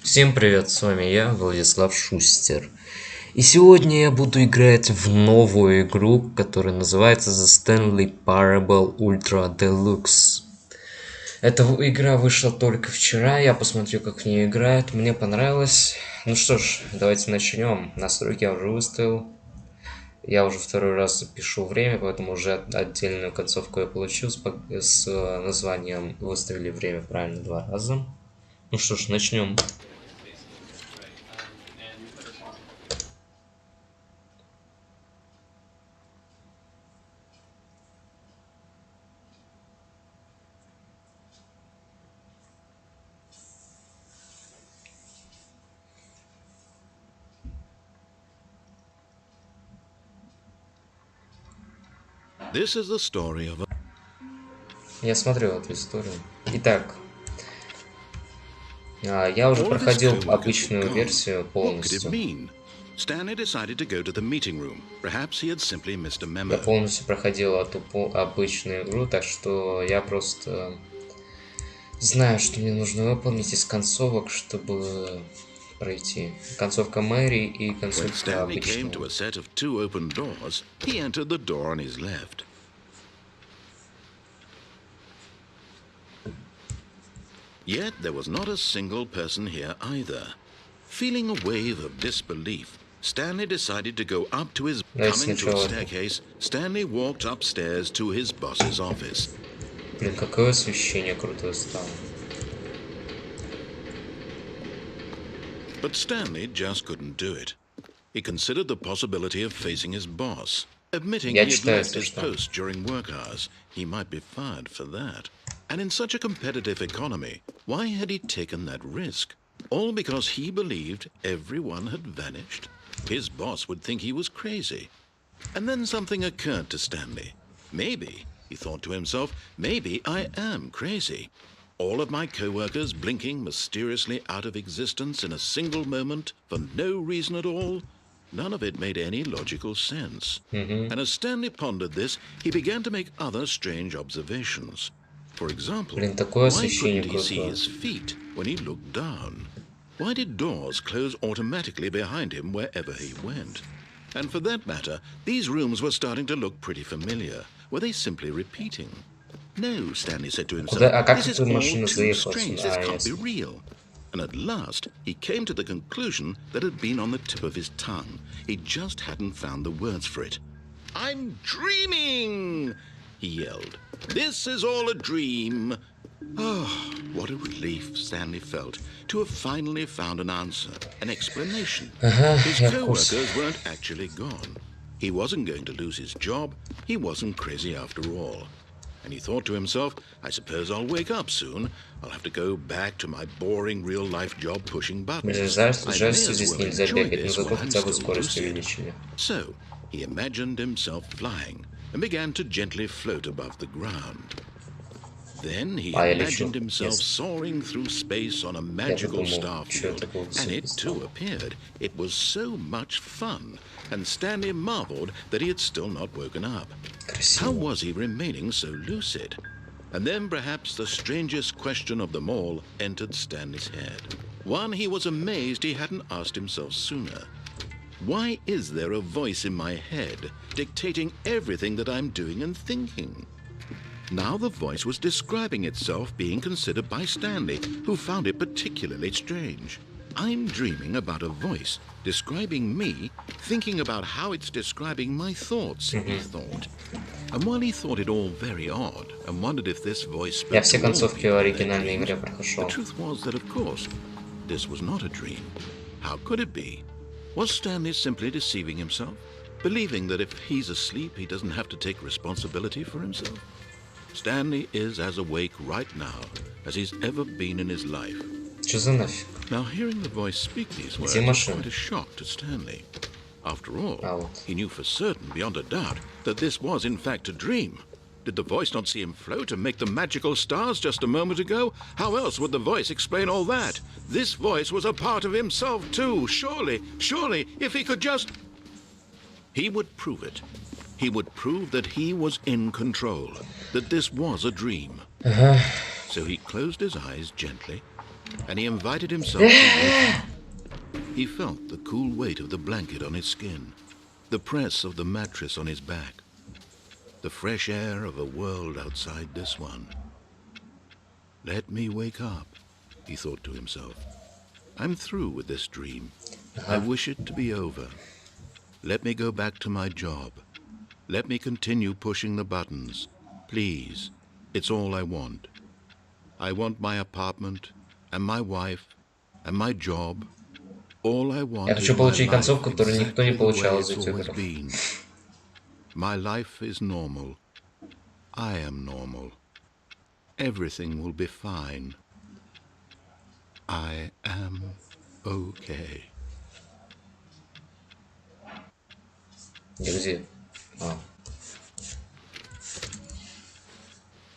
Всем привет, с вами я, Владислав Шустер. И сегодня я буду играть в новую игру, которая называется The Stanley Parable Ultra Deluxe. Эта игра вышла только вчера, я посмотрю, как в нее играют, мне понравилось. Ну что ж, давайте начнем. Настройки я уже выставил. Я уже второй раз пишу время, поэтому уже отдельную концовку я получил с названием «Выставили время правильно 2 раза». Ну что ж, начнем. This is the story of a... Я смотрел эту историю. Итак, я уже проходил обычную версию полностью. Stanley decided to go to the meeting room. Perhaps he had simply missed a memo. Я полностью проходил эту обычную игру, так что я просто знаю, что мне нужно выполнить из концовок, чтобы пройти. Концовка Мэри и концовка обычная. Yet there was not a single person here either. Feeling a wave of disbelief, Stanley decided to go up to his... Coming to a staircase, Stanley walked upstairs to his boss's office. Блин, какое освещение крутое стало. But Stanley just couldn't do it. He considered the possibility of facing his boss. Admitting he had left his post during work hours, he might be fired for that. And in such a competitive economy, why had he taken that risk? All because he believed everyone had vanished? His boss would think he was crazy. And then something occurred to Stanley. Maybe, he thought to himself, maybe I am crazy. All of my co-workers blinking mysteriously out of existence in a single moment for no reason at all? None of it made any logical sense. And as Stanley pondered this, he began to make other strange observations. For example, why couldn't he see his feet when he looked down? Why did doors close automatically behind him wherever he went? And for that matter, these rooms were starting to look pretty familiar. Were they simply repeating? No, Stanley said to himself, this is all too strange, this can't be real. And at last, he came to the conclusion that had been on the tip of his tongue. He just hadn't found the words for it. I'm dreaming! He yelled. This is all a dream. Oh, what a relief Stanley felt to have finally found an answer, an explanation. His co-workers weren't actually gone. He wasn't going to lose his job. He wasn't crazy after all. And he thought to himself, I suppose I'll wake up soon. I'll have to go back to my boring real-life job pushing buttons. I may as well enjoy this while I'm still lucid. So, he imagined himself flying and began to gently float above the ground. Then he imagined himself soaring through space on a magical starfield, and it too appeared. It was so much fun, and Stanley marveled that he had still not woken up. How was he remaining so lucid? And then perhaps the strangest question of them all entered Stanley's head. One he was amazed he hadn't asked himself sooner. Why is there a voice in my head dictating everything that I'm doing and thinking? Now the voice was describing itself being considered by Stanley, who found it particularly strange. I'm dreaming about a voice describing me, thinking about how it's describing my thoughts, he thought. And while he thought it all very odd, and wondered if this voice spoke to all people, the truth was that, of course, this was not a dream. How could it be? Was Stanley simply deceiving himself, believing that if he's asleep, he doesn't have to take responsibility for himself? Stanley is as awake right now as he's ever been in his life. Now, hearing the voice speak these words was quite a shock to Stanley. After all, he knew for certain, beyond a doubt, that this was in fact a dream. Did the voice not see him float and make the magical stars just a moment ago? How else would the voice explain all that? This voice was a part of himself too. Surely, if he could just... He would prove it. He would prove that he was in control, that this was a dream. So he closed his eyes gently and he invited himself to wake up. He felt the cool weight of the blanket on his skin, the press of the mattress on his back, the fresh air of a world outside this one. Let me wake up, he thought to himself. I'm through with this dream. I wish it to be over. Let me go back to my job. Let me continue pushing the buttons. Please, it's all I want. I want my apartment, and my wife, and my job. All I want Я хочу получить концовку, которую никто не получал из ютуберов. My life is normal. I am normal. Everything will be fine. I am okay. Где?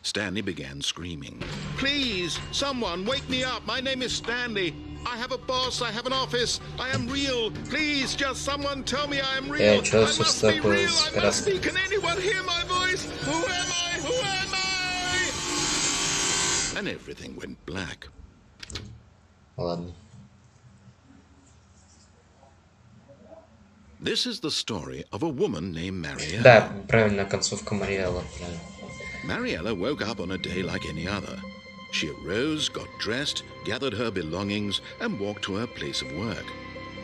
Stanley began screaming. Please, someone, wake me up. My name is Stanley. I have a boss. I have an office. I am real. Please, just someone tell me I am real. I must be real. I must be. Can anyone hear my voice? Who am I? Who am I? And everything went black. Ладно. This is the story of a woman named Mariella. Да, правильно, концовка Мариэлла. Mariella woke up on a day like any other. She arose, got dressed, gathered her belongings, and walked to her place of work.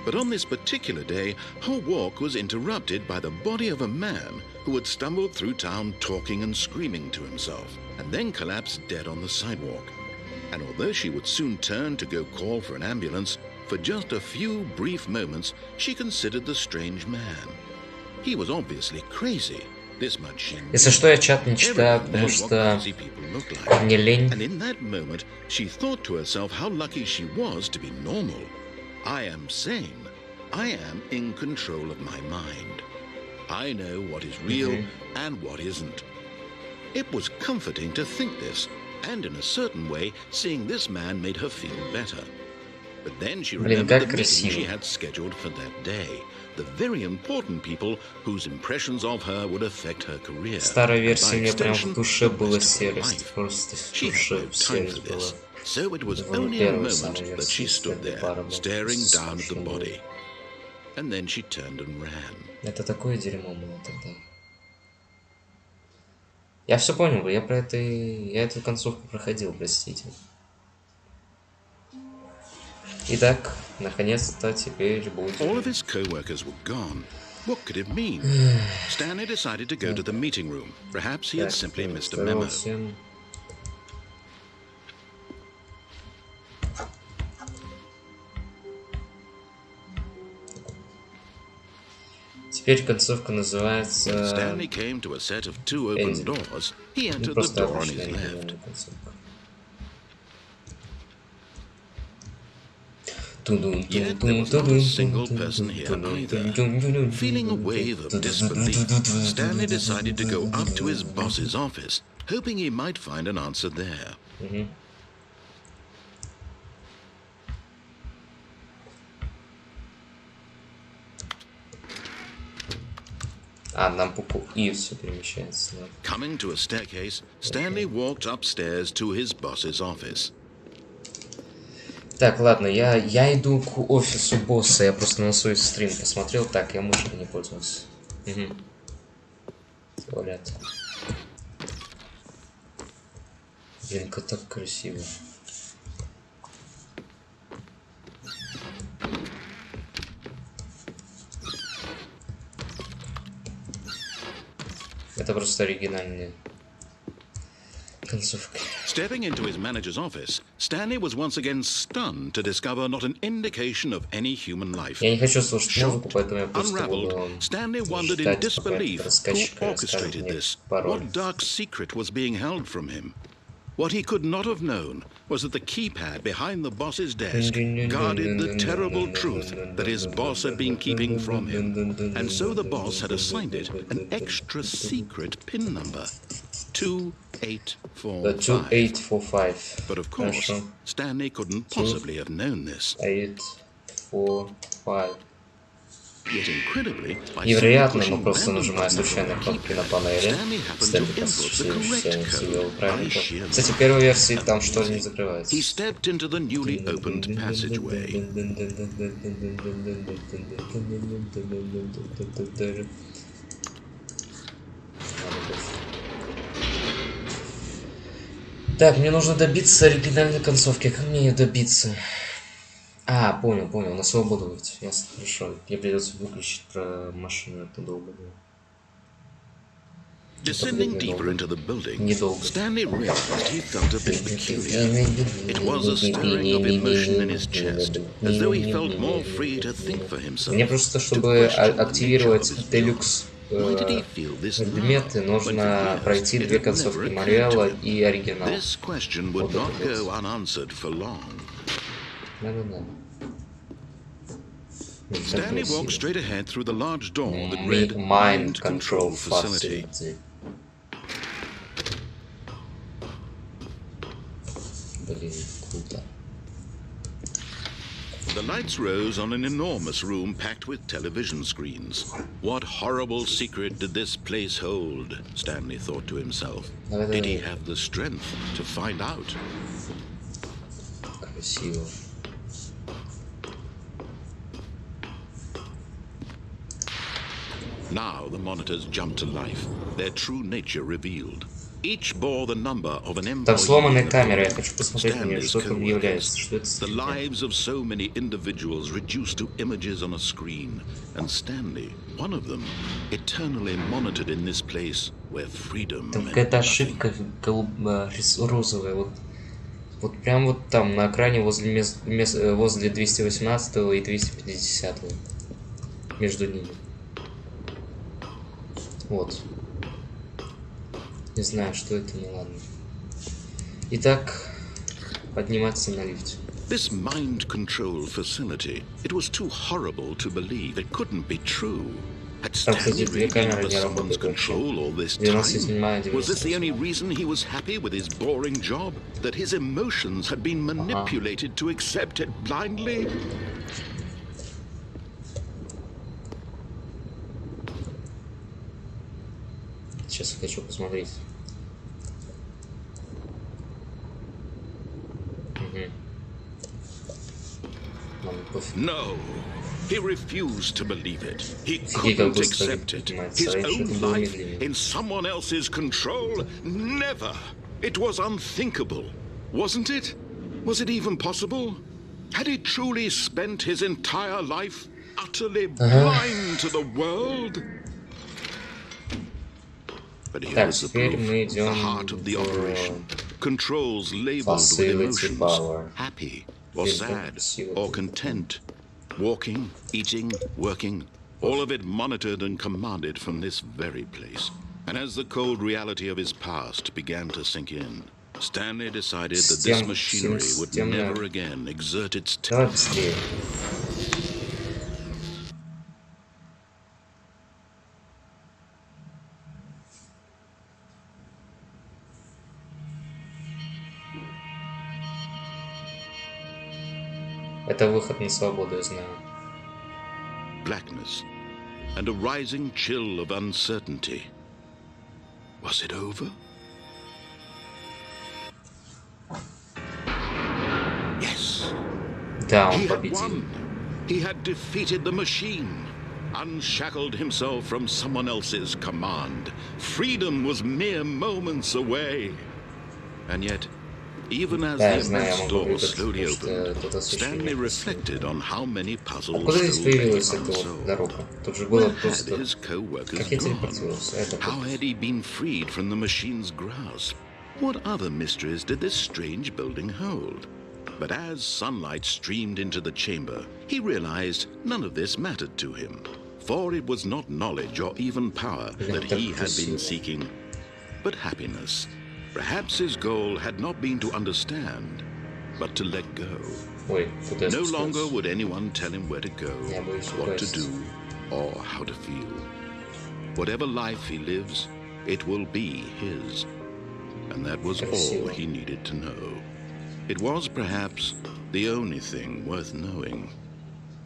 But on this particular day, her walk was interrupted by the body of a man who had stumbled through town talking and screaming to himself, and then collapsed dead on the sidewalk. And although she would soon turn to go call for an ambulance, for just a few brief moments, she considered the strange man. He was obviously crazy. This much she knew. Если что, я чат не читаю, потому что мне лень. And in that moment, she thought to herself how lucky she was to be normal. I am sane. I am in control of my mind. I know what is real and what isn't. It was comforting to think this, and in a certain way, seeing this man made her feel better. But then she remembered the meeting she had scheduled for that day. The very important people whose impressions of her would affect her career. Старая версия мне прям в душе была серость, просто в душе серость была. So it was only a moment that she stood there, staring down at the body. And then she turned and ran. Это такое дерьмо было тогда. Я все понял, я эту концовку проходил, простите. Итак, наконец-то теперь будет. All of his co-workers were gone. What could it mean? Stanley decided to go to the meeting room. Perhaps he had simply missed a memo. Теперь концовка называется. Stanley came to a set of two open doors. He entered the door on his left. Yet there was not a single person here either. Feeling a wave of disbelief, Stanley decided to go up to his boss's office, hoping he might find an answer there. Нам букву И все перемещается. Coming to a staircase, Stanley walked upstairs to his boss's office. Так, ладно, я иду к офису босса, я просто на свой стрим посмотрел. Так, я мышкой не пользовался. Туалет. Блин, как так красиво. Это просто оригинальные концовки. Stepping into his manager's office, Stanley was once again stunned to discover not an indication of any human life. Я не хочу слушать музыку, поэтому я просто Unraveled, Stanley wondered in disbelief who orchestrated this. What dark secret was being held from him? What he could not have known was that the keypad behind the boss's desk guarded the terrible truth that his boss had been keeping from him. And so the boss had assigned it an extra secret PIN number. 2845. 2845. But of course, Stanley couldn't possibly have known this. 845. Невероятно, но просто нажимая случайно кнопки на панели. Stanley себе правильно. Кстати, в первой версии там что не закрывается. Так, мне нужно добиться оригинальной концовки. Как мне ее добиться? А, понял, на свободу выйти. Ясно, хорошо. Мне придется выключить про машину, это долго было. Descending deeper into the building, Stanley realized he felt a bit peculiar. It was a stirring of emotion in his chest, as though he felt more free to think for himself. Мне просто, чтобы активировать Deluxe предметы, нужно пройти две концовки Мариэлла и оригинал. This question would not go unanswered for long. Stanley walked straight ahead through the large door that read Mind Control Facility. Блин, круто. The lights rose on an enormous room packed with television screens. What horrible secret did this place hold? Stanley thought to himself. Did he have the strength to find out? Красиво. Now the monitors jumped to life, their true nature revealed. Each bore the number of an employee. Там сломанная камера, я хочу посмотреть на нее, что там является, что это. The lives of so many individuals reduced to images on a screen, and Stanley, one of them, eternally monitored in this place where freedom. Там какая-то ошибка розовая, вот прям вот там на экране возле 218 и 250 между ними. Вот. Не знаю, что это, ну ладно. Итак, подниматься на лифте. This mind control facility, it was too horrible to believe. It couldn't be true. Had Stanley really been under someone's control all this time? Was this the only reason he was happy with his boring job? That his emotions had been manipulated to accept it blindly? Сейчас хочу посмотреть. No, he refused to believe it. He couldn't accept it. His own life in someone else's control? Never. It was unthinkable, wasn't it? Was it even possible? Had he truly spent his entire life utterly blind to the world? But here was the proof, the heart of the operation. Controls labeled with emotions, happy or sad or content. Walking, eating, working, all of it monitored and commanded from this very place. And as the cold reality of his past began to sink in, Stanley decided that this machinery would never again exert its Это выход на свободу, я знаю. Blackness and a rising chill of uncertainty. Was it over? Yes. Да, он He had победил. won. He had defeated the machine, unshackled himself from someone else's command. Freedom was mere moments away. And yet, even as the immense door slowly opened, Stanley reflected on how many puzzles still lay unsolved. Where had his co-workers gone? How had he been freed from the machine's grasp? What other mysteries did this strange building hold? But as sunlight streamed into the chamber, he realized none of this mattered to him, for it was not knowledge or even power that he had been seeking, but happiness. Perhaps his goal had not been to understand, but to let go. No longer would anyone tell him where to go, what to do, or how to feel. Whatever life he lives, it will be his. And that was all he needed to know. It was perhaps the only thing worth knowing.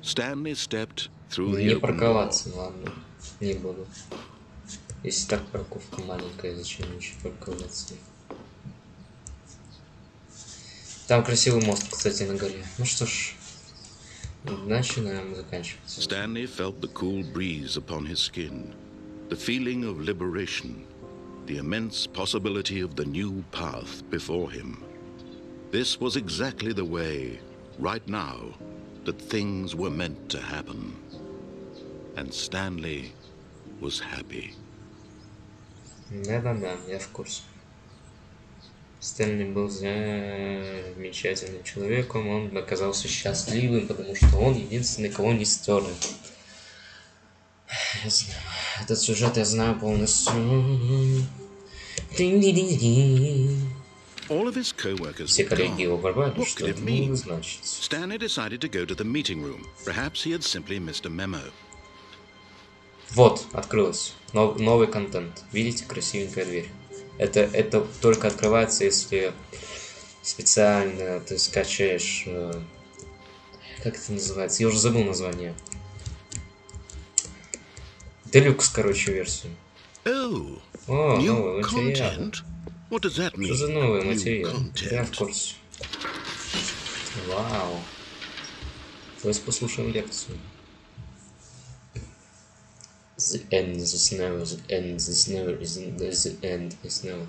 Stanley stepped through the Не open door. парковаться, ладно. Не буду. Если так парковка маленькая, зачем еще парковаться? Там красивый мост, кстати, на горе. Ну что ж, начинаем заканчивать. Stanley felt the cool breeze upon his skin, the feeling of liberation, the immense possibility of the new path before him. This was exactly the way, right now, that things were meant to happen. And Stanley was happy. Да-да-да, я в курсе. Стэнли был замечательным человеком, он оказался счастливым, потому что он единственный, кого не стерли. Я знаю. Этот сюжет я знаю полностью. Все коллеги его порвали, что это не значит. Stanley decided to go to the meeting room. Perhaps he had simply missed a memo. Вот, открылось. Новый контент. Видите, красивенькая дверь. Это только открывается, если специально ты скачаешь... Как это называется? Я уже забыл название. Deluxe, короче, версию. О, новый материал. Что за новый материал? Я в курсе. Вау. Давайте послушаем лекцию. The end is never, the end is never, the end is never.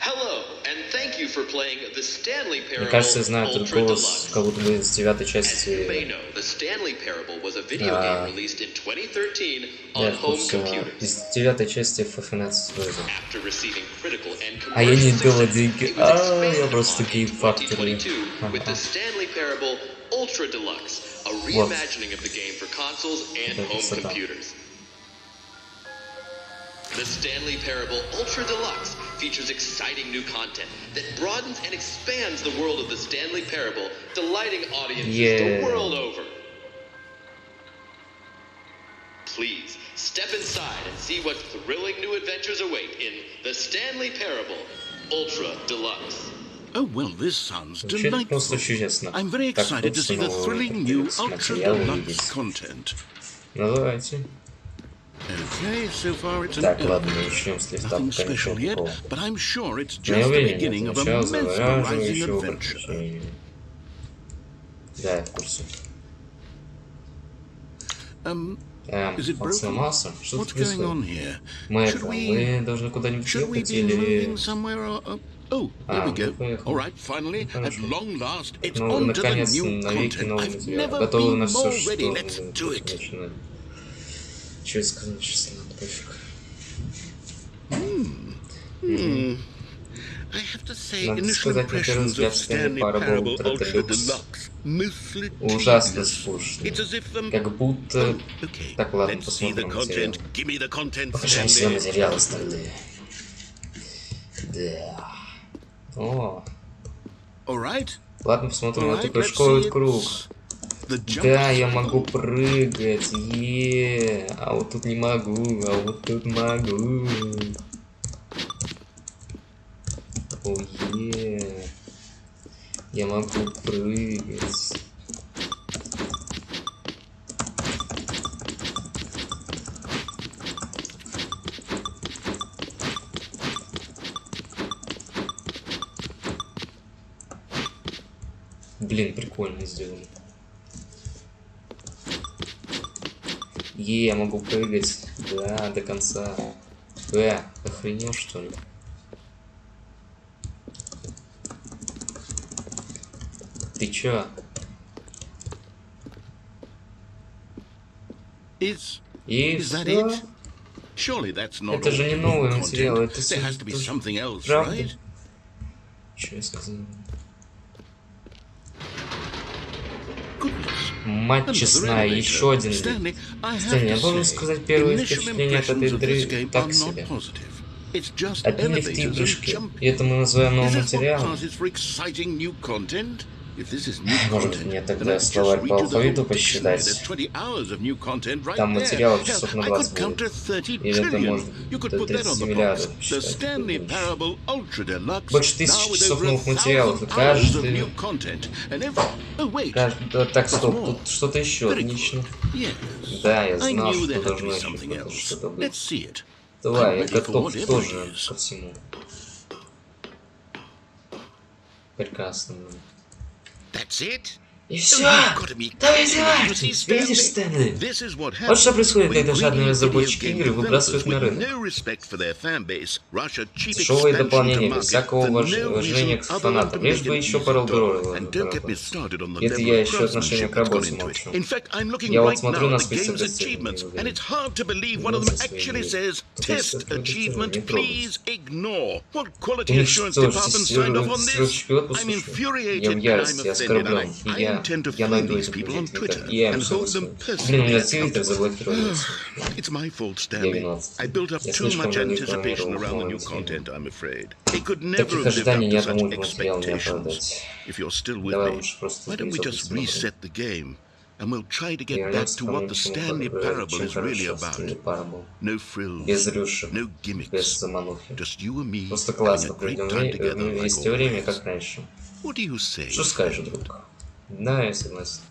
Hello, and thank you for playing the Stanley Parable. Мне кажется, я знаю этот Ultra голос, Deluxe. как будто бы из 9 As you may части. know, the Stanley Parable was a video game released in 2013 on Я в home курсе. computers. Из 9 части FF15 вроде. After receiving critical and А я не commercial дала success, деньги. it was expanded Я просто upon in гейм-фактори. 2022 with the Stanley Parable Ultra Deluxe, a reimagining of the game for consoles and home computers. The Stanley Parable Ultra Deluxe features exciting new content that broadens and expands the world of the Stanley Parable, delighting audiences the world over. Please, step inside and see what thrilling new adventures await in the Stanley Parable Ultra Deluxe. Oh, well, this sounds Просто delightful. чудесно. I'm very excited to see the thrilling new Ultra Deluxe content. Ну, давайте. Okay, so far it's an Так, ладно, начнем с листа, nothing пока ничего special yet, такого. but I'm sure it's Не just the уверен, beginning нет, of a начало mesmerizing завораживающего adventure. приключения. Да, я в курсе. Is it Он broken? сломался? Что What's тут going on происходит? here? Мы должны куда-нибудь Should we ехать be или... moving somewhere or... Oh, there we go. All right, finally, at long last, it's Ну, on to the наконец, new навеки content. новый I've материал. never Готовы на been все, more что ready. мы Let's do it. начинаем. Чего я сказал? Сейчас ладно, пофиг. I have to say, Надо initial сказать, на первый impressions взгляд, of Stanley Stanley Parable Parable Ultra Deluxe Deluxe mostly ужасно tedious. скучно. It's as if Как будто... Okay, Так, ладно, let's see the посмотрим материал. content. Give me the content, Покажи все Stanley. материалы остальные. Да. О, All right. ладно, посмотрим All на right, эту let's прыжковый see круг. The jump Да, я circle. могу прыгать, а вот тут не могу, а вот тут могу. Ое, я могу прыгать. Блин, прикольно сделали. Я могу прыгать, да, до конца. Охренел, что ли? Ты чё? Is И that всё? it? Surely that's not Это all же не the новый new материал, content. это There has to be тоже something else, правда. right? Чё я сказал? Goodness. Мать честная, еще один. Stanley, I Стэнли, я have to должен say, сказать, первые initial впечатления от этой impressions of this игры game так are себе. not positive. It's just Одни лифты и elevators and прыжки. jumping. И это мы называем новым Is this what материалом. passes for exciting new content? Может быть, мне тогда словарь по алфавиту посчитать? Там материалов часов на 20 будет. Или это может до 30 миллиардов посчитать. Больше 1000 часов новых материалов. И каждый... Так, стоп, тут что-то еще. Отлично. Да, я знал, что должно еще что-то быть. Давай, я готов тоже ко всему. Прекрасно. И все! Давай задонатить! Видишь, Стэнли? Вот что происходит, когда жадные разработчики игры выбрасывают на рынок. Дешевые дополнения без всякого уважения к фанатам. Лишь бы еще пару долларов. Это я еще отношение к работе молчу. Я вот смотрю на список достижений. Уничтожьте послушай. Я в ярости, я оскорблен. И я найду этих людей. Я им согласен. Блин, у меня твиттер заблокировался. Я виноват. Я слишком рекламировал. Таких ожиданий ни одному материалу не оправдать. Давай лучше просто посмотрим. And we'll try to get back to what the Stanley Parable is really about. No frills, no gimmicks, just you and me Просто классно having a great проведем time together like вместе время, always. как раньше. What do you say? Что скажешь, друг? Да, я согласен.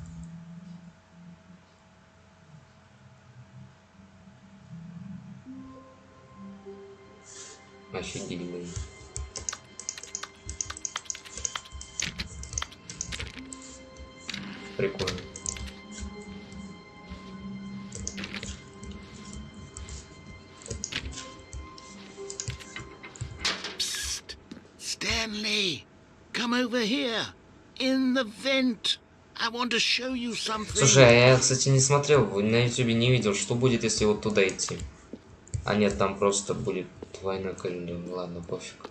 Офигенный. Прикольно. Stanley, come over here, in the vent. I want to show you something. Слушай, а я, кстати, не смотрел, на ютубе не видел, что будет, если вот туда идти. А нет, там просто будет двойной коридор. Ладно, пофиг.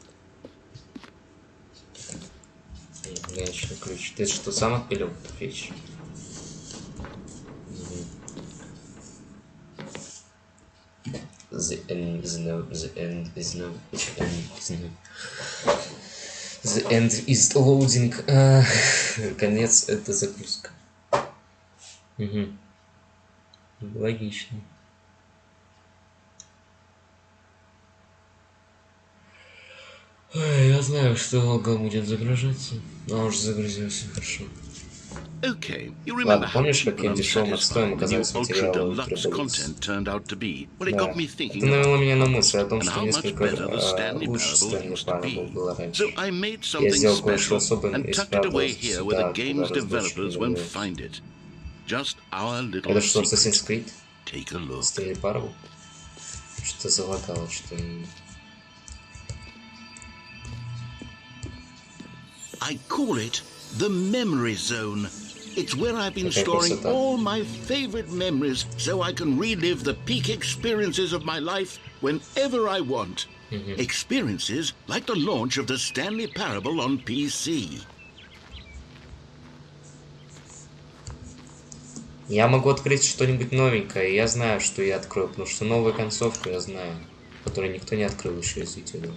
Гаечный ключ. Ты что, сам отпилил эту вещь? The end is no. The end is no. The end is no. The end is loading. Конец — это загрузка. Угу. Логично. Ой, я знаю, что долго будет загружаться, но уже загрузился, хорошо. Ладно, помнишь, как я дешевым отстоем оказались материалы Ultra Deluxe? Да. Это навело меня на мысль о том, что несколько лучше Stanley Parable было раньше. Я сделал кое-что особенное и спрятал сюда, куда раздольше. Это что, Assassin's Creed? Stanley Parable? Что залагало, что... I call it the memory zone. It's where I've been storing all my favorite memories so I can relive the peak experiences of my life whenever I want. Experiences like the launch of the Stanley Parable on PC. Я могу открыть что-нибудь новенькое, я знаю, что я открою, потому что новую концовку я знаю, которую никто не открыл еще из ютуберов.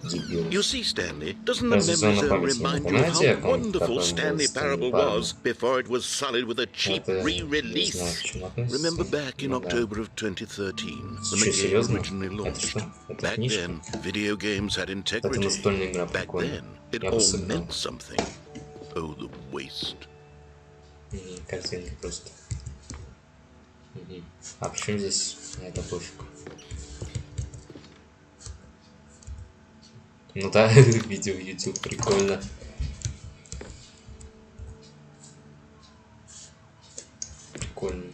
You see, Stanley, doesn't the memory zone remind you of how wonderful Stanley Parable was before it was sullied with a cheap re-release? Remember back in October of 2013, when the game originally launched? Back then, video games had integrity. Back then, it all meant something. Oh, the waste. Картинка просто. А почему здесь это пофиг? Ну да, видео в YouTube, прикольно. Прикольно.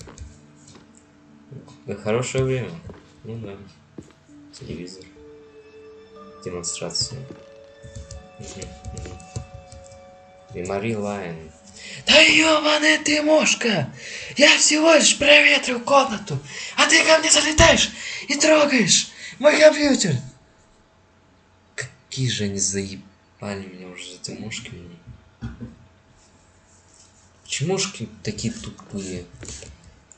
Да, хорошее время. Ну да. Телевизор. Демонстрация. Memory Line. Да ёбаная ты мошка! Я всего лишь проветрил комнату, а ты ко мне залетаешь и трогаешь мой компьютер! Какие же они заебали меня уже за эти мушки. Почему мушки такие тупые?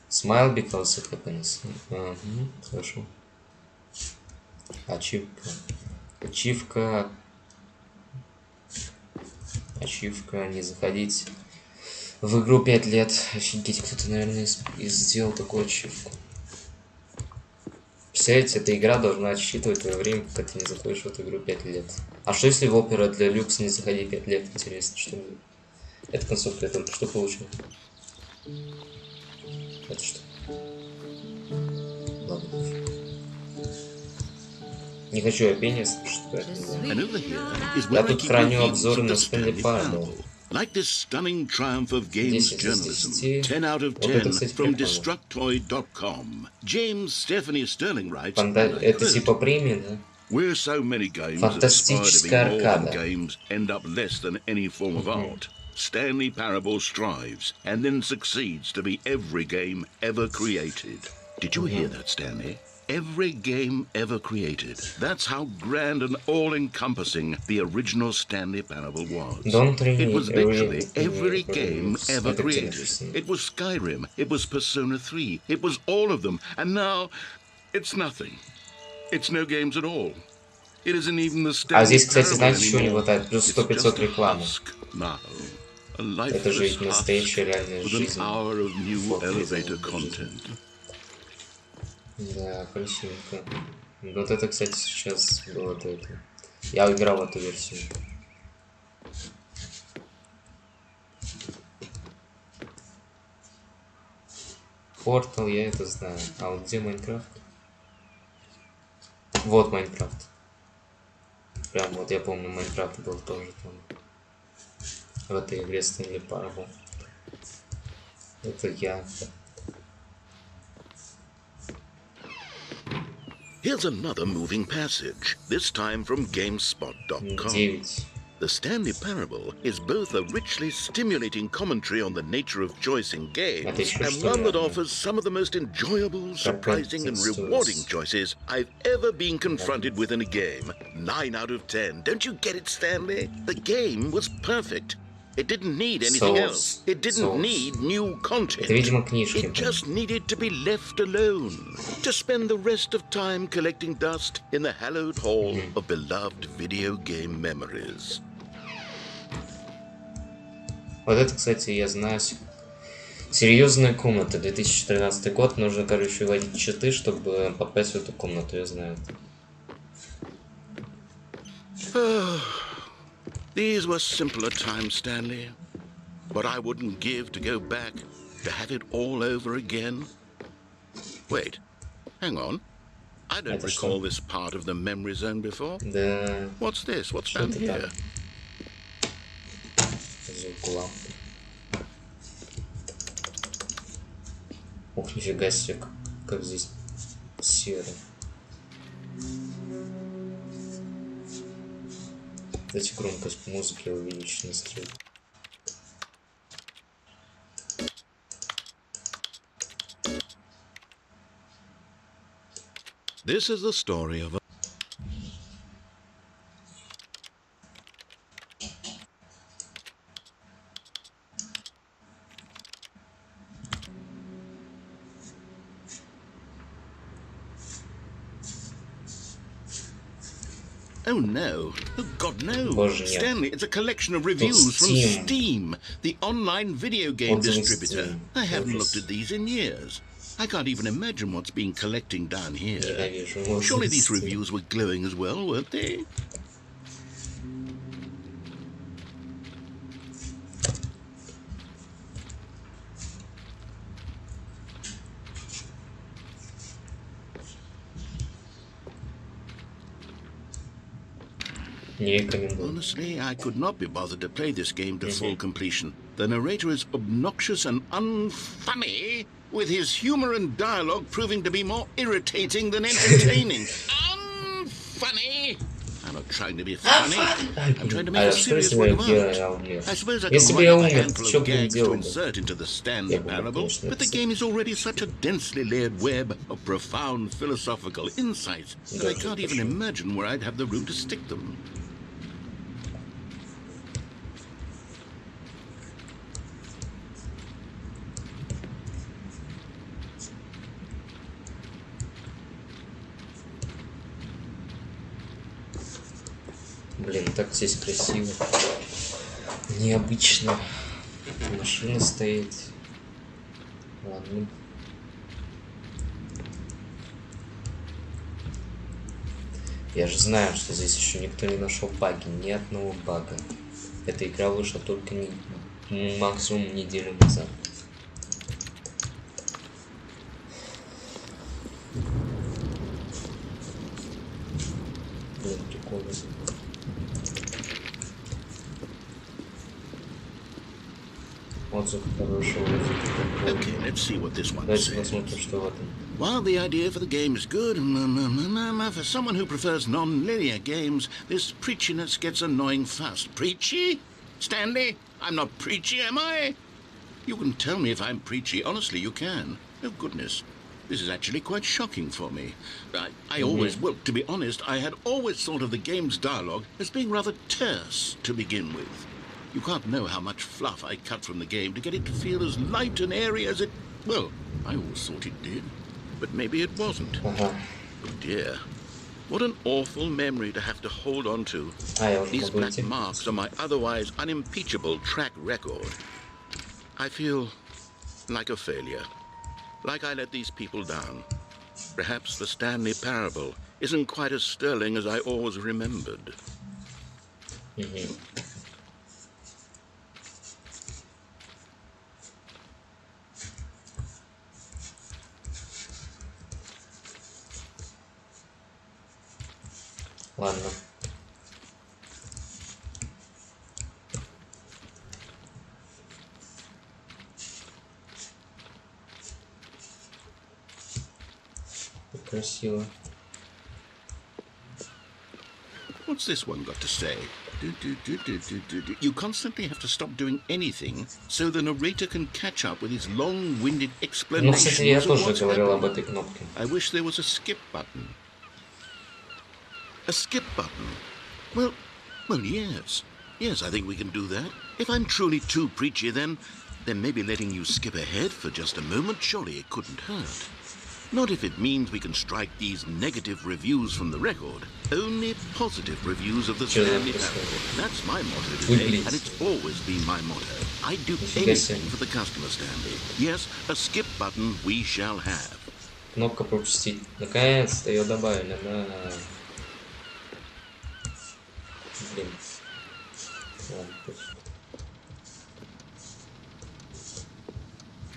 Smile because of happiness. Хорошо. Ачивка. Ачивка. Ачивка, не заходить в игру 5 лет. Офигеть, кто-то, наверное, сделал такую ачивку. Представляете, эта игра должна отсчитывать твое время, пока ты не заходишь в эту игру 5 лет. А что если в Opera Deluxe не заходи 5 лет? Интересно, что будет? Это концовка, я только что получил. Это что? Ладно. Не хочу я пение слушать, поэтому... Я тут храню обзоры на Stanley Parable. Like this stunning triumph of games journalism, 10 out of 10 from Destructoid.com. James Stephanie Sterling writes, Это типа премия, да? Where so many games that aspire to be more than games end up less than any form of art, Stanley Parable strives and then succeeds to be every game ever created. Did you hear that, Stanley? Every game ever created. That's how grand and all-encompassing the original Stanley Parable was. It was literally every game ever created. It was Skyrim, it was Persona 3, it was all of them, and now it's nothing. It's no games at all. It isn't even the Stanley здесь, кстати, знаете, Parable чего не anymore. хватает? Плюс 100-500 рекламы. Now, a Это же lifeless настоящая husk реальная with an жизнь. hour of new elevator content. Да, красивенько. Вот это, кстати, сейчас было это. Я играл в эту версию. Портал, я это знаю. А вот где Майнкрафт? Вот Майнкрафт. Прям вот я помню, Майнкрафт был тоже там. В этой игре Stanley Parable. Это я. Here's another moving passage, this time from GameSpot.com. The Stanley Parable is both a richly stimulating commentary on the nature of choice in games and one that offers some of the most enjoyable, surprising and rewarding choices I've ever been confronted with in a game. 9 out of 10. Don't you get it, Stanley? The game was perfect. It didn't need anything else. It didn't need new content. It just needed to be left alone, to spend the rest of time collecting dust in the hallowed hall of beloved video game memories. Вот это, кстати, я знаю. Серьезная комната, 2013 год. Нужно, короче, вводить читы, чтобы попасть в эту комнату, я знаю. These were simpler times, Stanley. What I wouldn't give to go back, to have it all over again. Wait, hang on. I don't recall this part of the memory zone before. Да. What's this? What's down here? Ух, нифига себе, как здесь серо. Дайте громкость музыки увеличить на стрим. This is the story of a Oh no. Oh God, no. Stanley, it's a collection of reviews from Steam, the online video game distributor. I haven't looked at these in years. I can't even imagine what's been collecting down here. Surely these reviews were glowing as well, weren't they? Honestly, I could not be bothered to play this game to full completion. The narrator is obnoxious and unfunny, with his humor and dialogue proving to be more irritating than entertaining. Unfunny! I'm not trying to be funny. I'm trying to make a serious work of art. I suppose I can write a handful of gags to insert into the Stanley Parable, but the game is already such a densely layered web of profound philosophical insights that I can't even imagine where I'd have the room to stick them. Блин, так здесь красиво. Необычно. Машина стоит. Ладно. Я же знаю, что здесь еще никто не нашел баги, ни одного бага. Эта игра вышла только максимум неделю назад. Блин, прикольно. Отзыв хороший, Okay, let's see what this one Давайте says. посмотрим, что в этом. While the idea for the game is good, for someone who prefers non-linear games, this preachiness gets annoying fast. Preachy? Stanley? I'm not preachy, am I? You can tell me if I'm preachy. Honestly, you can. Oh, goodness. This is actually quite shocking for me. I always, well, to be honest, I had always thought of the game's dialogue as being rather terse to begin with. You can't know how much fluff I cut from the game to get it to feel as light and airy as it... Well, I always thought it did. But maybe it wasn't. Oh dear. What an awful memory to have to hold on to. These black marks are my otherwise unimpeachable track record. I feel like a failure. Like I let these people down. Perhaps the Stanley Parable isn't quite as sterling as I always remembered. Ладно. Красиво. What's this one got to say? You constantly have to stop doing anything so the narrator can catch up with his long-winded explanations. Ну, кстати, я тоже говорил об этой кнопке. I wish there was a skip button. A skip button? Well, yes. Yes, I think we can do that. If I'm truly too preachy, then maybe letting you skip ahead for just a moment, surely it couldn't hurt. Not if it means we can strike these negative reviews from the record. Only positive reviews of the Stanley Parable. That's my motto today, and it's always been my motto. I'd do anything for the customer, Stanley. Yes, a skip button we shall have. Кнопка пропустить. Наконец-то ее добавили, да. Блин. Ладно.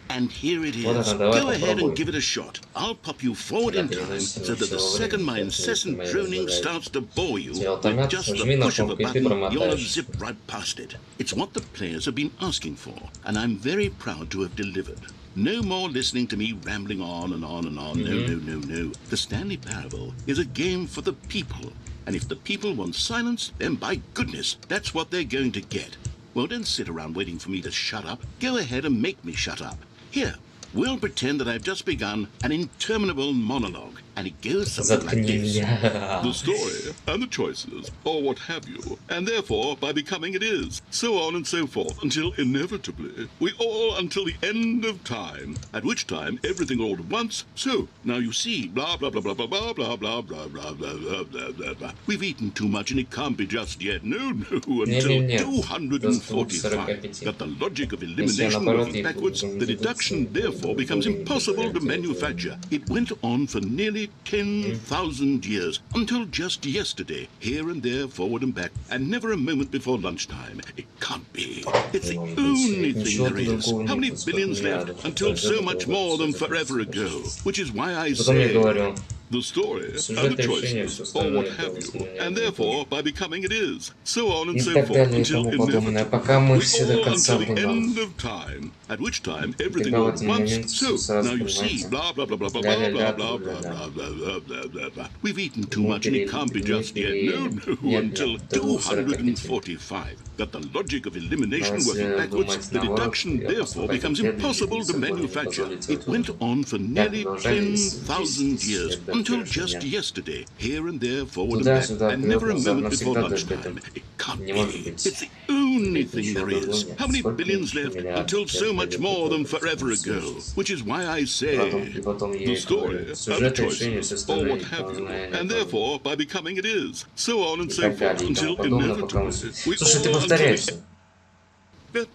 And here it is. Go ahead and give it a shot. I'll pop you forward in time so that the second my incessant droning starts to bore you, with just the push of a button, you'll have zipped right past it. It's what the players have been asking for, and I'm very proud to have delivered. No more listening to me rambling on and on and on. No. The Stanley Parable is a game for the people. And if the people want silence, then by goodness, that's what they're going to get. Well, don't sit around waiting for me to shut up. Go ahead and make me shut up. Here, we'll pretend that I've just begun an interminable monologue, and it goes something like this. The story, and the choices, or what have you, and therefore, by becoming it is, so on and so forth, until inevitably, we all until the end of time, at which time everything all at once, so, now you see, blah, blah, blah, blah, blah, blah, blah, blah, blah, blah, blah, blah, blah, blah, blah. We've eaten too much and it can't be just yet, no, until 245, that the logic of elimination working backwards, the deduction therefore becomes impossible to manufacture. It went on for nearly 10,000 years, until just yesterday, here and there, forward and back, and never a moment before lunchtime. It can't be. It's the only thing there is. How many billions left until so much more than forever ago? Which is why I say... The story, and the choices, or what have you, and therefore, by becoming it is, so on and so forth, until inevitably, we all until the end of time, at which time everything all at once, so, now you see, blah, blah, blah, blah, blah, blah, blah, blah, blah, blah, blah, blah, blah, blah. We've eaten too much and it can't be just yet, no, until 245, that the logic of elimination working backwards, the deduction therefore becomes impossible to manufacture. It went on for nearly 10,000 years, until just yesterday, here and there, forward and back, and never a moment before lunchtime. It can't be. It's the only thing there is. How many billions left until so much more than forever ago? Which is why I say, the story, and the choices, or what have you, and therefore, by becoming it is, so on and so forth, until inevitably, we all until the Oh,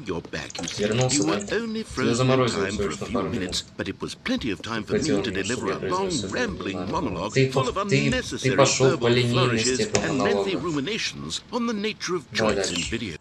you're back, you see. You were only frozen in time for a few minutes, but it was plenty of time for me to deliver a long, rambling monologue full of unnecessary verbal flourishes and lengthy ruminations on the nature of choice in video.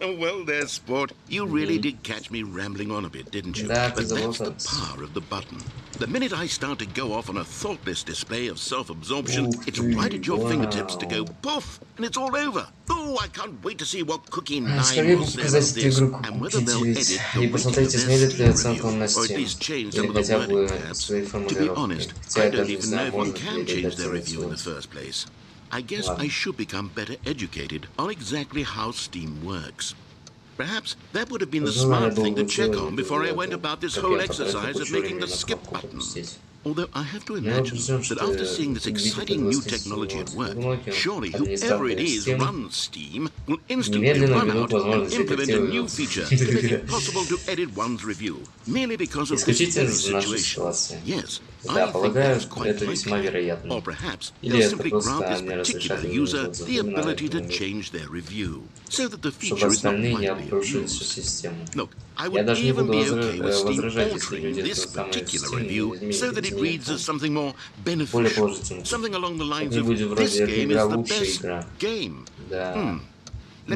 Well there, sport. You really did catch me rambling on a bit, didn't you? But that's the power of the button. The minute I start to go off on a thoughtless display of self-absorption, it's right at your fingertips to go poof, and it's all over. Oh, I can't wait to see what Cookie 9 will say about this, and whether they'll edit the rating of their Steam review, or at least change some of the wording perhaps. To be honest, I don't even know if one can change their review in the first place. I guess I should become better educated on exactly how Steam works. Perhaps that would have been the smart thing to check on before I went about this whole exercise of making the skip button. Although I have to imagine that after seeing this exciting new technology at work, surely whoever it is runs Steam will instantly run out and implement a new feature to make it possible to edit one's review, merely because of this very situation. Yes, I think that's quite likely. Or perhaps they'll simply grant this particular user the ability to change their review, so that the feature is not widely abused. Look, I would even be okay with Steam altering this particular review so that it reads as something more beneficial, something along the lines of "This game is the best game." Let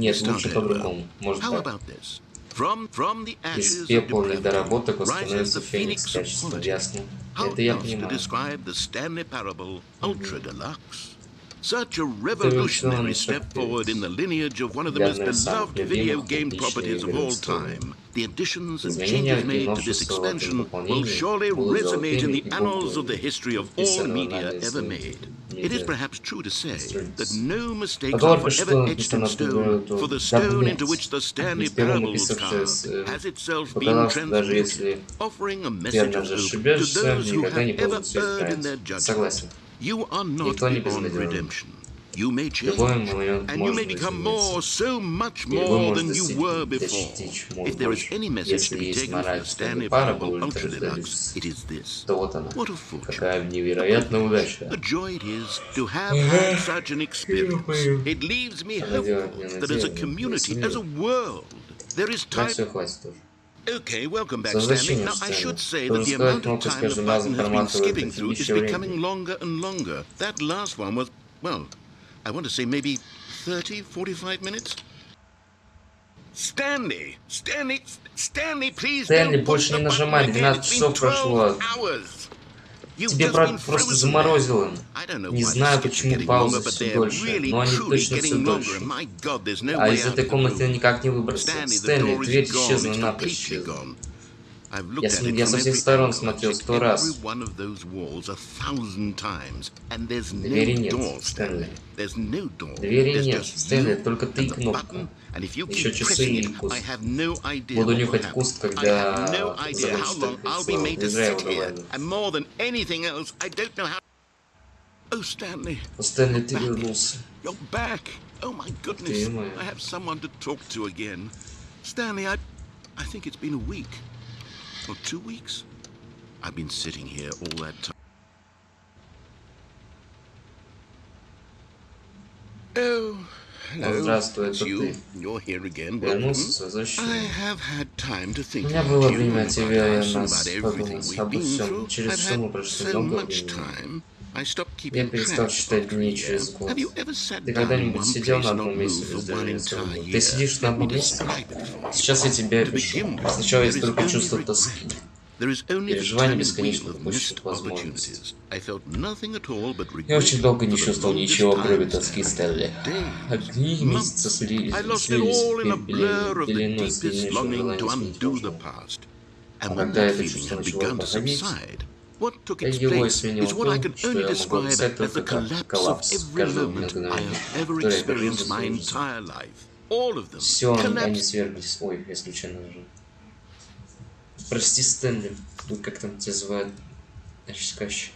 me start over. How about this? From the ashes of depravity rises the phoenix of quality. How else to describe the Stanley Parable Ultra Deluxe? Such a revolutionary step forward in the lineage of one of the most beloved video game properties of all time. The additions and changes made to this expansion will surely resonate in the annals of the history of all media ever made. It is perhaps true to say that no mistakes are forever etched in stone, for the stone into which the Stanley Parable was carved has itself been transmuted, offering a message of hope to those who have ever erred in their judgment. You are not beyond redemption. You may change, and you may become more, so much more than you were before. If there is any message to be taken from the Stanley Parable Ultra Deluxe, it is this. What a fortune. A joy it is to have had such an experience. It leaves me hopeful that as a community, as a world, there is time. Okay, welcome back, Stanley. Now, I should say that the amount of time the button has been skipping through is becoming longer and longer. That last one was, well, I want to say maybe 30, 45 minutes? Stanley, please Стэнли, don't больше push не the button нажимай, again. 12 It's been часов 12 прошло. hours. Тебе просто заморозило. Не знаю, почему паузы but все they're дольше, really, но они truly точно все getting longer, дольше. and my God, there's no А way из out этой of the комнаты room. никак не выбраться. Stanley, the Стэнли, door is дверь gone. исчезла, It's напрочь completely исчезла. gone. I've looked at it Я from со всех every сторон angle. I've смотрел checked 100 every раз. one of those walls 1,000 times, and there's no Двери нет, door, Стэнли. Stanley. There's no door. Двери There's нет, just Стэнли, you только ты и and the кнопка. button, and if you Еще keep часы pressing и it, куст. I have no idea Буду what will нюхать happen. куст, I have когда no idea how закончится long I'll be made to Не зря его sit here, добавили. and more than anything else, I don't know how. Oh, Stanley. Стэнли, You're ты back. вернулся. You're back. Oh my goodness. Ты-моё. I have someone to talk to again. Stanley, I think it's been a week. Or 2 weeks. I've been sitting here all that time. Oh, hello. Здравствуй, It's это you. ты. You're here again. Вернулся Welcome. с возвращением. I have had time to У think меня about было you время and о about тебе, us and нас about everything подумать we've обо been всем. through. Через I've все мы had прошли so много much времени. time. I stopped Я keeping перестал track считать after a дни year. через год. Have you ever sat Ты down in когда-нибудь one сидел place на and одном not месте moved без for one движения целый entire год? Ты year? сидишь на Let me одном месте? describe it for you. Сейчас я тебе To опишу. begin with, Сначала есть there is только only чувство regret. тоски. There is only the Переживание turning wheel бесконечных of упущенных missed возможностей. opportunities. I felt nothing at all but Я regret очень долго не for the чувствовал longest ничего, кроме time, тоски, Stanley. Стэнли. Days, Дни и месяцы months. I lost it слились all in a в blur of the пелену deepest сильнейшего longing to желания сменить undo the прошлое. past. А And when когда that это feeling чувство had начало begun to проходить, subside, what took its его place сменило is what I то, can что only я могу describe описать as the только как collapse of коллапс every каждого moment I мгновения, have ever которое я пережил за experienced my свою жизнь. entire life. All of them Все они collapsed. сверглись. Ой, я случайно нажал. Прости, Стэнли. Как там тебя звать? Рассказчик.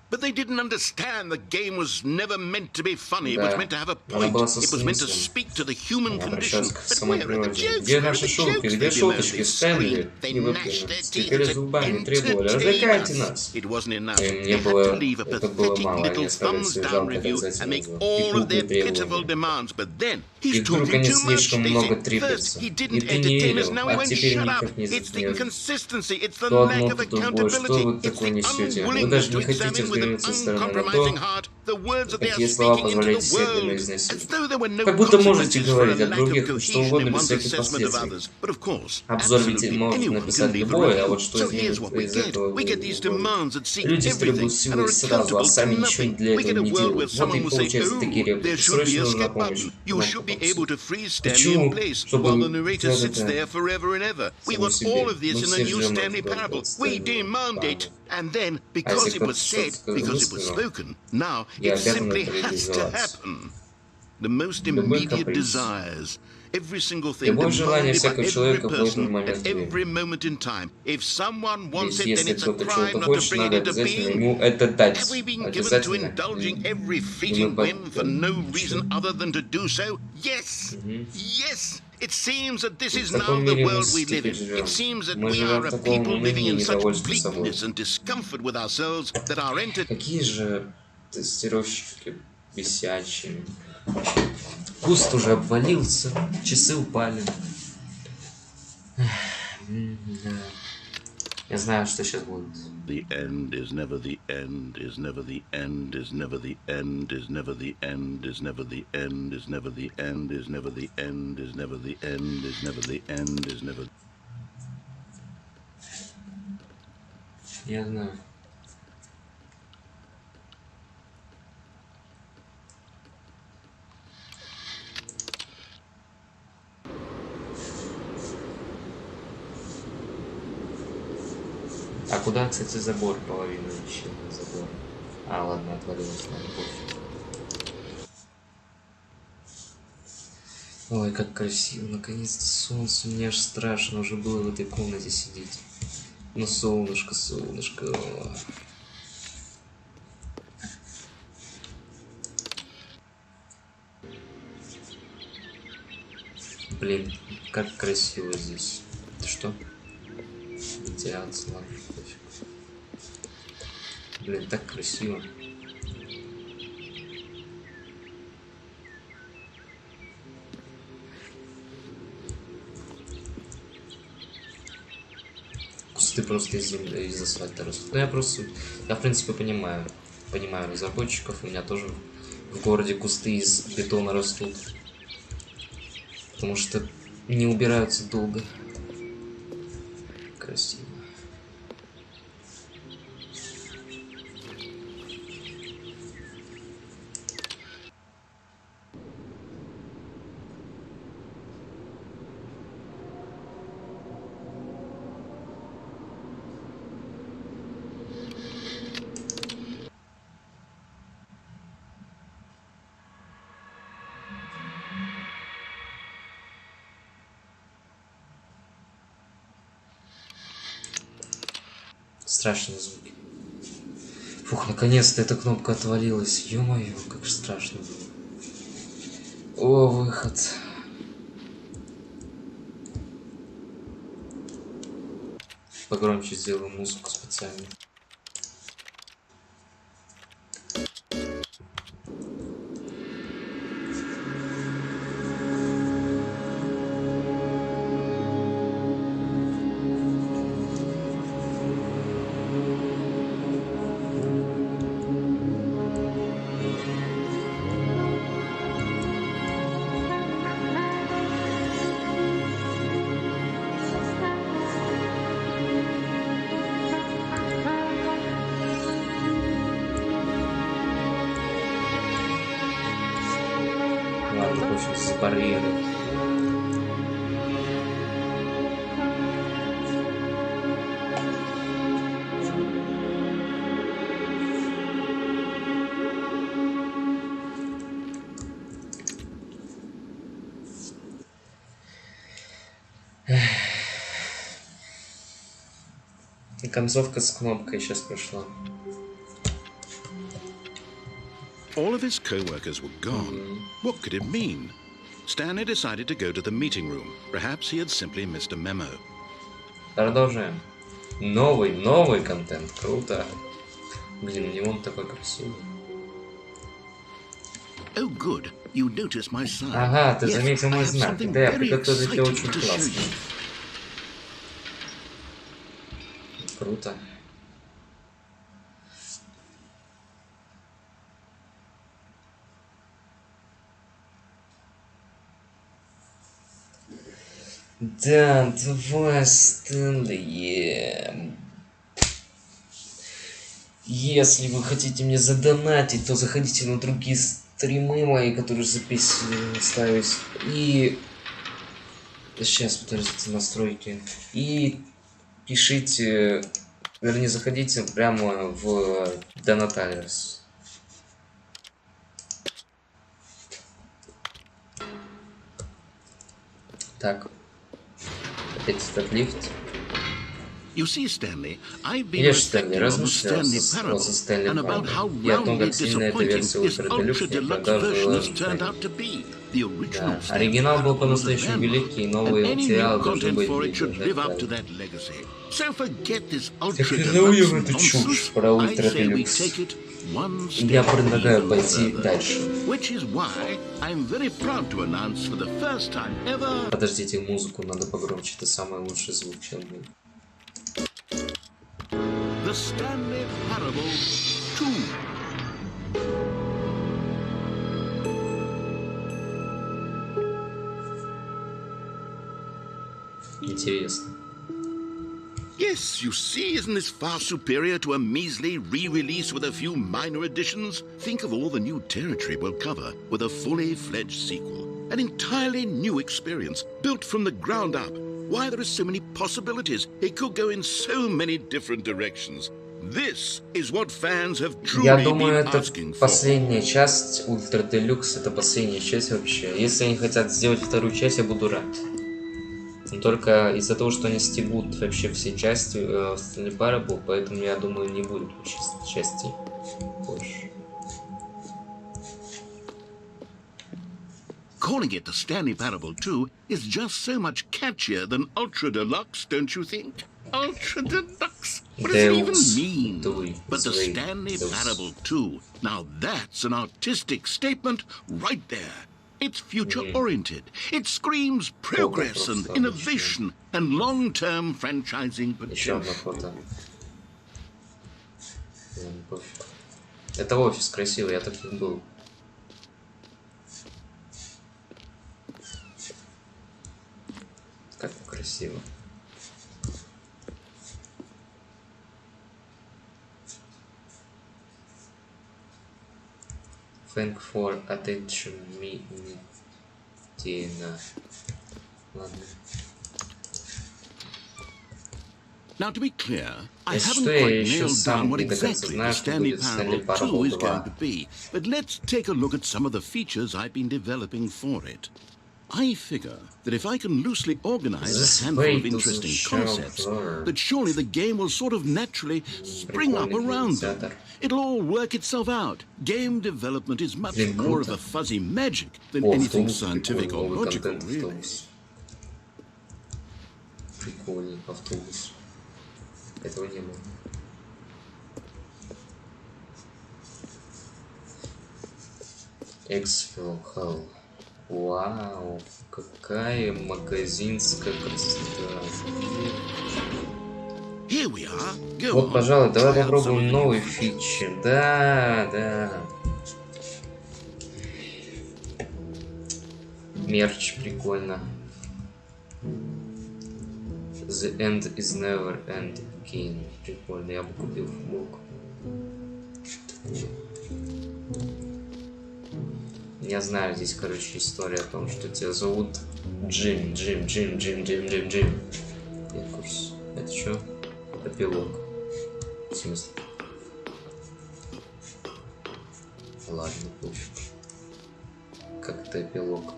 But they didn't understand the game was never meant to be funny. It was meant to have a point. It was meant to speak to the human condition. But where are the jokes? Где наши шутки? Где шуточки, Стэнли? И выплюнули. Скрипели зубами, требовали. Развлекайте нас. It wasn't enough. Мне было... Это было мало. Они оставили свои жалкие обязательства. И глупые требования. И вдруг они слишком много треплются. И ты не верил, а теперь никак не заткнешь. То одно, то другое. Что вы такое несете? Вы даже не хотите взглянуть со стороны на то, какие слова позволяете себе произносить. Как будто можете говорить о других что угодно без всяких последствий. Обзор ведь может написать любое, а вот что из этого люди требуют всего и сразу, а сами ничего для этого не делают. Вот и получается такие реплики. Срочно нужна помощь. Почему? Чтобы And then, because it was said, because it was spoken, now it simply has to happen. The most immediate desires, every single thing demanded by every person at every moment in time. If someone wants it, then it's a crime not to bring it into being. Have we been given to indulging every fleeting whim for no reason other than to do so? Yes! Yes! It seems that this is now the world we live in. It seems that we are a people living in such bleakness and discomfort with ourselves that our Какие же тестировщики бесячие. Куст уже обвалился, часы упали. Я знаю, что сейчас будет. The end is never the end, is never the end, is never the end, is never the end, is never the end, is never the end, is never the end, is never the end, is never the end, is never. Я знаю. А куда, кстати, забор? Половина еще забора. А, ладно, отвалилось, ладно, пофиг. Ой, как красиво, наконец-то солнце. Мне аж страшно уже было в этой комнате сидеть. Ну, солнышко, солнышко. Блин, как красиво здесь. Это что? Вентиляция, ладно, пофиг. Блин, так красиво. Кусты просто из земли, из асфальта растут. Ну, я в принципе понимаю разработчиков. У меня тоже в городе кусты из бетона растут. Потому что не убираются долго. Красиво. Страшные звуки. Фух, наконец-то эта кнопка отвалилась. Ё-моё, как же страшно было. О, выход. Погромче сделаю музыку специально. За барьеры. И концовка с кнопкой сейчас пришла. All of his co-workers were gone. What could it mean? Stanley decided to go to the meeting room. Perhaps he had simply missed a memo. Продолжаем. Новый контент. Круто. Блин, у него он такой красивый. Oh, good. You noticed my sign. Ага, ты заметил мой знак. Да, я приготовил для очень классно. Круто. Да, давай, Стэнли. Если вы хотите мне задонатить, то заходите на другие стримы мои, которые записаны, ставить. И сейчас, подождите, настройки. И пишите, вернее, заходите прямо в донаталерс. Так. Опять этот лифт. You see, Stanley, I've been reflecting on the Stanley Parable and about how roundly disappointing this ultra deluxe version has turned out to be. The original оригинал был по-настоящему великий, новые материалы должны быть legacy. So forget this ultra deluxe nonsense. I say we take it one step дальше. Which is why I'm very proud to announce for the first time ever. Подождите, музыку надо погромче, это самый лучший звук, чем был. The Stanley Parable 2. Интересно. Yes, you see, isn't this far superior to a measly re-release with a few minor additions? Think of all the new territory we'll cover with a fully fledged sequel. An entirely new experience, built from the ground up. Why, there are so many possibilities. It could go in so many different directions. This is what fans have truly been asking for. Последняя часть Ультра Делюкс, это последняя часть вообще. Если они хотят сделать вторую часть, я буду рад. Но только из-за того, что они стебут вообще все части в Stanley Parable, поэтому я думаю, не будет части больше. Calling it the Stanley Parable 2 is just so much catchier than Ultra Deluxe, don't you think? Ultra Deluxe? What does it even mean? But the Stanley Parable 2, now that's an artistic statement right there. It's future-oriented. It screams progress and innovation and long-term franchising potential. Это офис красивый, я так и был. Как красиво. Thank for attention me. Ладно. Now, to be clear, I haven't quite nailed down what exactly the Stanley Parable 2 is going to be, but let's take a look at some of the features I've been developing for it. I figure that if I can loosely organize a handful of interesting concepts, that surely the game will sort of naturally spring up around them. It'll all work itself out. Game development is much more of a fuzzy magic than anything scientific or logical, really. Прикольный автобус. Этого не было. Эксфилхал. Вау, какая магазинская красота. Вот, пожалуй, давай попробуем новый фичи. Да. Мерч, прикольно. The end is never end again. Прикольно, я бы купил футболку. Я знаю, здесь, короче, история о том, что тебя зовут Джим. Я в курсе. Это что? Эпилог. В смысле? Ладно, пофиг. Как это эпилог?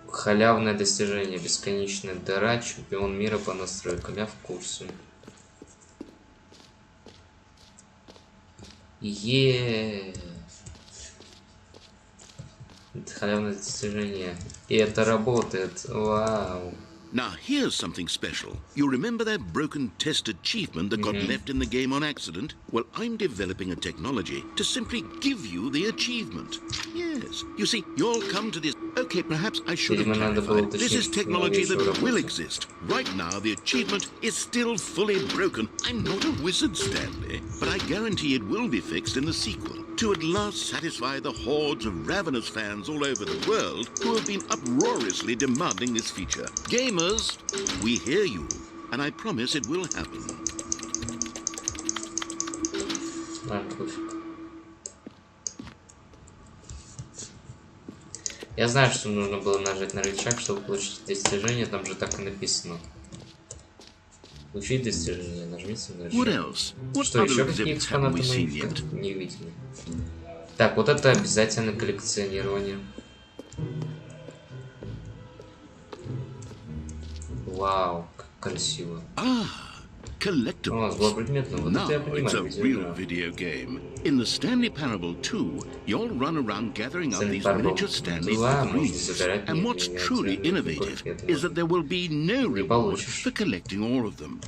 Халявное достижение. Бесконечная дыра. Чемпион мира по настройкам. Я в курсе. Это что? Эпилог. Халявное достижение. Бесконечная дыра. Чемпион мира по настройкам. Я в курсе. Халявное достижение. Бесконечная дыра. Чемпион мира по настройкам. Я в курсе. Это что? Эпилог. Это халявное достижение. И это работает. Вау. Now here's something special. You remember that broken test achievement that got left in the game on accident? Well, I'm developing a technology to simply give you the achievement. Yes. You see, you'll come to this... Okay, perhaps I should have clarified. This is technology that will exist. Right now, the achievement is still fully broken. I'm not a wizard, Stanley, but I guarantee it will be fixed in the sequel, to at last satisfy the hordes of ravenous fans all over the world who have been uproariously demanding this feature. Gamers, we hear you, and I promise it will happen. Я знаю, что нужно было нажать на рычаг, чтобы получить достижение, там же так и написано. Получить достижение, нажмите на рычаг. Что, еще какие экспонаты мы не видели? Так, вот это обязательно коллекционирование. Вау, как красиво. Collectibles. Now it's a real video game. In the Stanley Parable 2, you'll run around gathering up these miniature Stanley figurines. And what's truly innovative is that there will be no reward for collecting all of them.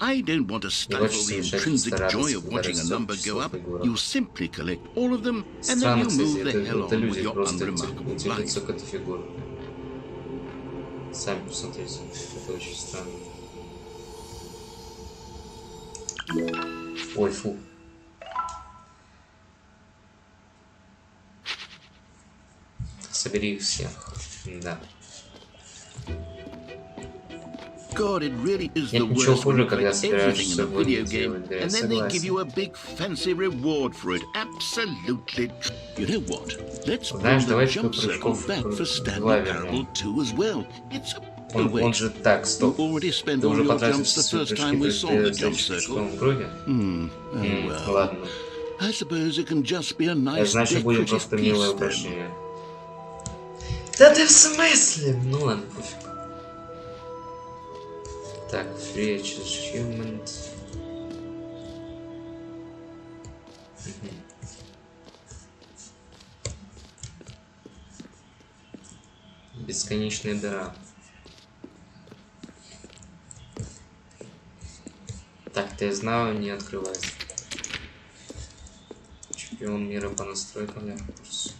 I don't want to stifle the intrinsic joy of watching a number go up. You simply collect all of them, and then you move the hell on with your unremarkable life. Сами посмотрите, это очень странно. Ой, фу. Собери их всех. Да. God, it really is the worst when you collect everything in a video game, and then they give you a big fancy reward for it. Absolutely. You know what? Let's bring the jump circle back for Stanley Parable 2 as well. It's a... Он же так, стоп. Ты уже потратил все свои прыжки при шестом круге? Ладно. Значит, будет просто милое упражнение. Да ты в смысле? Ну ладно, пофиг. Так, free achievement. Бесконечная дыра. Так-то я знаю, не открывается. Чемпион мира по настройкам, я в курсе.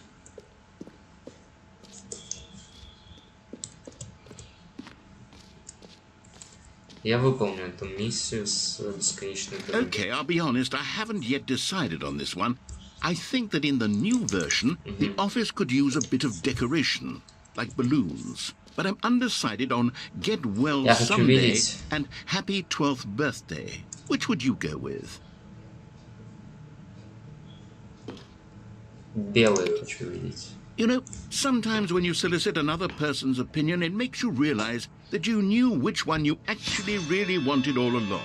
Я выполню эту миссию с бесконечной дырой. Okay, I'll be honest, I haven't yet decided on this one. I think that in the new version, the office could use a bit of decoration, like balloons. But I'm undecided on Get Well Someday and Happy 12th Birthday. Which would you go with? Белые хочу видеть. You know, sometimes when you solicit another person's opinion, it makes you realize that you knew which one you actually really wanted all along.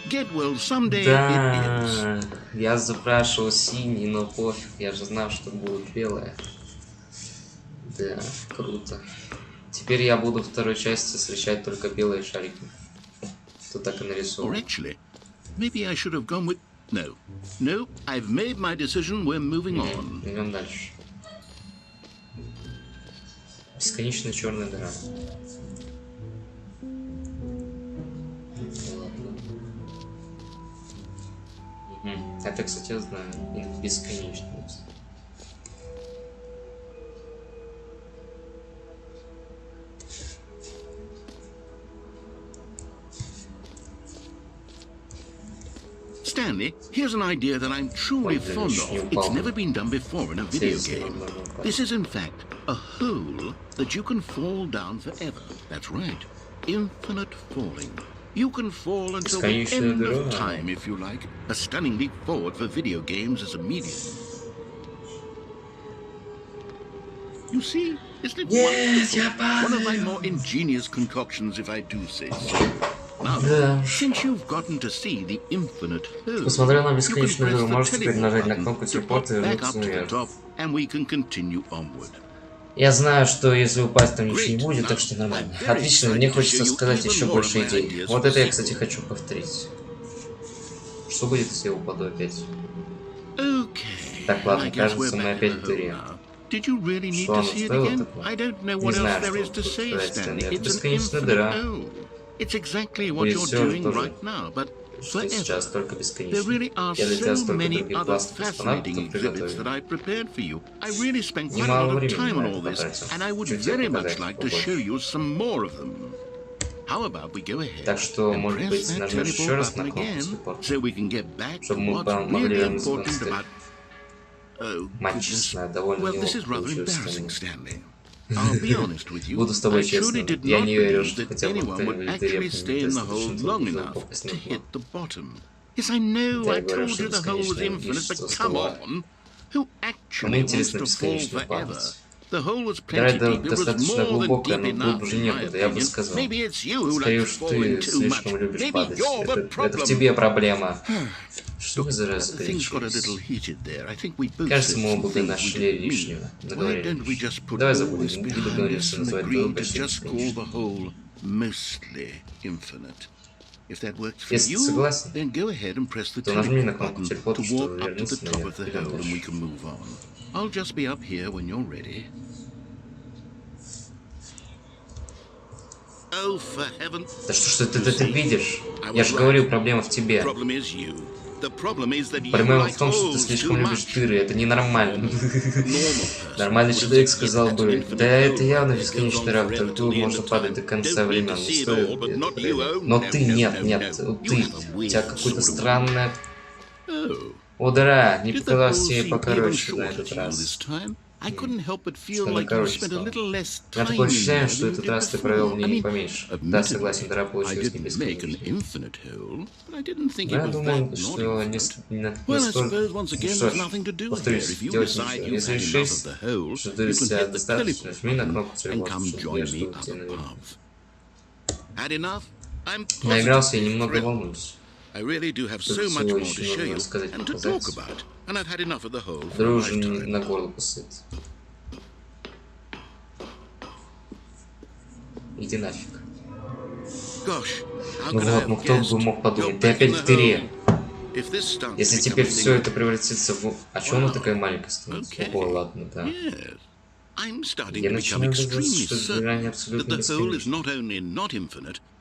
Get Well Someday it is. Я запрашивал синий, но пофиг, я же знал, что будет белое. Да, круто. Теперь я буду в второй части встречать только белые шарики. Тут так и нарисовано. Or actually, maybe I should have gone with... No. No, I've made my decision, we're moving on. Идем дальше. Бесконечная черная дыра. Это, кстати, я знаю. Бесконечность. Stanley, here's an idea that I'm truly fond of. It's never been done before in a video game. This is, in fact, a hole that you can fall down forever. That's right. Infinite falling. You can fall until the end of time, if you like. A stunning leap forward for video games as a medium. You see, isn't it wonderful? One of my more ingenious concoctions, if I do say so. Now, since you've gotten to see the infinite hole, посмотрел на бесконечную дыру, можете теперь нажать на кнопку телепорта и вернуться наверх. Я знаю, что если упасть, там ничего не будет, так что нормально. Отлично, мне хочется сказать еще больше идей. Вот это я, кстати, хочу повторить. Что будет, если я упаду опять? Oh, Так, ладно, кажется, мы опять в дыре. Что оно стоило такое? Не знаю, что сказать, Стэнли. Это бесконечная дыра. Будет все же тоже, что сейчас, только бесконечно. Я для тебя столько других классных экспонатов приготовил. Немало времени на это потратил. Хочу тебе показать побольше. Так что, может быть, нажмешь еще раз на кнопку support, чтобы мы могли вернуться в монастырь. Мать честная, довольно неловко получилось, Стэнли. Буду с тобой честным. Я не верю, что хотя бы кто-нибудь директный достаточно трудно, чтобы попасть на дно. Да, я говорю, что бесконечное величество стола. Кому интересна бесконечная память? Дыра достаточно глубокая, но глубже некуда, я бы сказал. Скорее уж ты слишком любишь падать. Это в тебе проблема. Что вы за раз горячились? Кажется, мы оба нашли лишнего. Наговорили. Давай забудем. Не договоримся назвать дыру почти бесконечной. Если ты согласен, то нажми на кнопку телепорта, чтобы вернуться наверх. I'll just be up here when you're ready. Oh, for heaven. Да что ты видишь? Я же говорил, проблема в тебе. Проблема в том, что ты слишком любишь дыры. Это ненормально. Нормальный человек сказал бы, да это явно бесконечный раб, так тут можно падать до конца времен. Не стоит это время. Но ты нет, ты. У тебя какое-то странное... О, дыра, не показалось тебе покороче на этот раз. Что она короче стала. Я такое ощущение, что этот раз ты провел в ней поменьше. Да, согласен, дыра получилась не бесконечной. Но я думал, что не столько... Что ж, повторюсь, делать ничего. Если решишь, что дыры тебя достаточно, жми на кнопку телефона, чтобы я жду тебя наверх. Наигрался и немного волнуюсь. I really do have so much more to show you and to talk about, and I've had enough of the whole for a lifetime. На горло посыт. Иди нафиг. Ну вот, ну кто бы мог подумать, ты опять в дыре. Если теперь все это превратится в... А чё она такая маленькая становится? О, ладно, да. Я начинаю думать, что дыра не абсолютно бесконечна.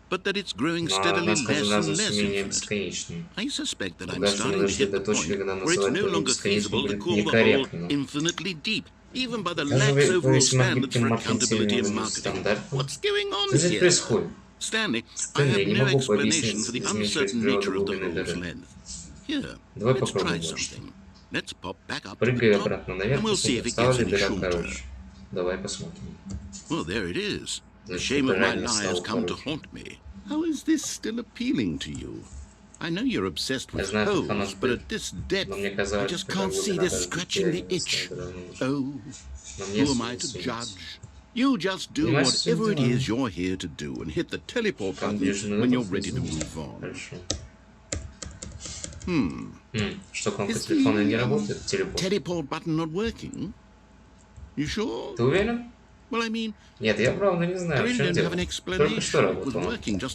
But that it's growing steadily less and less infinite. I suspect that I'm starting to hit the point where it's no longer feasible to call the whole infinitely deep, even by the lax overall standards for accountability and marketing. What's going on here? Stanley, I have no explanation for the uncertain nature of the hole's length. Here, let's try something. Let's pop back up to the top, and we'll see if it gets any shorter. Давай посмотрим. Well, there it is. The shame of my lie has come to haunt me. How is this still appealing to you? I know you're obsessed with holes, but at this depth, I just can't see this scratching the itch. Oh, who am I to judge? You just do whatever it is you're here to do and hit the teleport button when you're ready to move on. Что, кнопка телефона не работает? Teleport button not working? You sure? Ты уверен? Well, I mean, нет, я правда не знаю, в чем дело. Только что работало. Ты охренел!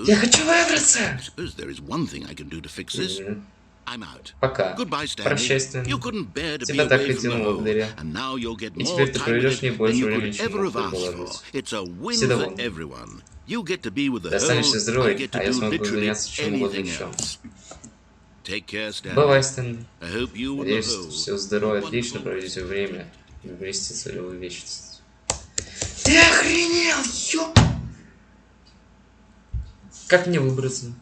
Я хочу выбраться! Пока. Прощай, Стэнли. Тебя так и тянуло в дыре. И теперь ты проведешь не больше времени, чем мог предположить. Все довольны. Ты останешься здоровой, а я смогу заняться чем угодно еще. Бывай, Стэнли. Надеюсь, что все здорово, отлично проведете время и вместе целевую вечность. Ты охренел, ёп! Как мне выбраться?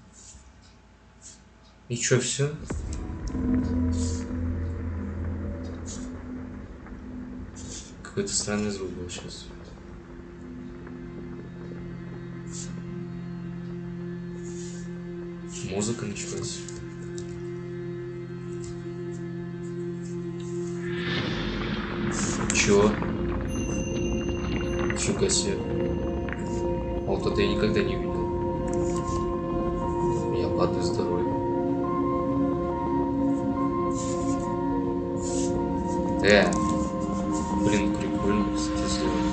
И чё, все? Какой-то странный звук был сейчас. Музыка началась. Чё? Фига себе. А вот это я никогда не видел. Я падаю с дороги. Блин, прикольно, кстати, сделано.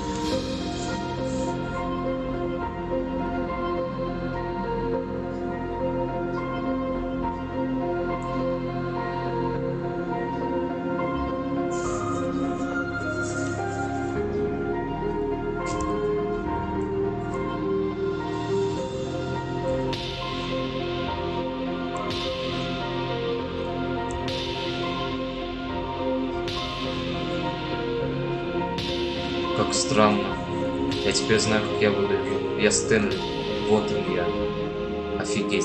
Странно. Я теперь знаю, как я выгляжу. Я Стэнли. Вот он я. Офигеть.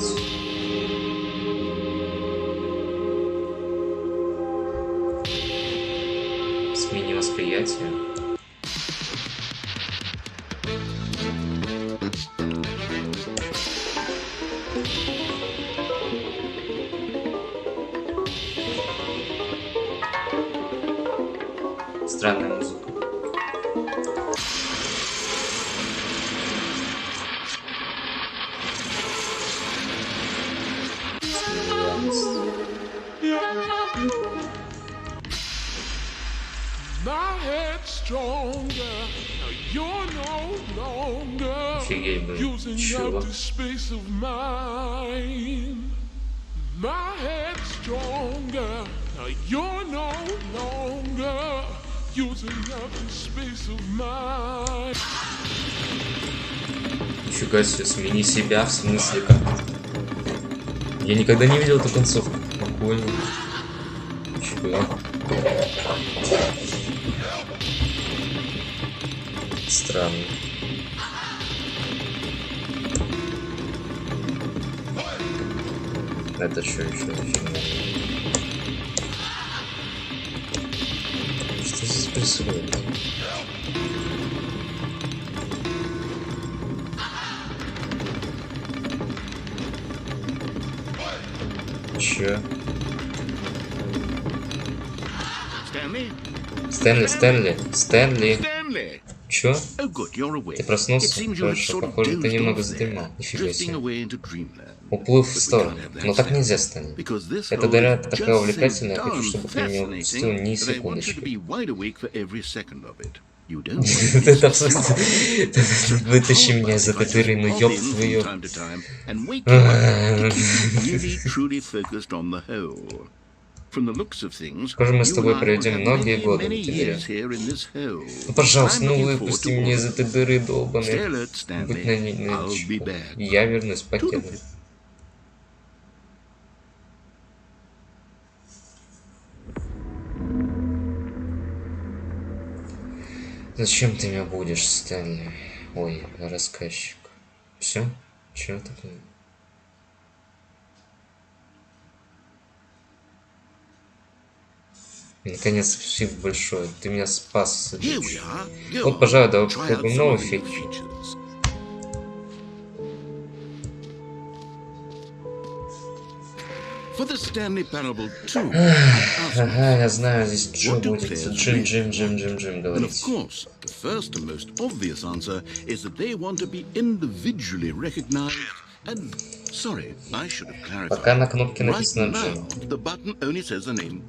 Смени восприятие. Странная музыка. Офигеть, блин. Чего? Нифига себе, смени себя, в смысле как? Я никогда не видел эту концовку. Прикольно. Чего? Странно. Это что еще за фигня? Что здесь происходит? Чё? Стэнли. Чё? Ты проснулся? Хорошо, похоже, ты немного задремал. Нифига себе. Уплыв в сторону. Но так нельзя, Стэнли. Эта дыра такая увлекательная, я хочу, чтобы ты не упустил ни секундочки. Это в смысле... Вытащи меня из этой дыры, ну ёб твою... Похоже, мы с тобой проведем многие годы в этой дыре. Ну, пожалуйста, ну выпусти меня из этой дыры, долбаный. Будь на ней. Я вернусь, покеду. Зачем ты меня будешь, Стэнли? Ой, рассказчик. Все? Чего такое? Наконец, спасибо большое. Ты меня спас. Вот, пожалуй, давай попробуем новый фичер. Ага, я знаю, здесь Джо будет. Джим говорит. Пока на кнопке написано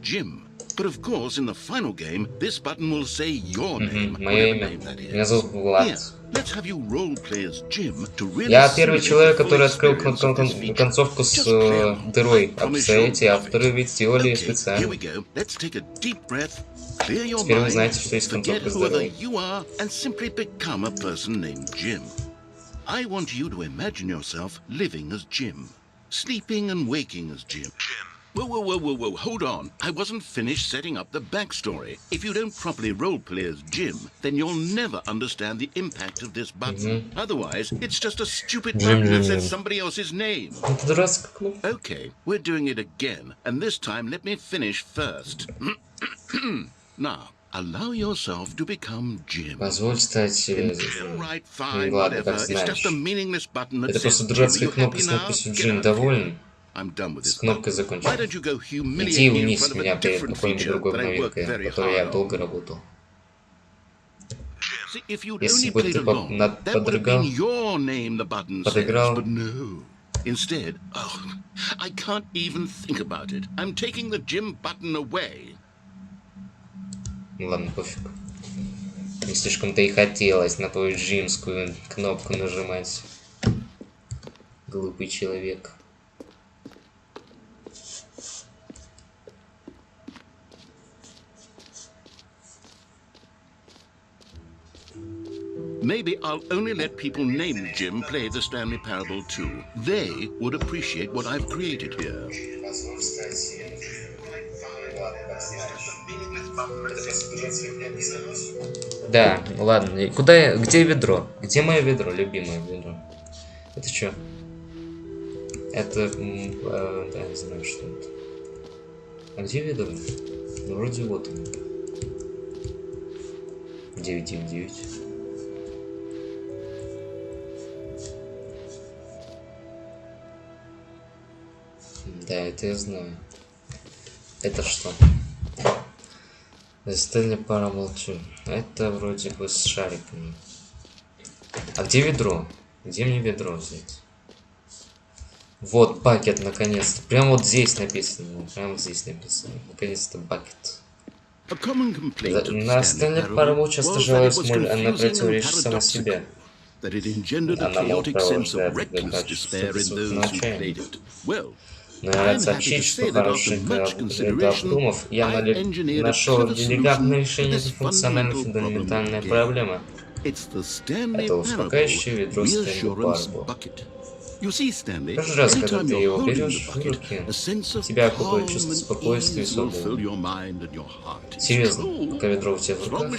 Джим. But of course, in the final game, this button will say your name. Мое имя. Меня зовут Влад. Я первый человек, который открыл концовку с дырой. А эти авторы ведь сделали специально. Теперь вы знаете, что есть концовка с дырой. I want you to imagine yourself living as Jim, sleeping and waking as Jim. Whoa, hold on. I wasn't finished setting up the backstory. If you don't properly roleplay as Jim, then you'll never understand the impact of this button. Otherwise, it's just a stupid button that says somebody else's name. Okay, we're doing it again, and this time let me finish first. Now, allow yourself to become Jim. Позволь стать... Ладно, как знаешь. Это просто дурацкая кнопка с надписью Джим. Доволен? С кнопкой закончил. Иди и унись меня перед какой-нибудь другой новинкой, в которой я долго работал. Если бы ты подыграл... Instead, I can't even think about it. I'm taking the Jim button away. Ладно, пофиг. Не слишком-то и хотелось на твою джимскую кнопку нажимать. Глупый человек. Maybe I'll only let people named Jim play the Stanley Parable too. They would appreciate what I've created here. Да, ладно. Куда я... Где ведро? Где мое ведро? Любимое ведро. Это что? Это... да, не знаю, что это. А где ведро? Ну, вроде вот. 999. Да, это я знаю. Это что? Stanley Parable 2. Это вроде бы с шариками. А где ведро? Где мне ведро взять? Вот бакет, наконец-то. Прям вот здесь написано. Прям здесь написано. Наконец-то бакет. На Stanley Parable часто жалуюсь, она противоречит сама себе. Она малопровождает для качества начальник. Но нравится отчить, что хороших обдумав, я нашел элегантное решение этой функциональной фундаментальной проблемы. Это успокаивающее ведро Stanley Parable. Каждый раз, когда ты его берешь в руки, тебя окутывает чувство спокойствия и свободы. Серьезно, пока ведро у тебя в руках,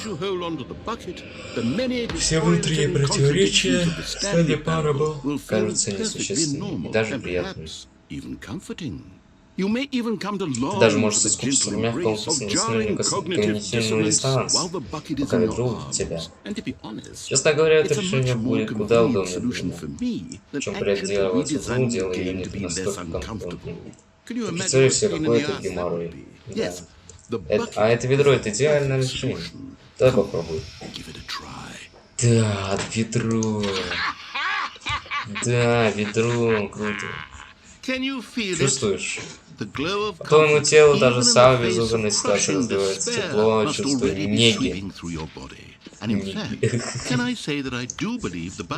все внутренние противоречия Stanley Parable кажутся несущественными и даже приятными. Ты даже можешь соскучиться в мягком когнитивном диссонансе, пока ведро у тебя. Честно говоря, это решение будет куда удобнее для меня, чем проектировать игру, делая ее не настолько комфортной. Представляю себе какой-то геморрой. Да. А это ведро — это идеальное решение. Давай попробуй. Да, ведро. Да, ведро, круто. Чувствуешь? По твоему телу даже самая безумная ситуация развивается тепло, чувство неги.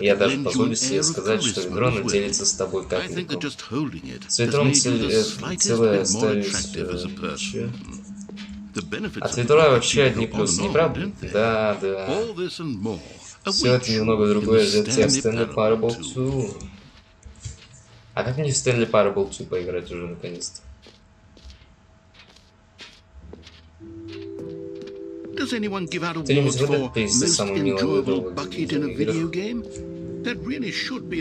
Я даже позволю себе сказать, что ведро наделится с тобой как никто. С ведром целая история. От ведра вообще одни плюсы, не правда? Да, да. Все это немного другое версия Stanley Parable 2. А как мне в Stanley Parable 2 поиграть уже наконец-то? Кто-нибудь выдает приз за самый милый выдал в видеоиграх?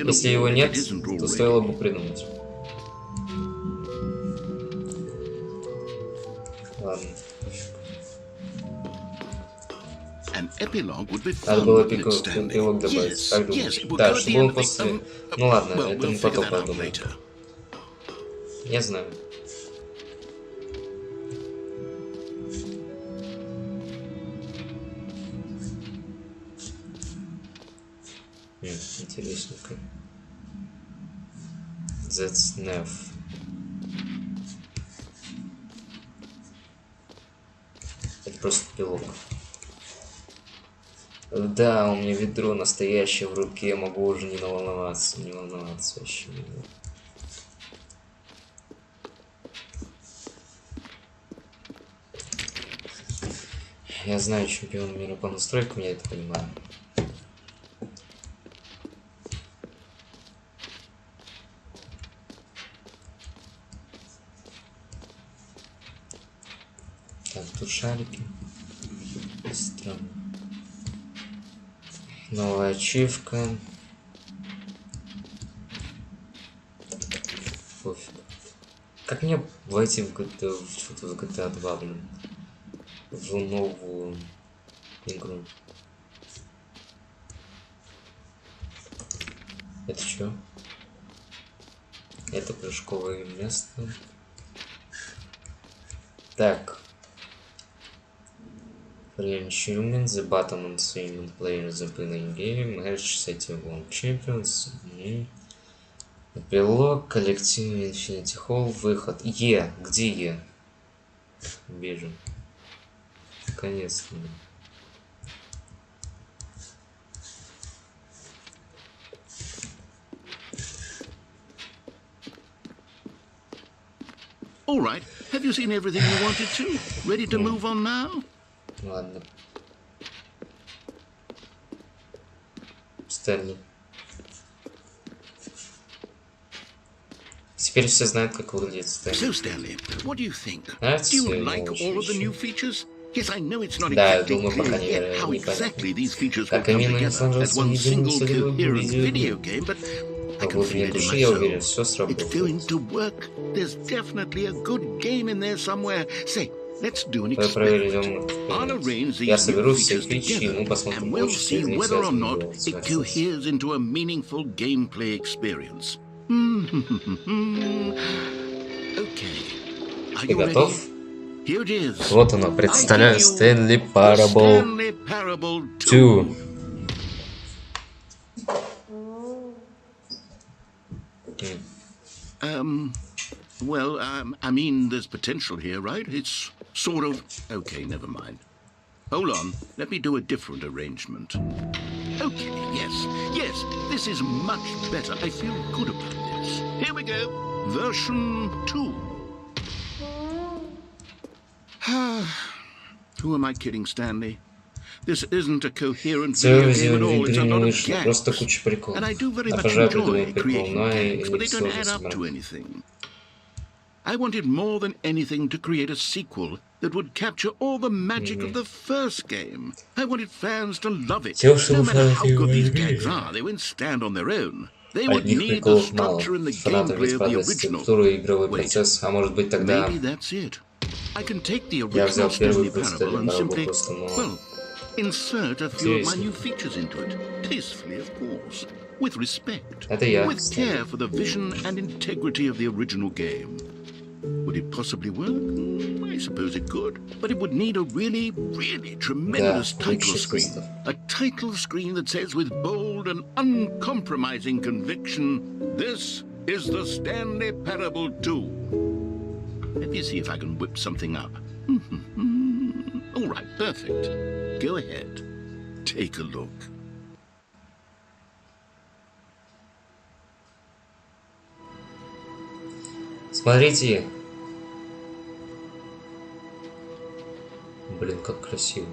Если его нет, то стоило бы придумать. Ладно. Надо было эпилог добавить. Как думаешь? Да, чтобы он после... Ну ладно, это мы потом подумаем. Я знаю. Интересненько. That's enough. Это просто пилок. Да, у меня ведро настоящее в руке, я могу уже не волноваться вообще. Я знаю чемпион мира по настройкам, я это понимаю. Так, тут шарики. Странно. Новая ачивка. Пофиг. Как мне войти в GTA 2, блин? В новую игру. Это что? Это прыжковое место. Так. Achievement, the bottom and swing players the playing game, match setting one champions. Эпилог, коллектив Infinity Hall, выход. Е, где Е? Вижу. Наконец-то. All right. Have you seen everything you wanted to? Ready to move on now? Ладно. Стэнли. Теперь все знают, как выглядит Стэнли. So, Stanley, what do you think? Нравится Do you свои like новые all of the вещи? new features? Да, я думаю, пока непонятно. Как именно не сложился единицу видеоигру. В глубине души я уверен, все сработает. Проверим. Я соберу все ключи, и мы посмотрим, получится из них Ты готов? Вот оно, представляю, Stanley Parable 2. Well, I mean, there's potential here, right? It's sort of... Okay, never mind. Hold on, let me do a different arrangement. Okay, yes, this is much better. I feel good about this. Here we go. Version 2. Who am I kidding, Stanley? This isn't a coherent video game at all. It's a lot of gags. And I do very much enjoy creating gags, but they don't add up to anything. I wanted more than anything to create a sequel that would capture all the magic of the first game. I wanted fans to love it. No matter how good these gags are, they wouldn't stand on their own. They would need the structure and the gameplay of the original. Wait, maybe that's it. I can take the original Stanley Parable and simply, well, insert a few of my new features into it. Tastefully, of course. With respect. With care for the vision and integrity of the original game. Would it possibly work? I suppose it could. But it would need a really, really tremendous title screen. A title screen that says with bold and uncompromising conviction, "This is the Stanley Parable 2. Let me see if I can whip something up. All right, perfect. Go ahead. Take a look. Смотрите. Блин, как красиво.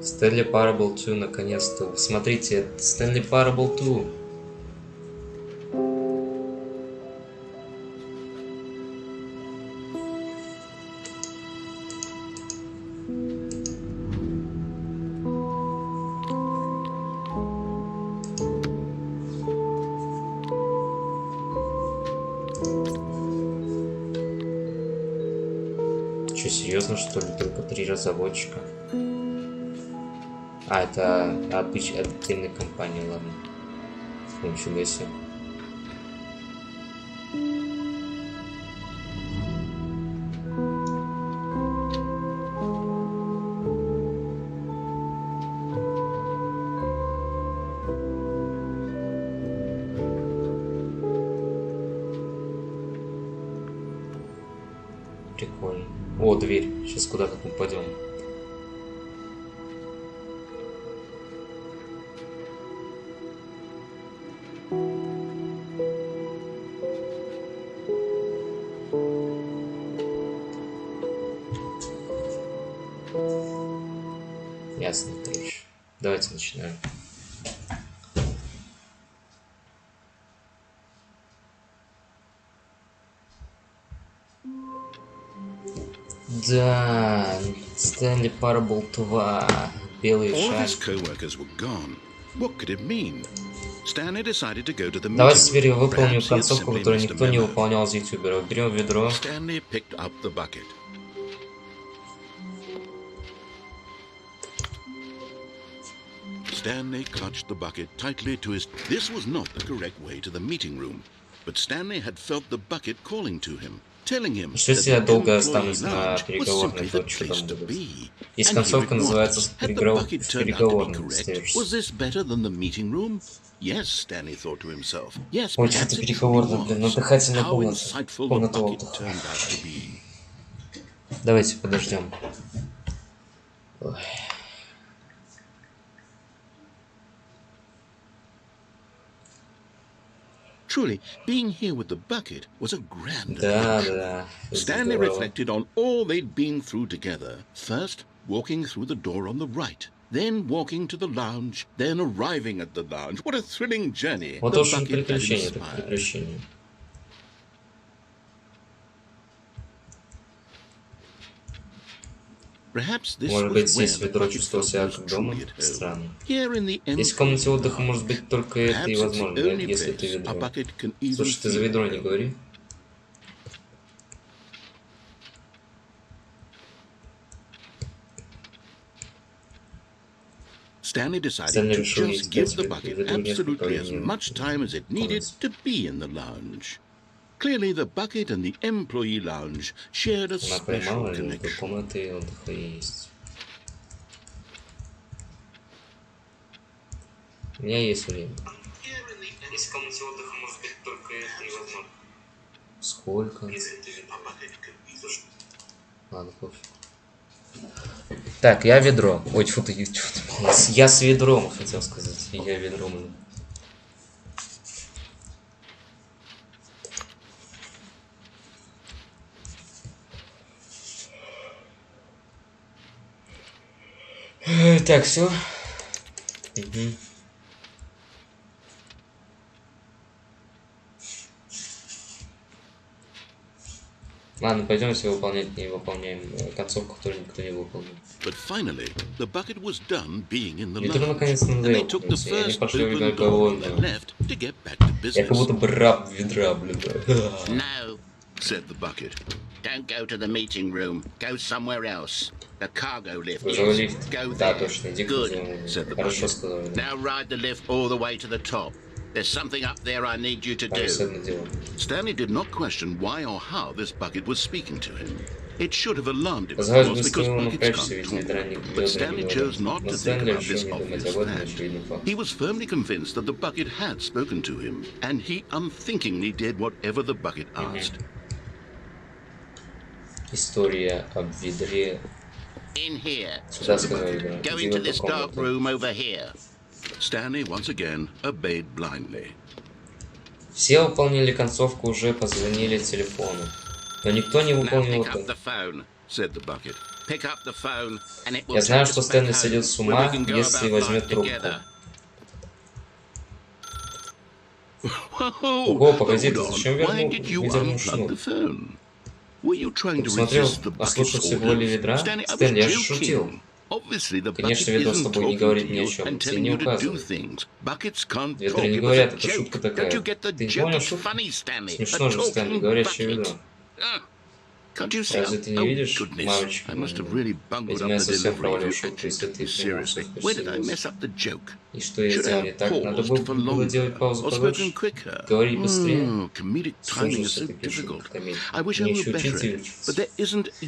Stanley Parable 2 наконец-то. Смотрите, Stanley Parable 2. Что, серьезно, что ли? Только 3 разработчика? А, это отдельная компания, ладно. Ничего себе. Прикольно. О, дверь. Сейчас куда-то упадем. Ясно, короче. Давайте начинаем. Да, Stanley Parable 2. Белый шар. Давайте теперь выполним концовку, которую никто не выполнял из ютуберов. Берем ведро. Stanley clutched the bucket tightly to his... This was not the correct way to the meeting room, but Stanley had felt the bucket calling to him, telling him что если я долго останусь на переговорной, то что там будет? Есть концовка, называется переговорной. Was this better than the meeting room? Yes, Stanley thought to himself. Yes, вот это переговорная, блин, отдыхательная комната. Комната отдыха. Давайте подождем. Ой. Truly, being here with the bucket was a grand adventure. Stanley reflected on all they'd been through together. First, walking through the door on the right, then walking to the lounge, then arriving at the lounge. What a thrilling journey. Вот the очень bucket had приключение, это inspired. приключение. Perhaps this Может was быть, where здесь the ведро bucket чувствовал felt себя most как дома? truly at home. Странно. Here in the Здесь в комнате empty отдыха может быть только это Perhaps и it's the возможно, only если ты place a ведро. bucket can even Слушай, ты за feel ведро at не home. говори. Stanley decided Stanley to решил just ей give сказать the ведро bucket несколько absolutely as времени. much time as it needed to be in the lounge. Clearly, the bucket and the employee lounge shared a Она special понимала, что connection. комнаты отдыха есть. У меня есть время. Здесь в комнате отдыха может быть только это и возможно. Сколько? Ладно, пофиг. Так, я ведро. Ой, тьфу ты, я с ведром, хотел сказать. Я ведром. Так, все. Угу. Ладно, пойдемте выполнять невыполняемую концовку, которую никто не выполнил. Ведро наконец-то надоело. Я не пошел играть голодным. Я как будто бы раб ведра, блин. No, said the bucket. Don't go to the meeting room. Go somewhere else. The cargo lift. Лифт. Go Да, there. точно. Иди к Good, нему. said the Хорошо bucket. сказал. Now ride the lift all the way to the top. There's something up there I need you to do. Stanley did not question why or how this bucket was speaking to him. It should have alarmed him, of course, because buckets can't talk. But Stanley chose not to think about this obvious fact. He was firmly convinced that the bucket had spoken to him, and he unthinkingly did whatever the bucket asked. История об ведре. In here. Сюда сказал ведро. Go into this dark room over here. Stanley once again obeyed blindly. Все выполнили концовку, уже позвонили телефону. Но никто не выполнил это. Я знаю, что Стэнли сойдет с ума, если возьмет трубку. Ого, погоди, ты зачем выдернул шнур? Ты посмотрел, ослушался воли ведра? Стэнли, я же шутил. Конечно, ведро с тобой не говорит ни о чем, тебе не указывает. Ведра не говорят, это шутка такая. Ты не понял шутку? Смешно же, Стэнли, говорящее ведро. Разве ты не видишь, мальчик? Видимо, я совсем провалил шутку, если ты принимался. И что я сделал не так? Надо было делать паузу подольше. Говори быстрее. Слушай, все-таки шутка комедия. Не ищу учитель,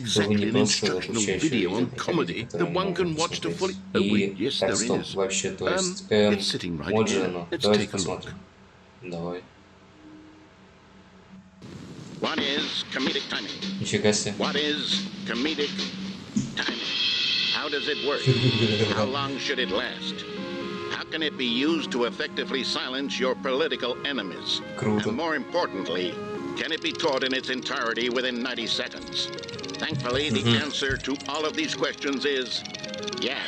чтобы не просто обучающее видео по комедии, которое можно посмотреть. И... Так, стоп, вообще, то есть... Вот же оно. Давайте посмотрим. Давай. What is comedic timing? Нифига себе. What is comedic timing? How does it work? How long should it last? How can it be used to effectively silence your political enemies? Круто. And more importantly, can it be taught in its entirety within 90 seconds? Thankfully, the answer to all of these questions is yes.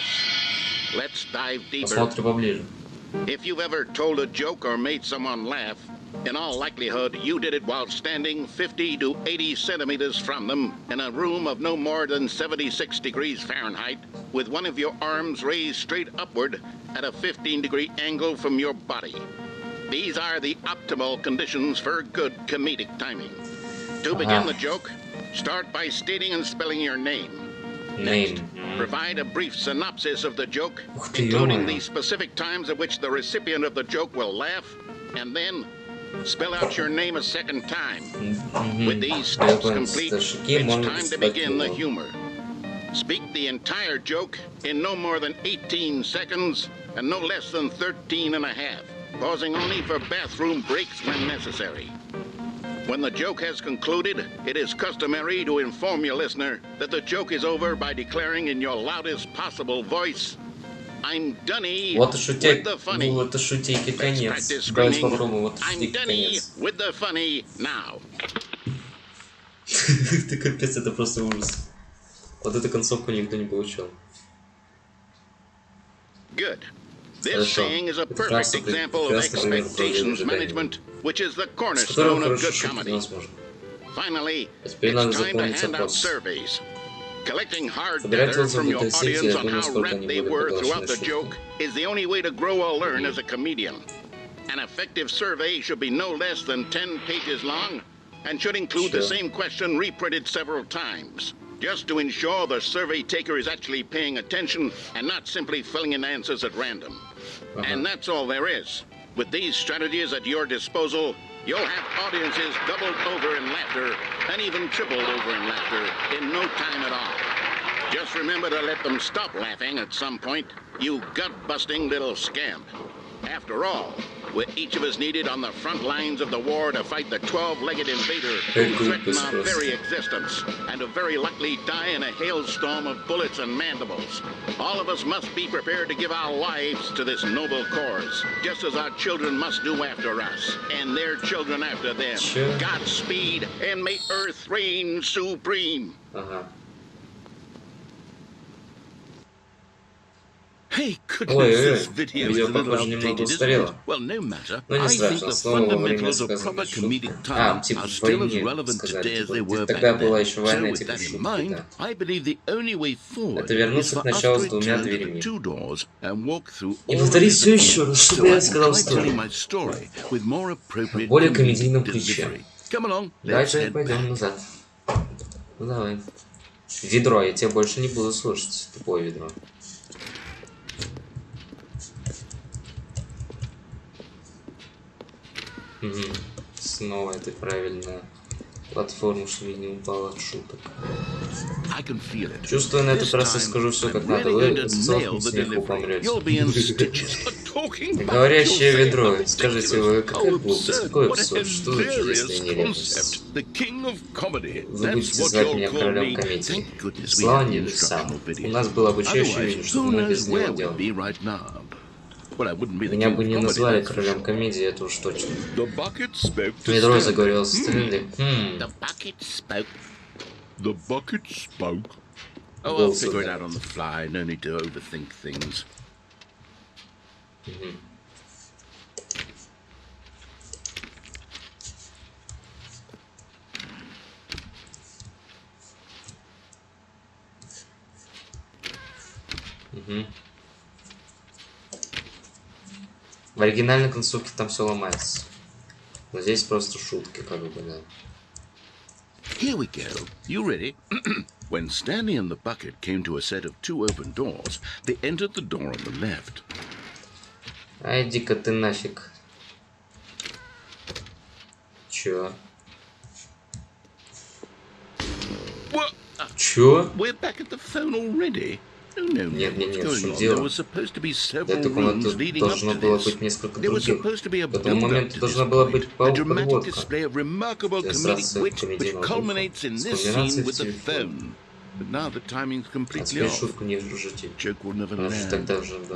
Let's dive deeper. Посмотрим поближе. If you've ever told a joke or made someone laugh, in all likelihood, you did it while standing 50 to 80 centimeters from them in a room of no more than 76 degrees Fahrenheit, with one of your arms raised straight upward at a 15-degree angle from your body. These are the optimal conditions for good comedic timing. To begin the joke, start by stating and spelling your name. Next, provide a brief synopsis of the joke, including the specific times at which the recipient of the joke will laugh, and then spell out your name a second time. With these steps complete, it's time to begin the humor. Speak the entire joke in no more than 18 seconds and no less than 13 and a half, pausing only for bathroom breaks when necessary. When the joke has concluded, it is customary to inform your listener that the joke is over by declaring in your loudest possible voice, I'm Dunny вот with the funny. Вот и шутейки конец. Practice Давайте screaming, попробуем. Вот и I'm шутейки Dunny конец. with the funny now. Ты капец, это просто ужас. Вот эту концовку никто не получил. Good. This saying is a perfect example of expectations management, which is the cornerstone of good comedy. Finally, it's time to hand out surveys. Collecting hard data from your audience on how red they were throughout the joke is the only way to grow or learn as a comedian. An effective survey should be no less than 10 pages long and should include the same question reprinted several times, just to ensure the survey taker is actually paying attention and not simply filling in answers at random. And that's all there is. With these strategies at your disposal, you'll have audiences doubled over in laughter and even tripled over in laughter in no time at all. Just remember to let them stop laughing at some point, you gut-busting little scamp. After all, with each of us needed on the front lines of the war to fight the 12-legged invader who threaten our very existence, and to very likely die in a hailstorm of bullets and mandibles. All of us must be prepared to give our lives to this noble cause, just as our children must do after us, and their children after them. Godspeed, and may Earth reign supreme. Hey, goodness, this video is a little outdated, isn't it? Well, no matter. I think the fundamentals of proper comedic timing are still as relevant today as they were back then. So with that in mind, I believe the only way forward is for us to return to the two doors and walk through all of the so I will try telling my story with more appropriate comedic delivery. Come along, let's head back. Ну давай. Ведро, я тебя больше не буду слушать, тупое ведро. Снова это правильная платформа, чтобы не упала от шуток. Чувствую, на этот раз я скажу все как надо. Вы от целых смеху помрете. Говорящее ведро. Скажите, вы какая глупость, какой абсурд, что за чудесная нелепость. Вы будете звать меня королем комедии. Слава небесам. У нас был обучающий видео, чтобы мы без него делали. Меня бы не назвали королем комедии, это уж точно. Ведро заговорил с Стэнли. The bucket spoke. Oh, I'll figure it out on the fly. No need to overthink things. В оригинальной концовке там все ломается. Но здесь просто шутки, как бы, да. Here we go. You ready? When Stanley and the bucket came to a set of two open doors, they entered the door on the left. Ай, иди-ка ты нафиг. Чё? What? Чё? We're back at the phone already. Нет, в чем дело? До этой комнаты должно было быть несколько других. К этому моменту должна была быть подводка. Иллюстрация комедийного духа. С кульминацией в телефоне. А теперь шутку не вружите. Потому что так должно быть.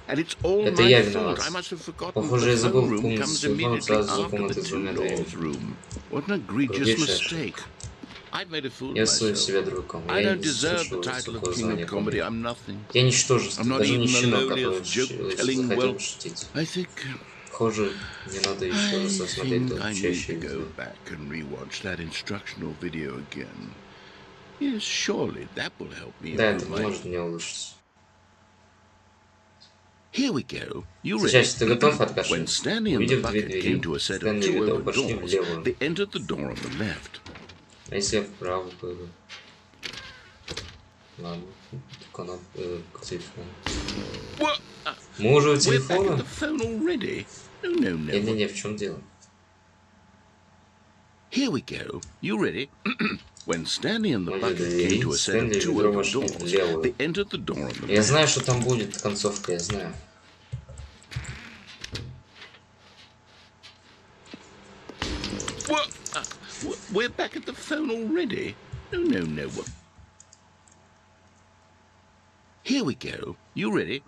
Это я виноват. Похоже, я забыл комнату с телефоном сразу за комнатой с двумя дверями. Грубейшая ошибка. Я свою себя дураком. Я не заслуживаю такое звание комедии. Я ничтожество, даже не щенок, который захотел пошутить. Похоже, мне надо еще раз осмотреть то чаще видео. Да, это поможет мне улучшить. Сейчас ты готов, Аркаша? Увидев две двери, Стэнли и ведро пошли в левую. А если я вправо пойду? Ладно, только она к телефону. Мы уже у телефона? Не-не-не, в чем дело? Стэнли и ведро вошли в левую. Я знаю, что там будет концовка, я знаю. We're back at the phone already? No. Here we go. You ready?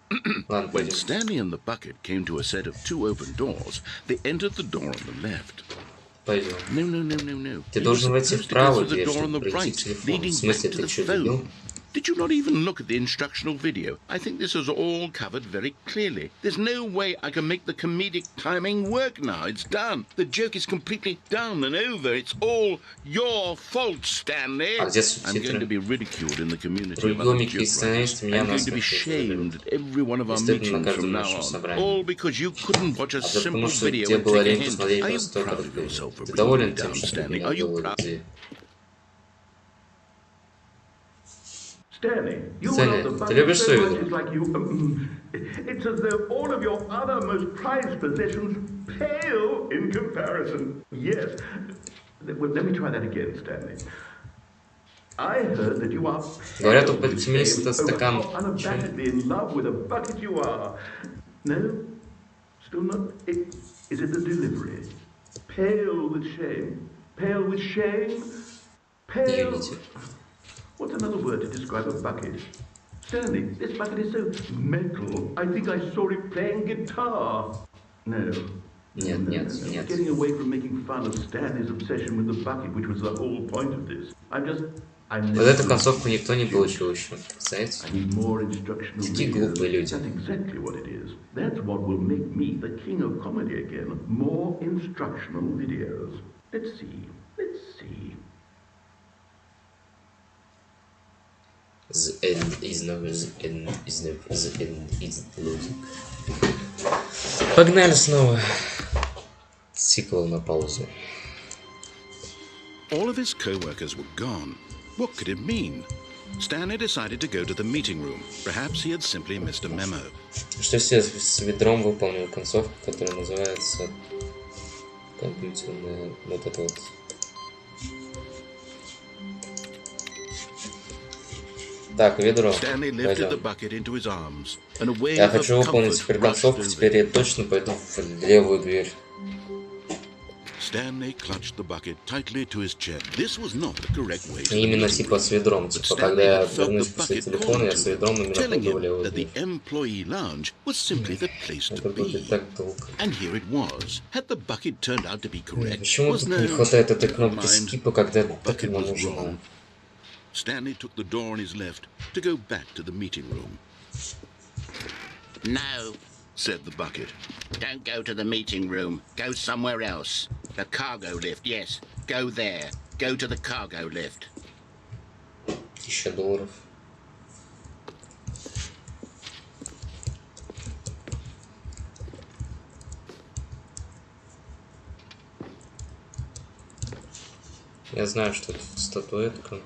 When Stanley and the bucket came to a set of two open doors, they entered the door on the left. Пойдем. No. Ты должен войти в правую дверь, чтобы пройти к телефону. В смысле, ты что, дебил? Did you not even look at the instructional video? I think this is all covered very clearly. There's no way I can make the comedic timing work now. It's done. The joke is completely done and over. It's all your fault, Stanley. I'm going to be ridiculed in the community of other joke writers. I'm going to be shamed at every one of our meetings from now on. All because you couldn't watch a simple video and take a hint. Are you proud of yourself for bringing it down, Stanley? Are you proud? Stanley, you are not the button so much as like you. It's as though all of your other most prized possessions pale in comparison. Yes. Well, let me try that again, Stanley. I heard that you are unabashedly in love with a bucket you are. No? Still not? Is it the delivery? Pale with shame. Pale with shame? Pale... What's another word to describe a bucket? Stanley, this bucket is so metal. I think I saw it playing guitar. No. Нет. Getting away from making fun of Stanley's obsession with the bucket, which was the whole point of this. Вот эту концовку никто не получил еще. Представляете? Такие глупые люди. That's exactly what it is. That's what will make me the king of comedy again. More instructional videos. Let's see. The end is never the end is losing. Погнали снова. Сиквел на паузу. All of his co-workers were gone. What could it mean? Stanley decided to go to the meeting room. Perhaps he had simply missed a memo. Что все с ведром выполнил концовку, которая называется компьютерная вот это вот. Так, ведро. Я хочу выполнить теперь концовку, теперь я точно пойду в левую дверь. И именно типа с ведром, типа когда я вернусь после телефона, я с ведром именно пойду в левую дверь. Это будет так долго. Почему тут не хватает этой кнопки скипа, когда так ему нужно? Stanley took the door on his left to go back to the meeting room. No, said the bucket. Don't go to the meeting room. Go somewhere else. The cargo lift, yes. Go there. Go to the cargo lift. $1000. Я знаю, что это статуэтка.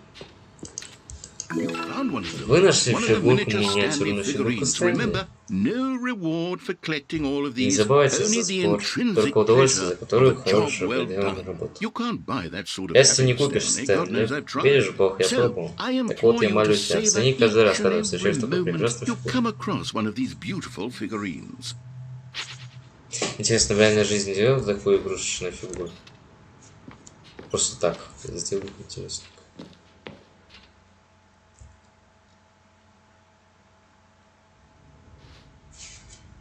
Вы нашли фигурку, миниатюрную фигурку Стэнли. Не забывайте за спор, только удовольствие, за которое хорошая проделанная работа. Если не купишь Стэнли, видишь, Бог, я пробовал. Так вот, я молю тебя, оцени каждый раз, когда встречаешь такую прекрасную фигуру. Интересно, в реальной жизни делают такую игрушечную фигуру? Просто так, сделать интересно.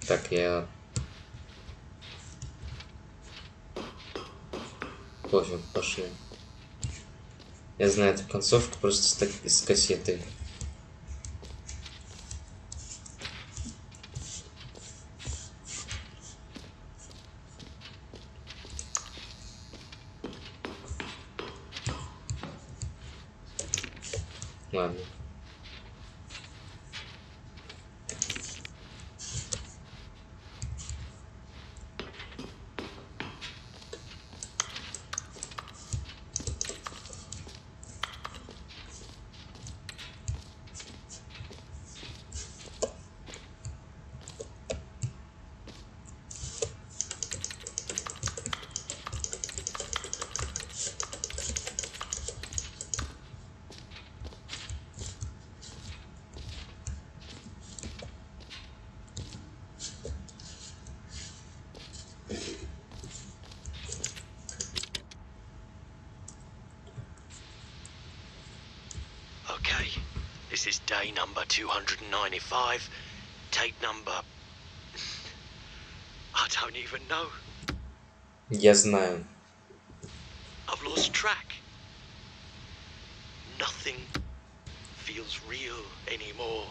Так, я... Пофиг, пошли. Я знаю эту концовку просто с кассеты. Ладно. This is day number 295. Take number... I don't even know. Я знаю. I've lost track. Nothing feels real anymore.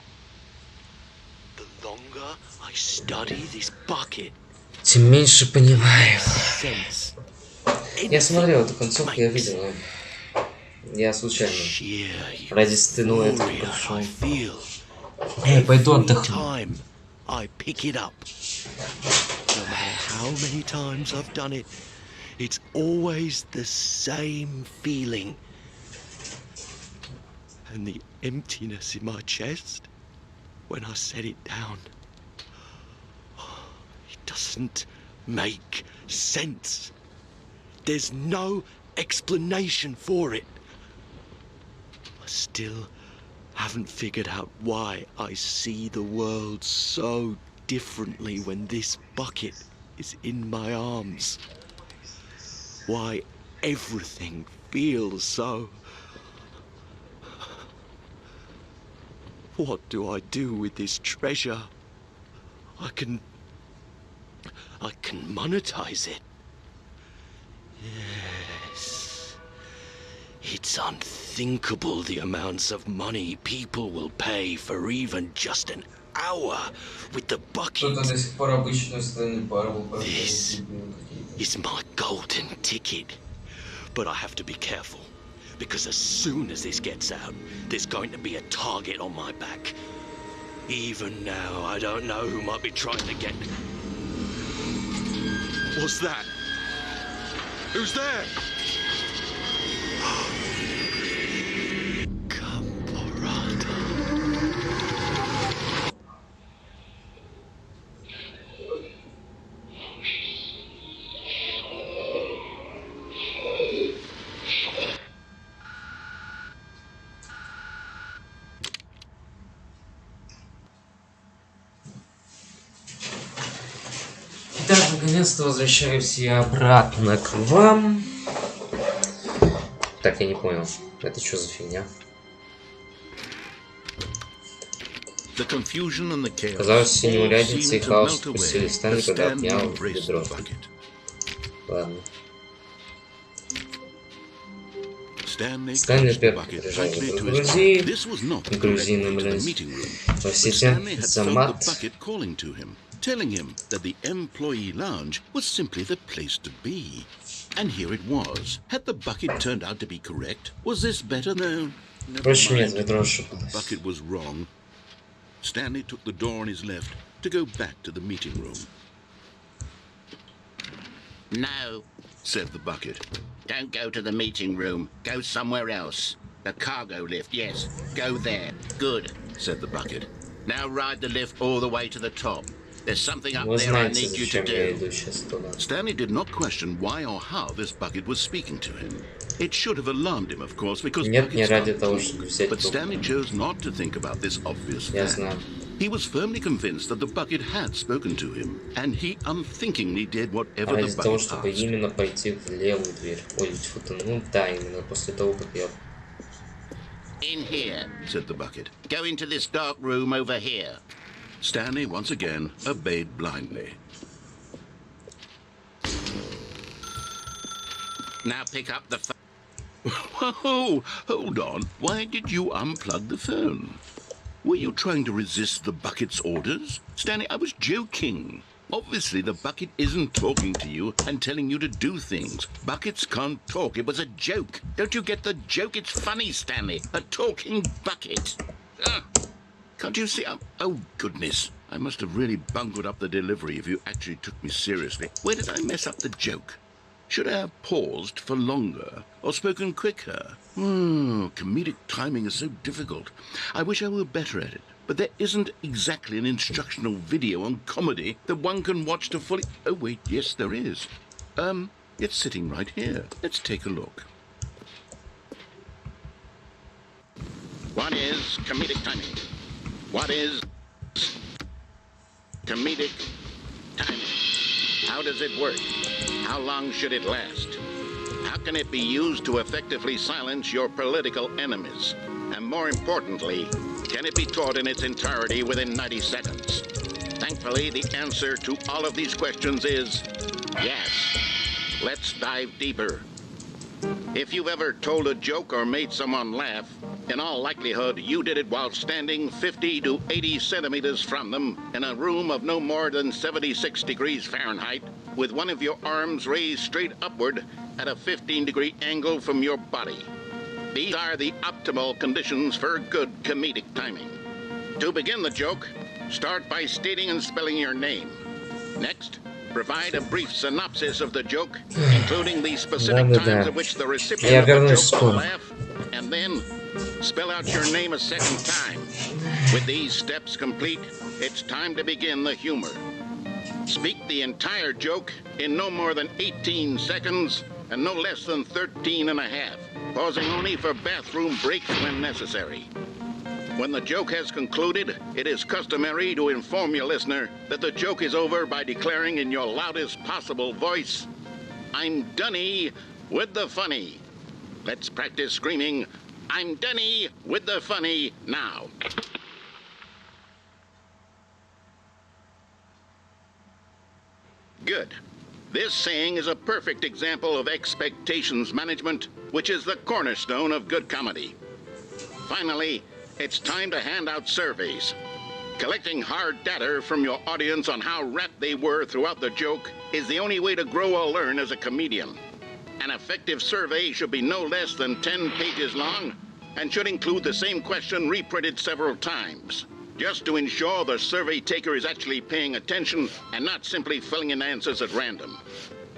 The longer I study this bucket, тем меньше понимаю. sense. Я смотрел эту концовку, я видел. Я случайно. Ради стыну это прошел. Эй, пойду отдохну. I pick it up. No matter how many times I've done it, it's always the same feeling. And the emptiness in my chest when I set it down. It doesn't make sense. There's no explanation for it. I still haven't figured out why I see the world so differently when this bucket is in my arms. Why everything feels so... What do I do with this treasure? I can monetize it. Yes. It's unthinkable the amounts of money people will pay for even just an hour with the bucket. This is my golden ticket. But I have to be careful, because as soon as this gets out, there's going to be a target on my back. Even now, I don't know who might be trying to get... What's that? Who's there? Итак, наконец-то возвращаюсь я обратно к вам. Так, я не понял. Это что за фигня? Казалось, синего рядницы и хаос спустили Стэнли, когда обнял ведро. Ладно. Стэнли первый прижал его к грузи, намылись во все те за мат. Telling him that the employee lounge was simply the place to be. And here it was. Had the bucket turned out to be correct? Was this better? No. Never mind. The bucket was wrong. Stanley took the door on his left to go back to the meeting room. No, said the bucket. Don't go to the meeting room. Go somewhere else. The cargo lift, yes. Go there. Good, said the bucket. Now ride the lift all the way to the top. There's something up there I need you to do. Stanley did not question why or how this bucket was speaking to him. It should have alarmed him, of course, because but Stanley chose not to think about this obvious fact. He was firmly convinced that the bucket had spoken to him, and he unthinkingly did whatever the bucket asked. In here, said the bucket. Go into this dark room over here. Stanley once again obeyed blindly. Now pick up the phone. Whoa, hold on. Why did you unplug the phone? Were you trying to resist the bucket's orders? Stanley, I was joking. Obviously, the bucket isn't talking to you and telling you to do things. Buckets can't talk. It was a joke. Don't you get the joke? It's funny, Stanley. A talking bucket. Can't you see? Oh, goodness. I must have really bungled up the delivery if you actually took me seriously. Where did I mess up the joke? Should I have paused for longer or spoken quicker? Comedic timing is so difficult. I wish I were better at it. But there isn't exactly an instructional video on comedy that one can watch to fully... Oh, wait, yes, there is. It's sitting right here. Let's take a look. What is comedic timing? What is comedic timing? How does it work? How long should it last? How can it be used to effectively silence your political enemies? And more importantly, can it be taught in its entirety within 90 seconds? Thankfully, the answer to all of these questions is yes. Let's dive deeper. If you've ever told a joke or made someone laugh, In all likelihood, you did it while standing 50 to 80 centimeters from them in a room of no more than 76 degrees Fahrenheit, with one of your arms raised straight upward at a 15-degree angle from your body. These are the optimal conditions for good comedic timing. To begin the joke, start by stating and spelling your name. Next, provide a brief synopsis of the joke, including the specific times at which the recipient of the joke will laugh, and then spell out your name a second time. With these steps complete, it's time to begin the humor. Speak the entire joke in no more than 18 seconds and no less than 13 and a half, pausing only for bathroom breaks when necessary. When the joke has concluded, it is customary to inform your listener that the joke is over by declaring in your loudest possible voice, "I'm Dunny with the funny." Let's practice screaming, "I'm Dunny with the funny" now. Good. This saying is a perfect example of expectations management, which is the cornerstone of good comedy. Finally, it's time to hand out surveys. Collecting hard data from your audience on how rapt they were throughout the joke is the only way to grow or learn as a comedian. An effective survey should be no less than 10 pages long and should include the same question reprinted several times, just to ensure the survey taker is actually paying attention and not simply filling in answers at random.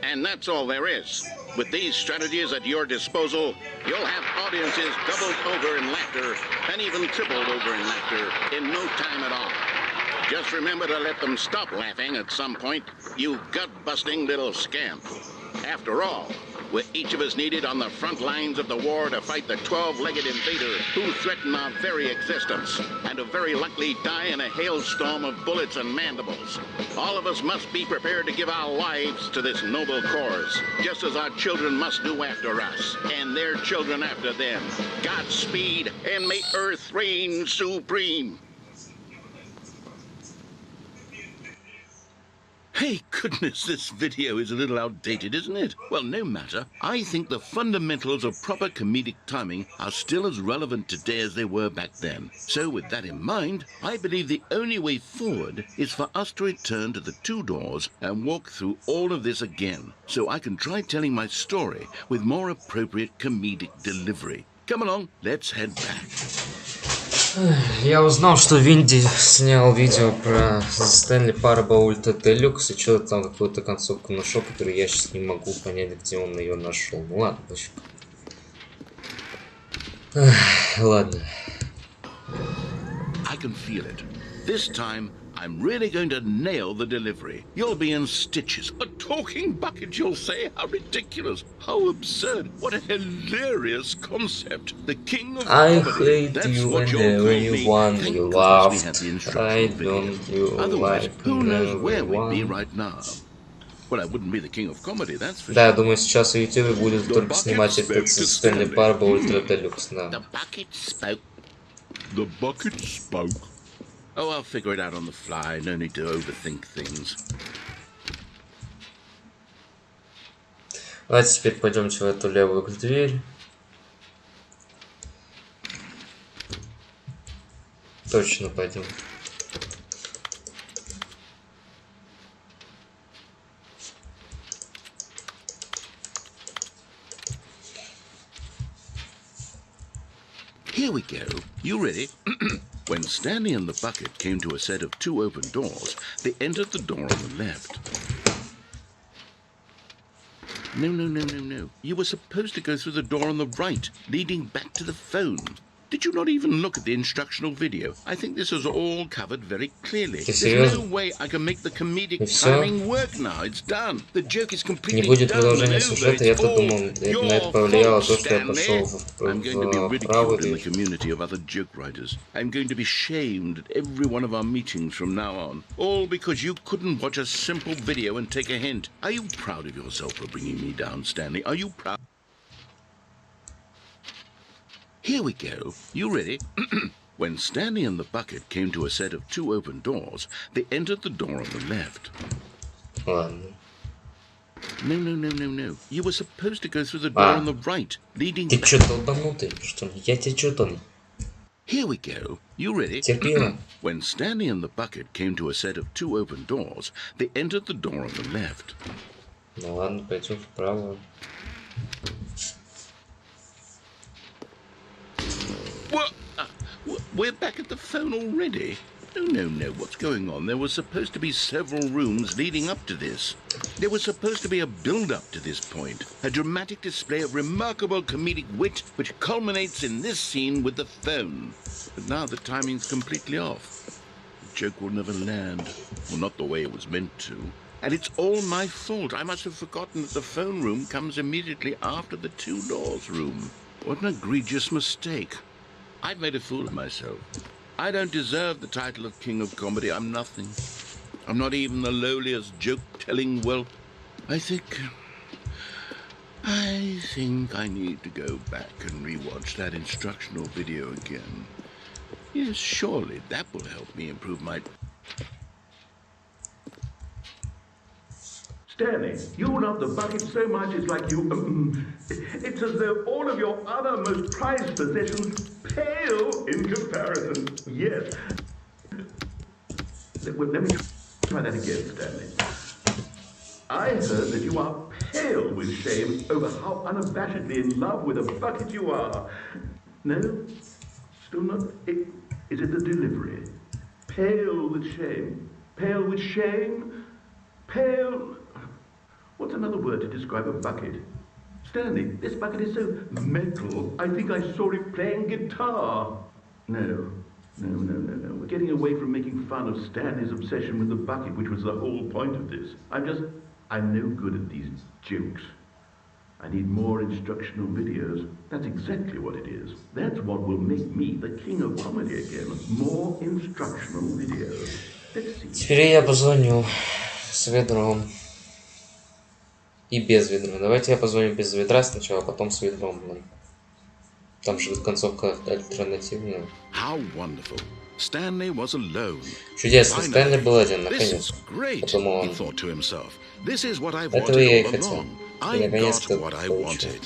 And that's all there is. With these strategies at your disposal, you'll have audiences doubled over in laughter and even tripled over in laughter in no time at all. Just remember to let them stop laughing at some point, you gut-busting little scamp. After all, we're each of us needed on the front lines of the war to fight the 12-legged invader who threaten our very existence and to very likely die in a hailstorm of bullets and mandibles. All of us must be prepared to give our lives to this noble cause, just as our children must do after us, and their children after them. Godspeed, and may Earth reign supreme. Hey, goodness, this video is a little outdated, isn't it? Well, no matter. I think the fundamentals of proper comedic timing are still as relevant today as they were back then. So with that in mind, I believe the only way forward is for us to return to the two doors and walk through all of this again, so I can try telling my story with more appropriate comedic delivery. Come along, let's head back. Я узнал, что Винди снял видео про Stanley Parable Ultra Deluxe и что-то там какую-то концовку нашел, которую я сейчас не могу понять, где он ее нашел. Ну ладно, пофиг. Ладно. I can feel it. This time, I'm really going to nail the delivery. You'll be in stitches. A talking bucket, you'll say? How ridiculous. How absurd. What a hilarious concept. The king of comedy. That's what you'll call me. Thank goodness we had the I instructional video. don't Otherwise, like who knows where we'd be right now. Well, I wouldn't be the king of comedy, that's for Да, я sure. думаю, сейчас в YouTube будет только снимать этот Stanley Parable Ultra Deluxe, да. The bucket spoke. The bucket spoke. Oh, I'll figure it out on the fly. No need to overthink things. Давайте теперь пойдемте в эту левую дверь. Точно пойдем. Here we go. You ready? When Stanley and the bucket came to a set of two open doors, they entered the door on the left. No. You were supposed to go through the door on the right, leading back to the phone. Did you not even look at the instructional video? I think this is all covered very clearly. There's no way I can make the comedic timing work now. It's done. The joke is completely Не будет done. продолжения сюжета, я-то думал, на это повлияло то, что я пошел I'm going to be в ridiculed правую in the дверь. community of other joke writers. I'm going to be shamed at every one of our meetings from now on. All because you couldn't watch a simple video and take a hint. Are you proud of yourself for bringing me down, Stanley? Are you proud? Here we go. You ready? When Stanley and the bucket came to a set of two open doors, they entered the door on the left. Ладно. No. You were supposed to go through the door on the right, leading Ты back. чё, долбанутый, что ли? Я тебе чё, Тони? Here we go. You ready? Терпимо. When Stanley and the bucket came to a set of 2 open doors, they entered the door on the left. Ну ладно, пойдем вправо. What? We're back at the phone already? No. What's going on? There was supposed to be several rooms leading up to this. There was supposed to be a build-up to this point. A dramatic display of remarkable comedic wit which culminates in this scene with the phone. But now the timing's completely off. The joke will never land. Well, not the way it was meant to. And it's all my fault. I must have forgotten that the phone room comes immediately after the 2 doors room. What an egregious mistake. I've made a fool of myself. I don't deserve the title of King of Comedy. I'm nothing. I'm not even the lowliest joke-telling whelp. I think I need to go back and rewatch that instructional video again. Yes, surely that will help me improve my... Stanley, you love the bucket so much it's like you... it's as though all of your other most prized possessions pale in comparison. Yes. Well, let me try that again, Stanley. I heard that you are pale with shame over how unabashedly in love with a bucket you are. No? Still not? Is it the delivery? Pale with shame. Pale with shame? Pale... What's another word to describe a bucket? Stanley, this bucket is so metal, I think I saw it playing guitar. No. We're getting away from making fun of Stanley's obsession with the bucket, which was the whole point of this. I'm no good at these jokes. I need more instructional videos. That's exactly what it is. That's what will make me the king of comedy again. More instructional videos. Let's see. Теперь я позвоню с ведром. И без ведра. Давайте я позвоню без ведра сначала, потом с ведром. Блин. Там же концовка альтернативная. Чудесно, Стэнли был один, наконец. Подумал он. Этого я и хотел. И наконец-то получил.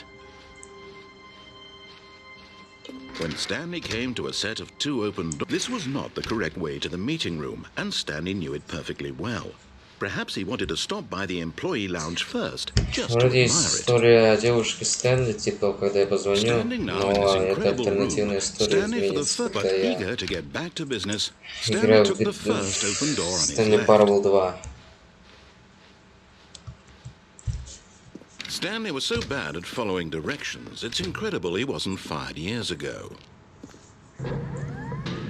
When Stanley came to a set of 2 open doors, this was not the correct way to the meeting room, and Stanley knew it perfectly well. Perhaps he wanted to stop by the employee lounge first, just to admire it. История о девушке Стэнли, типа, когда я позвоню, но это альтернативная история изменится, когда я играю в Stanley Parable 2. Stanley was so bad at following directions, it's incredible he wasn't fired years ago.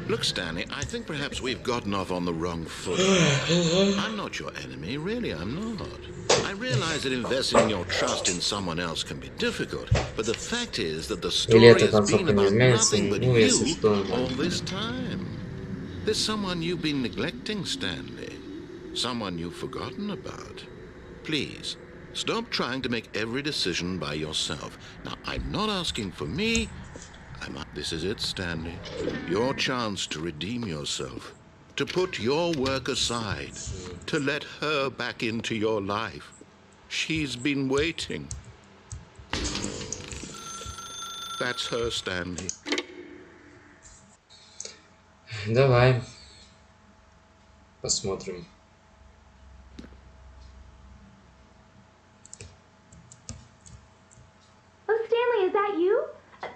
Look, Stanley, I think perhaps we've gotten off on the wrong foot. I'm not your enemy, really, I'm not. I realize that investing your trust in someone else can be difficult, but the fact is that the story has been about nothing but you all this time. There's someone you've been neglecting, Stanley. Someone you've forgotten about. Please, stop trying to make every decision by yourself. Now, I'm not asking for me. This is it, Stanley. Your chance to redeem yourself. To put your work aside. To let her back into your life. She's been waiting. That's her, Stanley. Давай. Посмотрим. Oh, Stanley, is that you?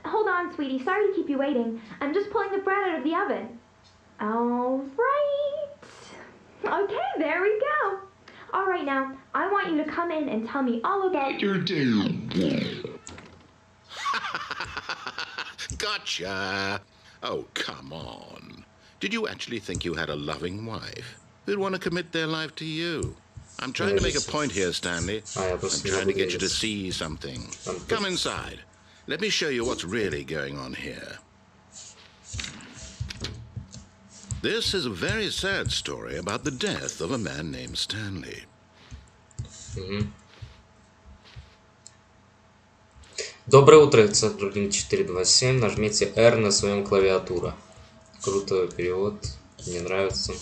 Hold on, sweetie. Sorry to keep you waiting. I'm just pulling the bread out of the oven. All right. Okay, there we go. All right, now, I want you to come in and tell me all about your day. Gotcha. Oh, come on. Did you actually think you had a loving wife who'd want to commit their life to you? I'm trying to make a point here, Stanley. I'm trying to get you to see something. Come inside. Let me show you what's really going on here. This is a very sad story about the death of a man named Stanley. Доброе утро, это других 427. Нажмите R на своем клавиатуре. Крутой перевод. Мне нравится.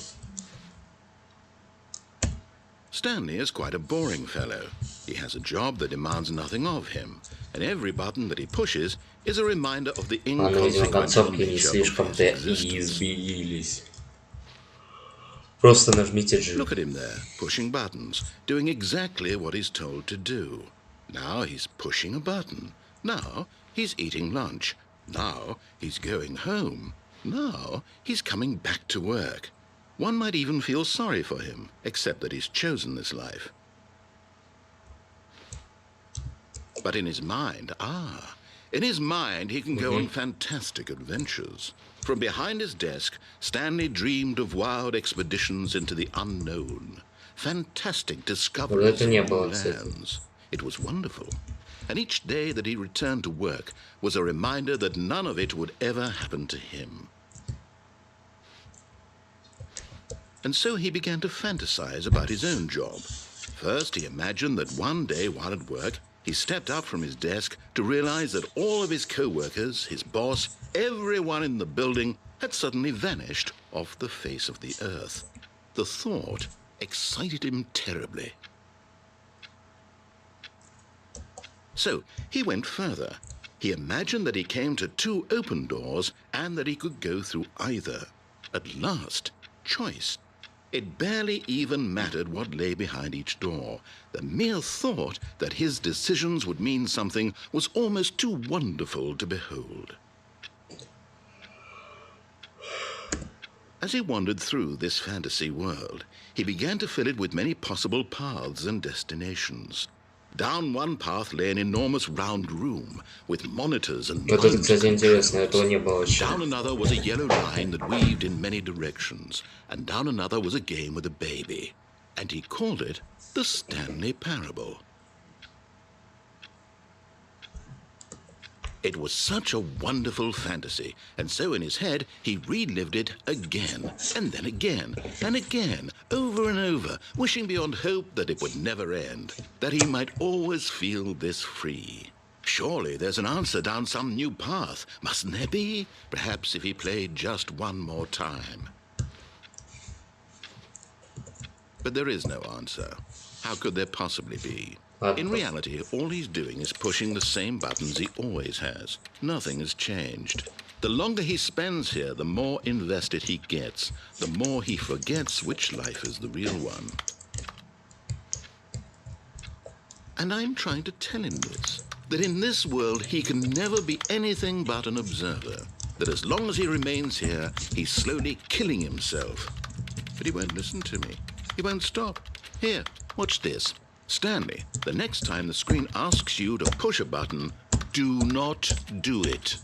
Stanley is quite a boring fellow. He has a job that demands nothing of him, and every button that he pushes is a reminder of the inconsequential nature of his existence. Просто нажмите G. Look at him there, pushing buttons, doing exactly what he's told to do. Now he's pushing a button. Now he's eating lunch. Now he's going home. Now he's coming back to work. One might even feel sorry for him, except that he's chosen this life. But in his mind, he can go on fantastic adventures. From behind his desk, Stanley dreamed of wild expeditions into the unknown, fantastic discoveries of new lands. It was wonderful. And each day that he returned to work was a reminder that none of it would ever happen to him. And so he began to fantasize about his own job. First, he imagined that one day while at work, he stepped up from his desk to realize that all of his co-workers, his boss, everyone in the building had suddenly vanished off the face of the earth. The thought excited him terribly. So he went further. He imagined that he came to 2 open doors and that he could go through either. At last, choice. It barely even mattered what lay behind each door. The mere thought that his decisions would mean something was almost too wonderful to behold. As he wandered through this fantasy world, he began to fill it with many possible paths and destinations. Down one path lay an enormous round room with monitors and Вот это, кстати, интересно, этого не было еще. Down another was a yellow line that weaved in many directions, and down another was a game with a baby, and he called it the Stanley Parable. It was such a wonderful fantasy, and so in his head he relived it again, and then again, and again, over and over, wishing beyond hope that it would never end, that he might always feel this free. Surely there's an answer down some new path, mustn't there be? Perhaps if he played just one more time. But there is no answer. How could there possibly be? In reality, all he's doing is pushing the same buttons he always has. Nothing has changed. The longer he spends here, the more invested he gets, the more he forgets which life is the real one. And I'm trying to tell him this, that in this world he can never be anything but an observer, that as long as he remains here, he's slowly killing himself. But he won't listen to me. He won't stop. Here, watch this. Stanley, the next time the screen asks you to push a button, do not do it.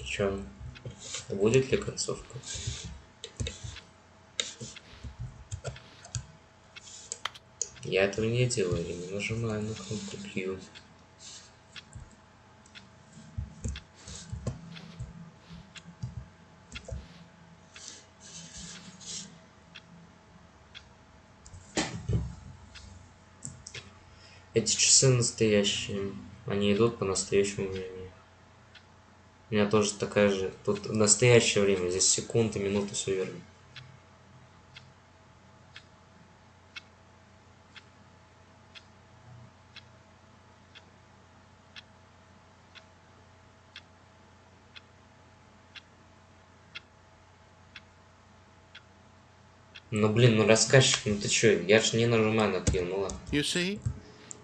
Чё? Будет ли концовка? Я этого не делаю, я не нажимаю на кнопку Q. Эти часы настоящие, они идут по настоящему времени. У меня тоже такая же. Тут настоящее время. Здесь секунды, минуты, все верно. Ну блин, ну рассказчик, ну ты чё? Я ж не нажимаю на Q, ну ладно. You see?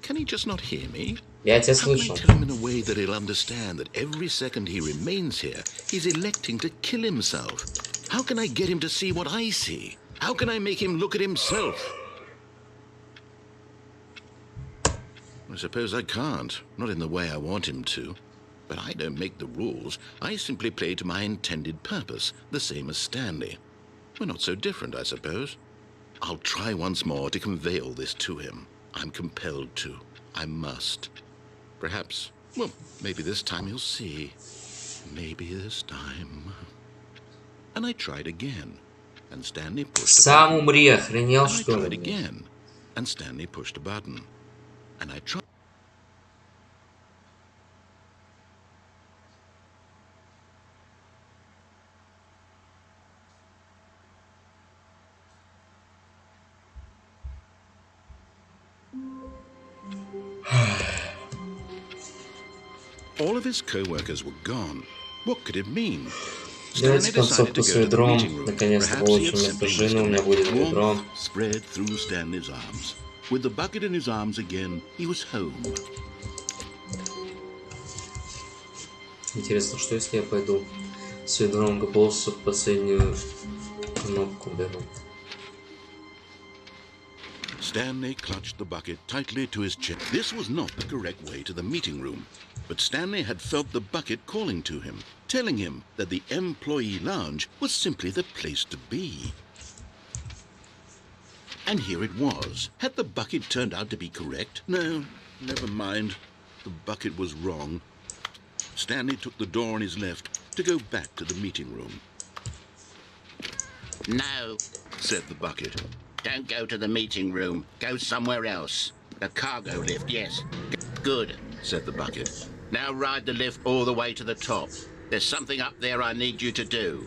Can he just not hear me? Я тебя How can I слышал. tell him in a way that he'll understand that every second he remains here, he's electing to kill himself? How can I get him to see what I see? How can I make him look at himself? I suppose I can't, not in the way I want him to. But I don't make the rules. I simply play to my intended purpose, the same as Stanley. We're not so different, I suppose. I'll try once more to convey all this to him. I'm compelled to. I must. Perhaps, well, maybe this time he'll see. Maybe this time. And I tried again. And Stanley pushed a Сам button. умри, охренел, And I что tried ли? again. And Stanley pushed a button. And I tried. All of his co-workers were gone. What could it mean? Давайте концовку с ведром. Наконец-то получим эту жену, у меня будет ведро. Spread through Stanley's arms. With the bucket in his arms again, he was home. Интересно, что если я пойду с ведром к боссу, последнюю кнопку беру? Stanley clutched the bucket tightly to his chest. This was not the correct way to the meeting room, but Stanley had felt the bucket calling to him, telling him that the employee lounge was simply the place to be. And here it was. Had the bucket turned out to be correct? No, never mind. The bucket was wrong. Stanley took the door on his left to go back to the meeting room. No, Said the bucket. don't go to the meeting room. Go somewhere else. The cargo lift, yes. Good, Said the bucket. now ride the lift all the way to the top. There's something up there I need you to do.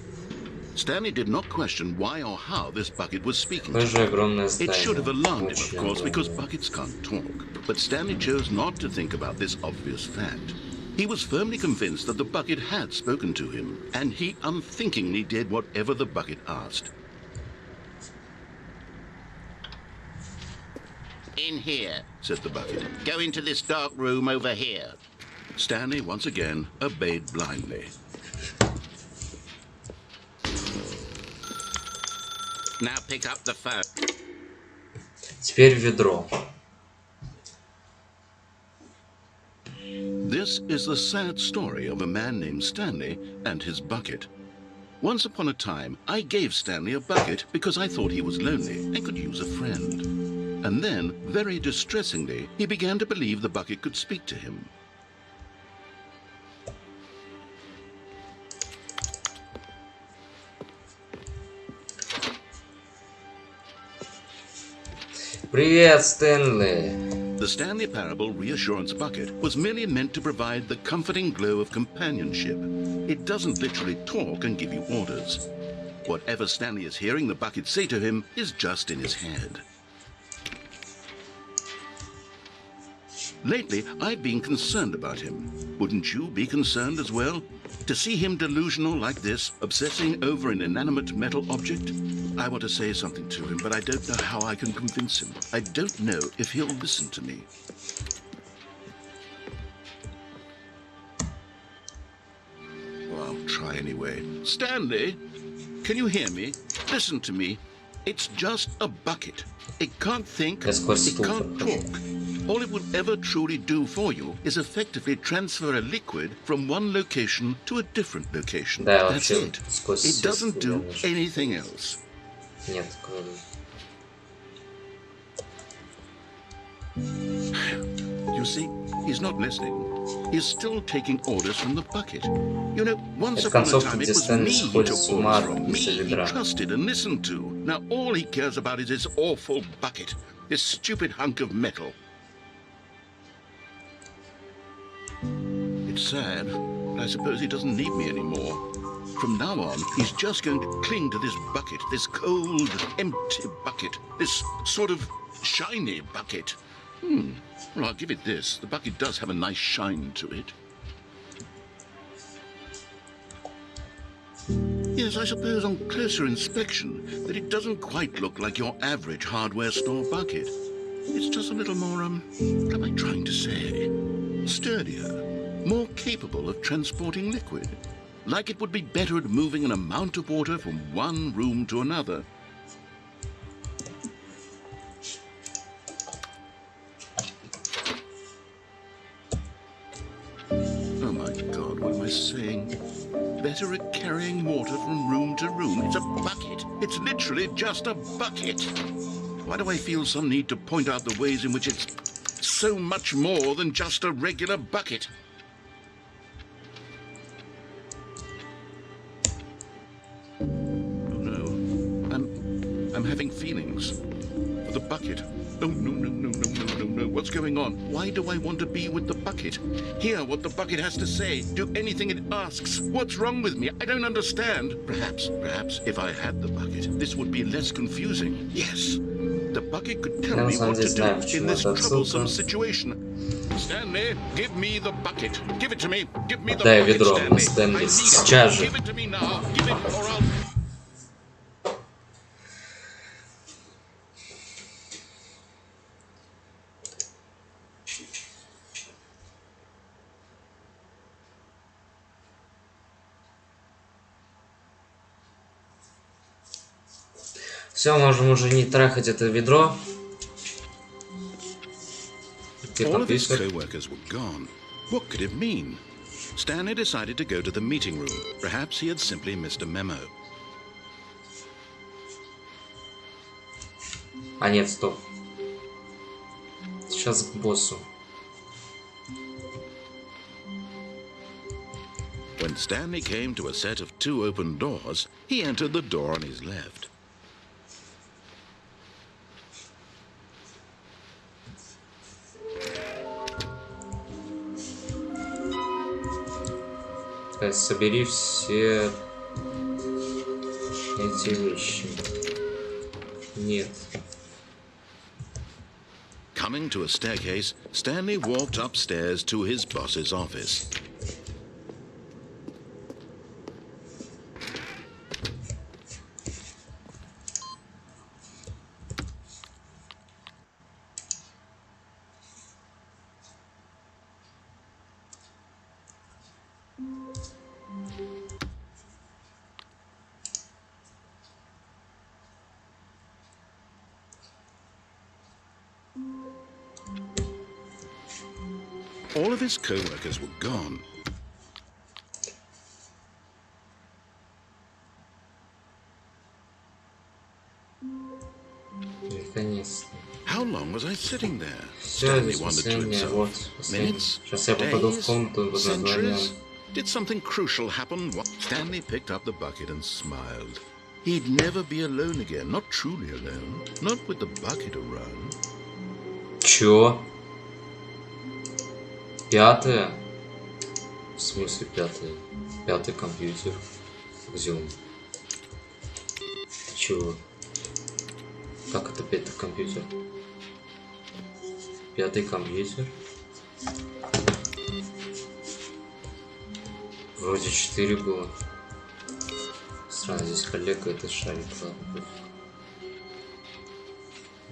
Stanley did not question why or how this bucket was speaking to Тоже him. огромное It should have здание. alarmed him, of Очень course, because огромное. buckets can't talk. But Stanley chose not to think about this obvious fact. He was firmly convinced that the bucket had spoken to him, and he unthinkingly did whatever the bucket asked. In here. Said the bucket. Go into this dark room over here. Stanley once again obeyed blindly. Now pick up the phone. Теперь ведро. This is the sad story of a man named Stanley and his bucket. Once upon a time, I gave Stanley a bucket because I thought he was lonely and could use a friend. And then, very distressingly, he began to believe the bucket could speak to him. Привет, Стэнли. The Stanley Parable Reassurance Bucket was merely meant to provide the comforting glow of companionship. It doesn't literally talk and give you orders. Whatever Stanley is hearing the bucket say to him is just in his head. Lately, I've been concerned about him. Wouldn't you be concerned as well? To see him delusional like this, obsessing over an inanimate metal object? I want to say something to him, but I don't know how I can convince him. I don't know if he'll listen to me. Well, I'll try anyway. Stanley, can you hear me? Listen to me. It's just a bucket. It can't think, Я сквозь it стул can't прохожу. talk. All it will ever truly do for you is effectively transfer a liquid from one location to a different location. Да, That's вообще it. сквозь It все doesn't do стулья. anything else. Нет, кладу. You see, he's not listening. He's still taking orders from the bucket. You know, once Это upon a концовка, time it где was Стэнли me he сходит took с ума orders from. от Me из-за he ведра. trusted and listened to. Now all he cares about is this awful bucket. This stupid hunk of metal. It's sad, but I suppose he doesn't need me anymore. From now on, he's just going to cling to this bucket, this cold, empty bucket, this sort of shiny bucket. Well, I'll give it this. The bucket does have a nice shine to it. Yes, I suppose on closer inspection that it doesn't quite look like your average hardware store bucket. It's just a little more, what am I trying to say? Sturdier, more capable of transporting liquid. Like it would be better at moving an amount of water from one room to another. Oh my God, what am I saying? Better better at carrying water from room to room. It's a bucket. It's literally just a bucket. Why do I feel some need to point out the ways in which it's so much more than just a regular bucket? Oh no. I'm having feelings for the bucket. Oh, no. What's going on? Why do I want to be with the bucket? Hear what the bucket has to say. Do anything it asks. What's wrong with me? I don't understand. Perhaps, if I had the bucket, this would be less confusing. Yes, the bucket could tell me what to do in this troublesome situation. Stanley, give me the bucket. Give it to me. Give me the bucket, Stanley. I need it. Give it to me now. Give it or I'll... Все, можем уже не трахать это ведро. All of his co-workers were gone. What could it mean? Stanley decided to go to the meeting room. Perhaps he had simply missed a memo. А нет, стоп. Сейчас к боссу. When Stanley came to a set of 2 open doors, he entered the door on his left. Собери все эти вещи. Нет. Coming to a staircase, Stanley walked upstairs to his boss's office. All of his co-workers were gone. How long was I sitting there? Stanley wondered to himself. Minutes? Days? Centuries? Did something crucial happen? Stanley picked up the bucket and smiled. He'd never be alone again. Not truly alone. Not with the bucket around. Чё? Пятое? В смысле пятое? Пятый компьютер. Где он? Чего? Как это пятый компьютер? Пятый компьютер? Вроде 4 было. Странно, здесь коллега, это шарик. Ладно,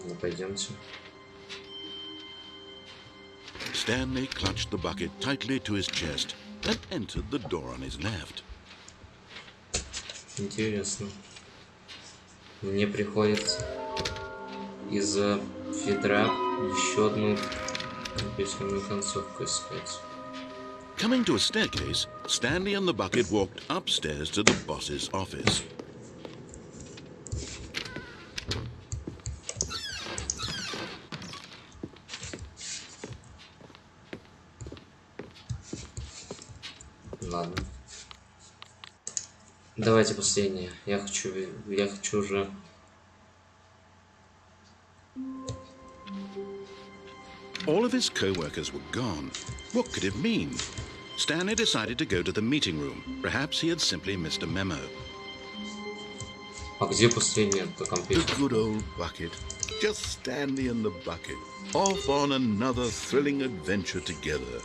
ну, пойдемте. Stanley clutched the bucket tightly to his chest and entered the door on his left. Интересно. Мне приходится из-за ведра еще одну компьютерную концовку искать. Coming to a staircase, Stanley and the bucket walked upstairs to the boss's office. Ладно. Давайте последнее. Я хочу уже. All of his co-workers were gone. What could it mean? Stanley decided to go to the meeting room. Perhaps he had simply missed a memo. А где последний компьютер? The good old bucket. Just Stanley and the bucket. Off on another thrilling adventure together.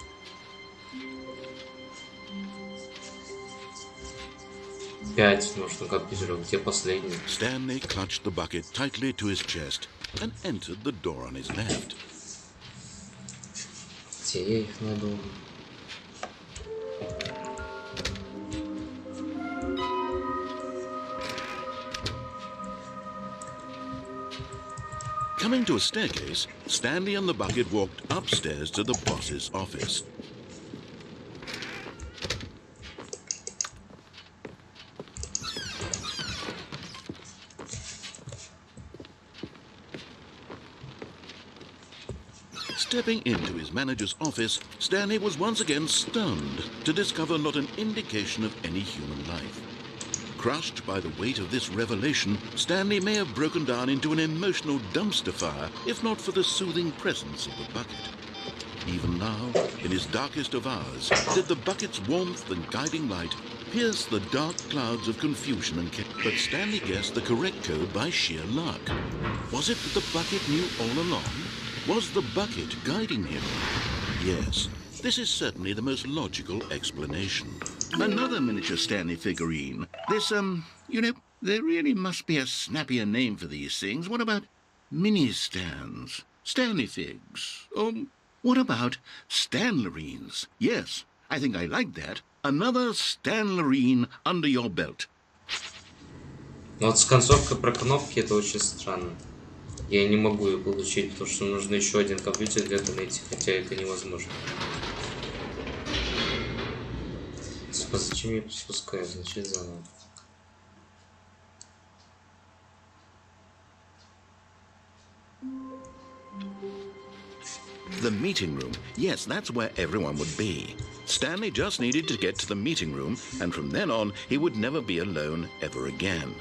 Пять нужно компьютеров. Где последний? Stanley clutched the bucket tightly to his chest and entered the door on his left. Где я их найду? Coming to a staircase, Stanley and the bucket walked upstairs to the boss's office. Stepping into his manager's office, Stanley was once again stunned to discover not an indication of any human life. Crushed by the weight of this revelation, Stanley may have broken down into an emotional dumpster fire if not for the soothing presence of the bucket. Even now, in his darkest of hours, did the bucket's warmth and guiding light pierce the dark clouds of confusion and chaos. But Stanley guessed the correct code by sheer luck. Was it that the bucket knew all along? Was the bucket guiding him? Yes, this is certainly the most logical explanation. Another miniature Stanley figurine. This, you know, there really must be a snappier name for these things. What about mini-stands? Stanley figs? What about Stanlerines? Yes, I think I like that. Another Stanlerine under your belt. Но вот с концовкой про кнопки это очень странно. Я не могу ее получить, потому что нужно еще один компьютер для этого найти, хотя это невозможно. Зачем я спускаю? Значит, заново. The meeting room. Yes, that's where everyone would be. Stanley just needed to get to the meeting room, and from then on, he would never be alone ever again.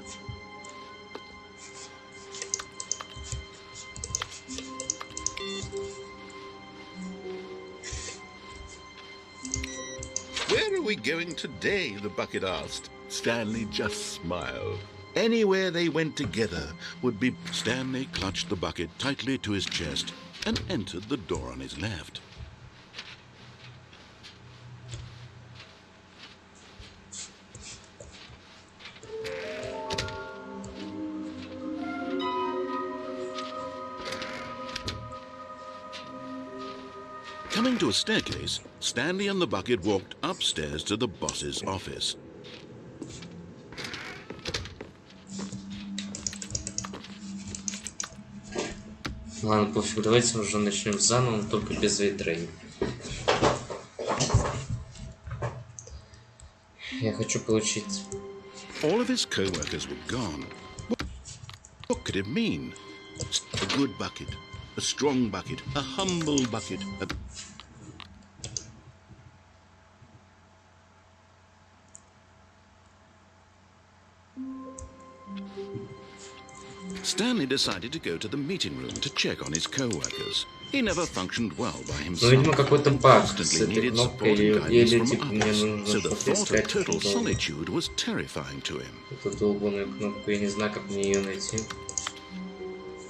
Where are we going today? The bucket asked. Stanley just smiled. Anywhere they went together would be... Stanley clutched the bucket tightly to his chest and entered the door on his left. Coming to a staircase, Stanley and the bucket walked upstairs to the boss's office. Ладно, пофиг, давайте уже начнем заново, но только без вейтрейна. Я хочу получить... All of his co-workers were gone. What could it mean? A good bucket, a strong bucket, a humble bucket, Stanley decided to go to the meeting room to check on his co-workers. He never functioned well by himself. Видимо, какой-то баг с Constantly этой needed кнопкой, support and или guidance типа from мне others, нужно so the что-то thought of искать. total solitude was terrifying to him. Эту долбаную кнопку, я не знаю, как мне ее найти.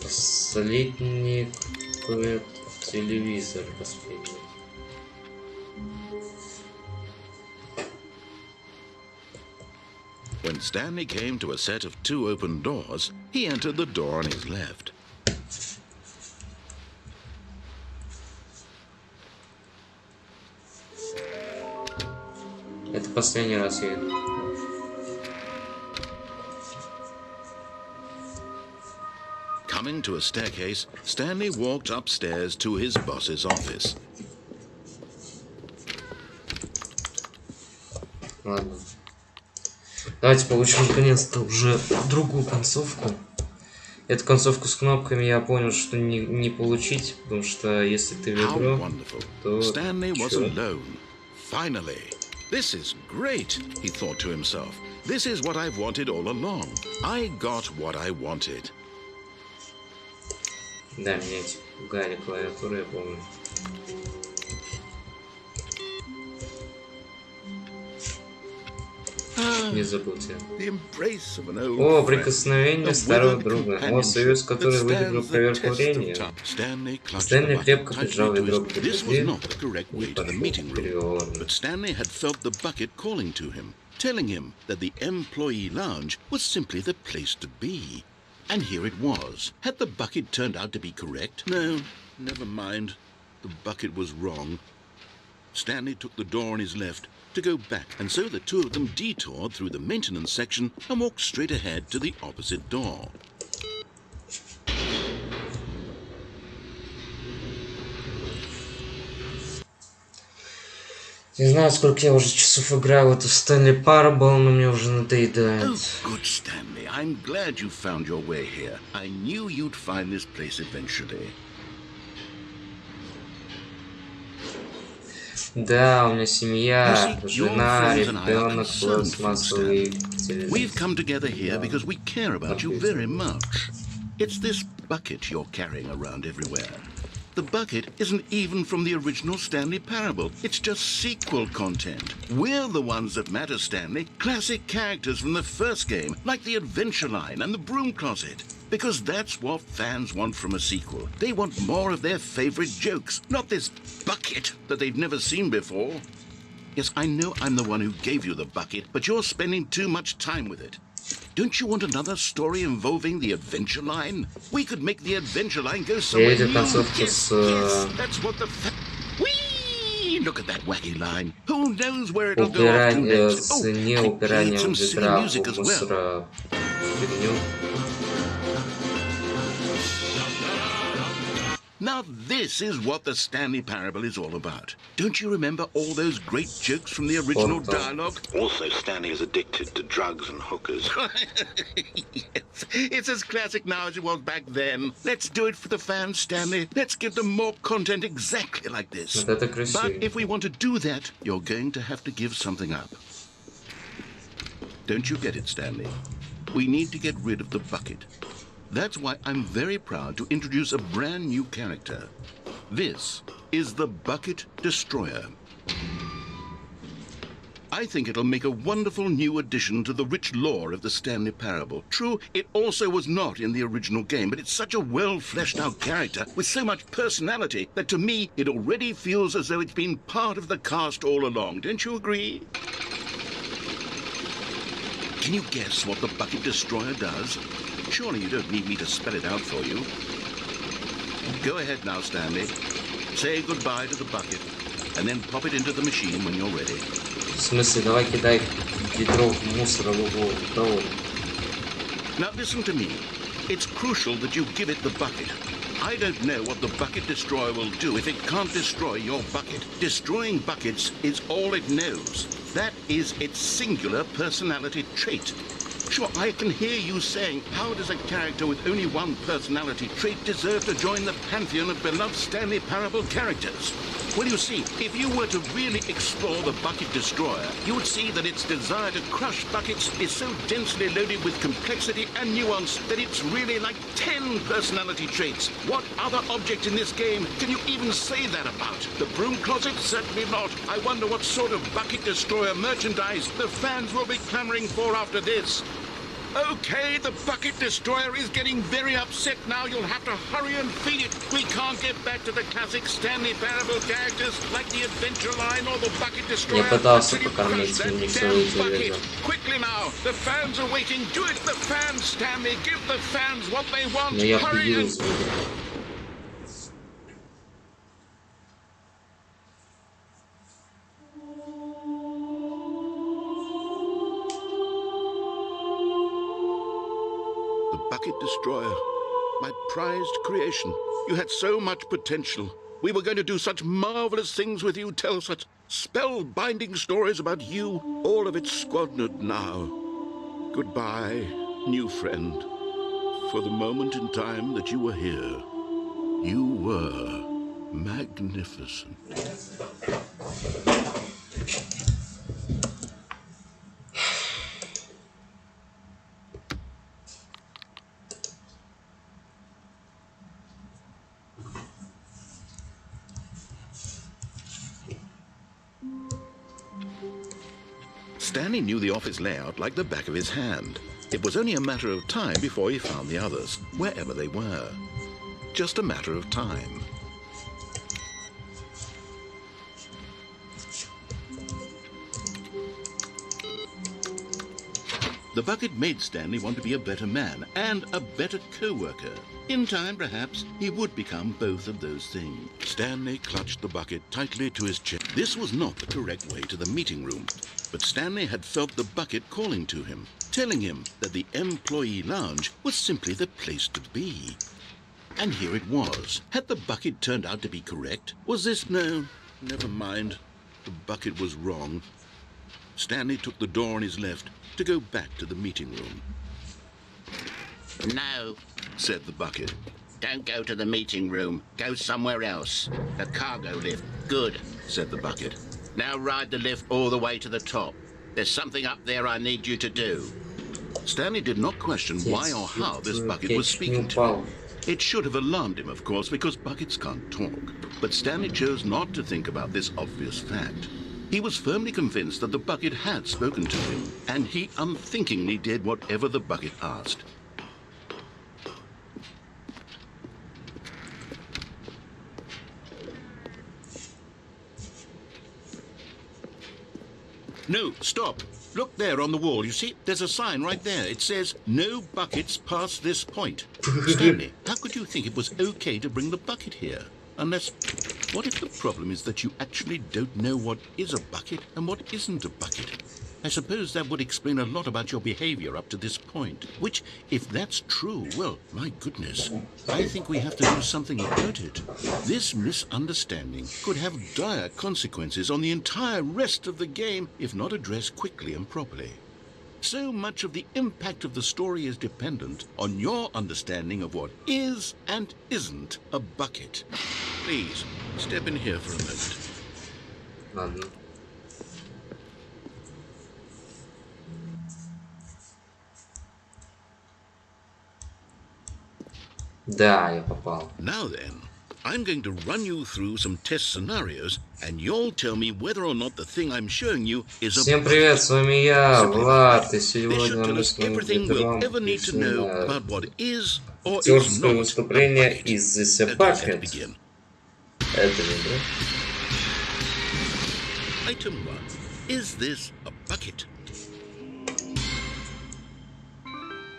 Последний телевизор последний. When Stanley came to a set of 2 open doors, he entered the door on his left. Это последний раз я иду. Coming to a staircase, Stanley walked upstairs to his boss's office. Ладно. Давайте получим наконец-то уже другую концовку. Эту концовку с кнопками я понял, что не получить, потому что если ты в игру, то... Stanley was alone. Finally. This is great, he thought to himself. This is what I've wanted all along. I got what I wanted. Да, менять гали клавиатуру, я помню. Не забудьте. О, прикосновение старого друга. О, союз, который выиграл проверку времени. Стэнли крепко прижал ведро к груди и пошел переговорный. But Stanley had felt the bucket calling to him, telling him that the employee lounge was simply the place to be. And here it was. Had the bucket turned out to be correct? No, never mind. The bucket was wrong. Stanley took the door on his left to go back, and so the two of them detoured through the maintenance section and walked straight ahead to the opposite door. Не знаю, сколько я уже часов играю в эту Stanley Parable, но мне уже надоедает. Oh, good, Stanley. I'm glad you found your way here. I knew you'd find this place eventually. Да, у меня семья, жена, ребенок, пластмассовый телевизор. We've come together here because we care about you very much. It's this bucket you're carrying around everywhere. The bucket isn't even from the original Stanley Parable. It's just sequel content. We're the ones that matter, Stanley. Classic characters from the first game, like the Adventure Line and the Broom Closet. Because that's what fans want from a sequel. They want more of their favorite jokes, not this bucket that they've never seen before. Yes, I know I'm the one who gave you the bucket, but you're spending too much time with it. Don't you want another story involving the Adventure Line? We could make the Adventure Line go somewhere new. Yes, that's what the Whee! Look at that wacky line. Who knows where it'll go off to next? Oh, and some silly music as well. Now this is what the Stanley Parable is all about. Don't you remember all those great jokes from the original dialogue? Also, Stanley is addicted to drugs and hookers. Yes, it's as classic now as it was back then. Let's do it for the fans, Stanley. Let's give them more content exactly like this. But if we want to do that, you're going to have to give something up. Don't you get it, Stanley? We need to get rid of the bucket. That's why I'm very proud to introduce a brand new character. This is the Bucket Destroyer. I think it'll make a wonderful new addition to the rich lore of the Stanley Parable. True, it also was not in the original game, but it's such a well-fleshed-out character with so much personality that to me, it already feels as though it's been part of the cast all along. Don't you agree? Can you guess what the Bucket Destroyer does? Surely you don't need me to spell it out for you. Go ahead now, Stanley. Say goodbye to the bucket, and then pop it into the machine when you're ready. В смысле, давай кидай ведро в мусоровую провод. Now listen to me. It's crucial that you give it the bucket. I don't know what the Bucket Destroyer will do if it can't destroy your bucket. Destroying buckets is all it knows. That is its singular personality trait. Sure, I can hear you saying, how does a character with only one personality trait deserve to join the pantheon of beloved Stanley Parable characters? Well, you see, if you were to really explore the Bucket Destroyer, you would see that its desire to crush buckets is so densely loaded with complexity and nuance that it's really like 10 personality traits. What other object in this game can you even say that about? The Broom Closet? Certainly not. I wonder what sort of Bucket Destroyer merchandise the fans will be clamoring for after this. Okay, the Bucket Destroyer is getting very upset now. You'll have to hurry and feed it. We can't get back to the classic Stanley Parable characters like the Adventure Line or the Bucket Destroyer. Quickly now, the fans are waiting. Do it, the fans, Stanley. Give the fans what they want. Hurry and... Bucket Destroyer, my prized creation. You had so much potential. We were going to do such marvelous things with you, tell such spellbinding stories about you. All of it squandered now. Goodbye, new friend. For the moment in time that you were here, you were magnificent. Stanley knew the office layout like the back of his hand. It was only a matter of time before he found the others, wherever they were. Just a matter of time. The bucket made Stanley want to be a better man and a better co-worker. In time, perhaps, he would become both of those things. Stanley clutched the bucket tightly to his chest. This was not the correct way to the meeting room, but Stanley had felt the bucket calling to him, telling him that the employee lounge was simply the place to be. And here it was. Had the bucket turned out to be correct? Was this... No, never mind. The bucket was wrong. Stanley took the door on his left to go back to the meeting room. No, said the bucket. Don't go to the meeting room. Go somewhere else. The cargo lift. Good. said the bucket. Now ride the lift all the way to the top. There's something up there I need you to do. Stanley did not question why or how this bucket was speaking to him. It should have alarmed him, of course, because buckets can't talk. But Stanley chose not to think about this obvious fact. He was firmly convinced that the bucket had spoken to him, and he unthinkingly did whatever the bucket asked. No, stop. Look there on the wall. You see, there's a sign right there. It says, no buckets past this point. Stanley, how could you think it was okay to bring the bucket here? Unless, what if the problem is that you actually don't know what is a bucket and what isn't a bucket? I suppose that would explain a lot about your behavior up to this point. Which, if that's true, well, my goodness, I think we have to do something about it. This misunderstanding could have dire consequences on the entire rest of the game if not addressed quickly and properly. So much of the impact of the story is dependent on your understanding of what is and isn't a bucket. Please, step in here for a moment. Да, я попал. Now then, I'm going to run you through some test scenarios, and you'll tell me whether or not the thing I'm showing you is a Всем привет, с вами я, Влад, и сегодня tell мы us с вами everything we'll ever need to know будем about what is or is актерское not выступление a bucket. из The Okay, Bucket. let's begin. Это не да? Item 1. Is this a bucket?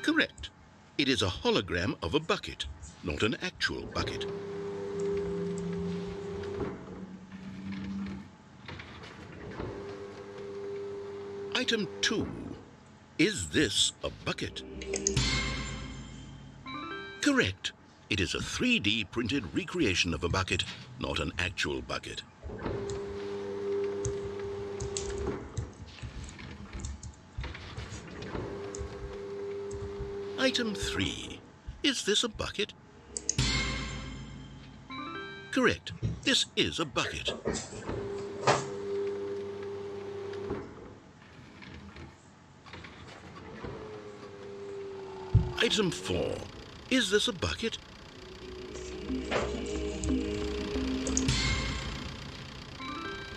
Correct. It is a hologram of a bucket, not an actual bucket. Item 2. Is this a bucket? Correct. It is a 3D printed recreation of a bucket, not an actual bucket. Item 3. Is this a bucket? Correct. This is a bucket. Item 4. Is this a bucket?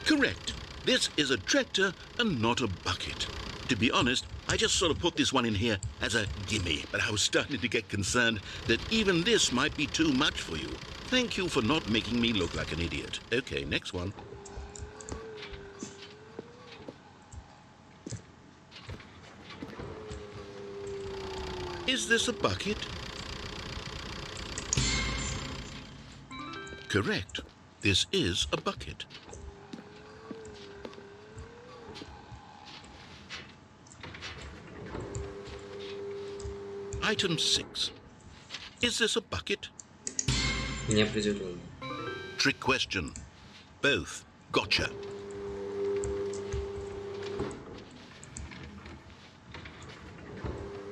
Correct. This is a tractor and not a bucket. To be honest, I just sort of put this one in here as a gimme, but I was starting to get concerned that even this might be too much for you. Thank you for not making me look like an idiot. Okay, next one. Is this a bucket? Correct. This is a bucket. Item 6. Is this a bucket? Неопределенно. Trick question. Both. Gotcha.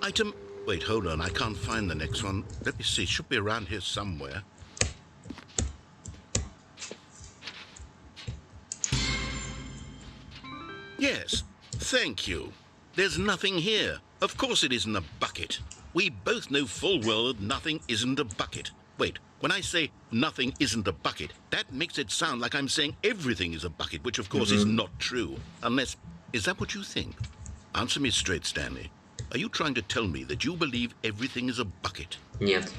Item... Wait, hold on. I can't find the next one. Let me see. It should be around here somewhere. Yes. Thank you. There's nothing here. Of course it isn't a bucket. We both know full well that nothing isn't a bucket. Wait, when I say nothing isn't a bucket, that makes it sound like I'm saying everything is a bucket, which of course is not true. Unless, is that what you think? Answer me straight, Stanley. Are you trying to tell me that you believe everything is a bucket? Нет.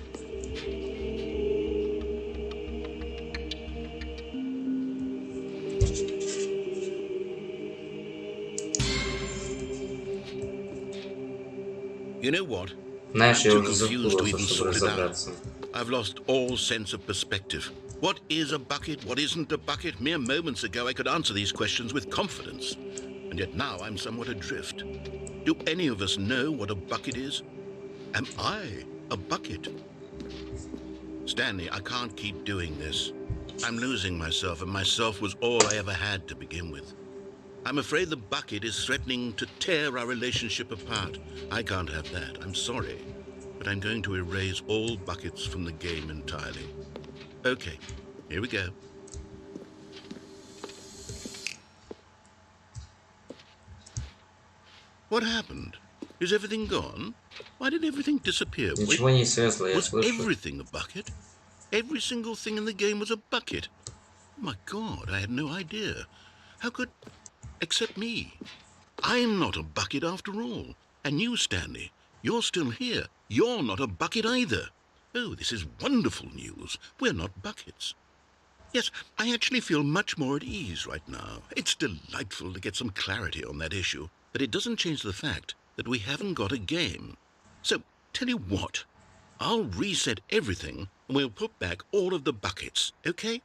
You know what? Знаешь, I'm я too уже confused to запутался, even чтобы sort it out. разобраться. I've lost all sense of perspective. What is a bucket? What isn't a bucket? Mere moments ago I could answer these questions with confidence. And yet now I'm somewhat adrift. Do any of us know what a bucket is? Am I a bucket? Stanley, I can't keep doing this. I'm losing myself, and myself was all I ever had to begin with. I'm afraid the bucket is threatening to tear our relationship apart. I can't have that. I'm sorry. But I'm going to erase all buckets from the game entirely. Okay, here we go. What happened? Is everything gone? Why did everything disappear? Ничего не исчезло, я Was слышу. everything a bucket? Every single thing in the game was a bucket. Oh my God, I had no idea. How could... Except me. I'm not a bucket after all. And you, Stanley, you're still here. You're not a bucket either. Oh, this is wonderful news. We're not buckets. Yes, I actually feel much more at ease right now. It's delightful to get some clarity on that issue, but it doesn't change the fact that we haven't got a game. So, tell you what, I'll reset everything and we'll put back all of the buckets, okay?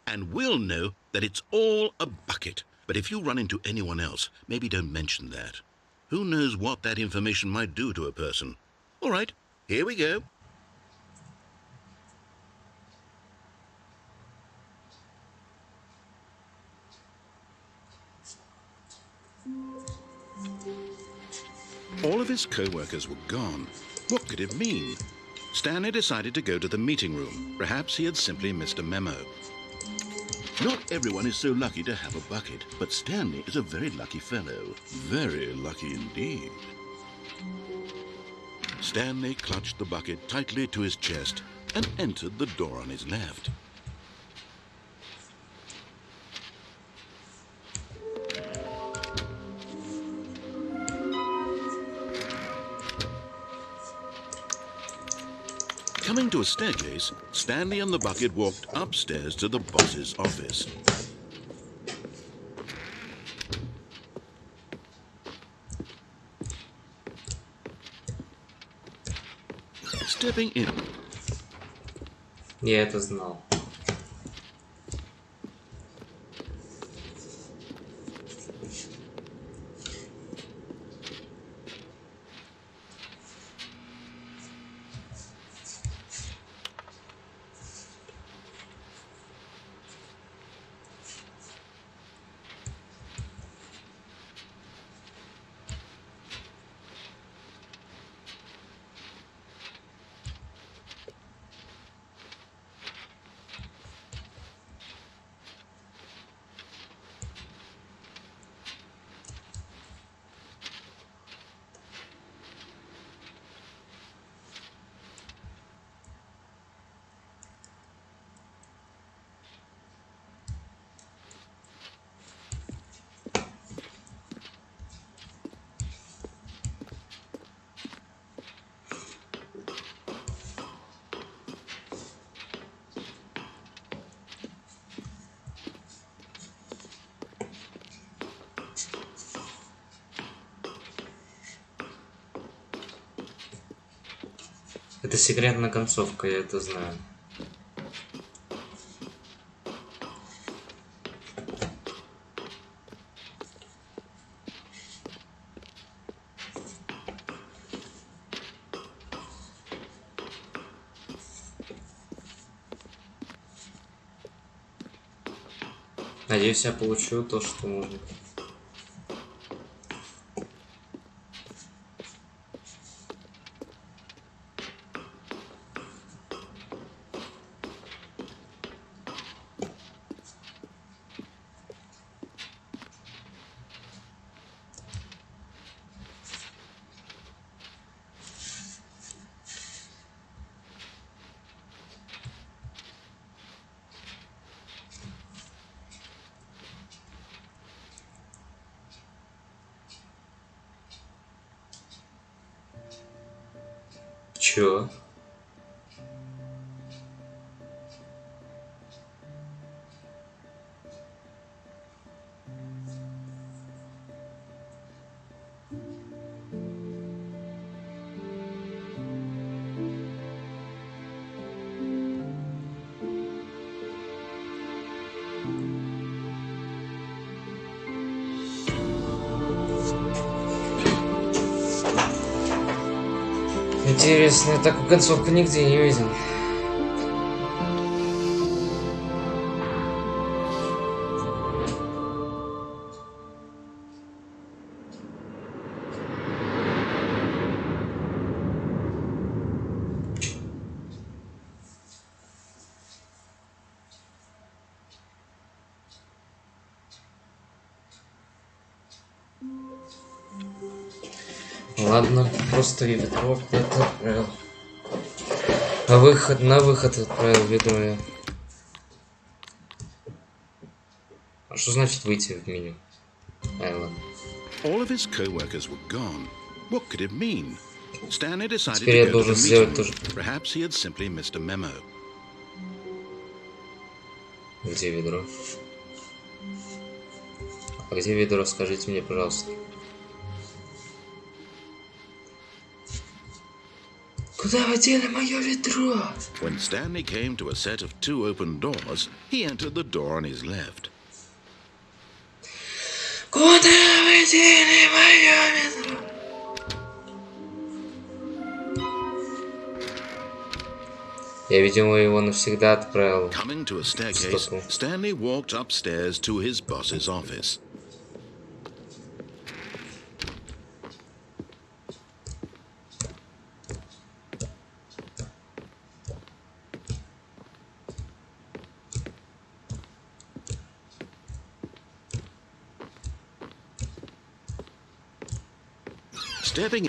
And we'll know that it's all a bucket. But if you run into anyone else, maybe don't mention that. Who knows what that information might do to a person? All right, here we go. All of his co-workers were gone. What could it mean? Stanley decided to go to the meeting room. Perhaps he had simply missed a memo. Not everyone is so lucky to have a bucket, but Stanley is a very lucky fellow. Very lucky indeed. Stanley clutched the bucket tightly to his chest and entered the door on his left. Coming to a staircase, Stanley and the bucket walked upstairs to the boss's office. Stepping in. Я это знал. Это секретная концовка, я это знаю. Надеюсь, я получу то, что нужно. Чё? Интересно, я такую концовку нигде не видел. Ладно, просто ведро где-то отправил. На выход отправил ведро я. А что значит выйти в меню? Ладно. All of his co-workers were gone. What could it mean? Stanley decided Теперь я to go to должен the сделать meeting тоже. room. Perhaps he had simply missed a memo. Где ведро? А где ведро? Скажите мне, пожалуйста. Куда вы дели мое ведро? When Stanley came to a set of 2 open doors, he entered the door on his left. Куда вы дели мое ведро? Я, видимо, его навсегда отправил. Coming to a staircase, Stanley walked upstairs to his boss's office. Stepping.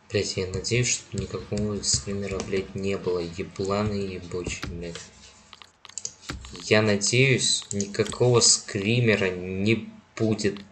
Блять, я надеюсь, что никакого скримера, блять, не было. Ебланы ебучие, блять. Я надеюсь, никакого скримера не будет.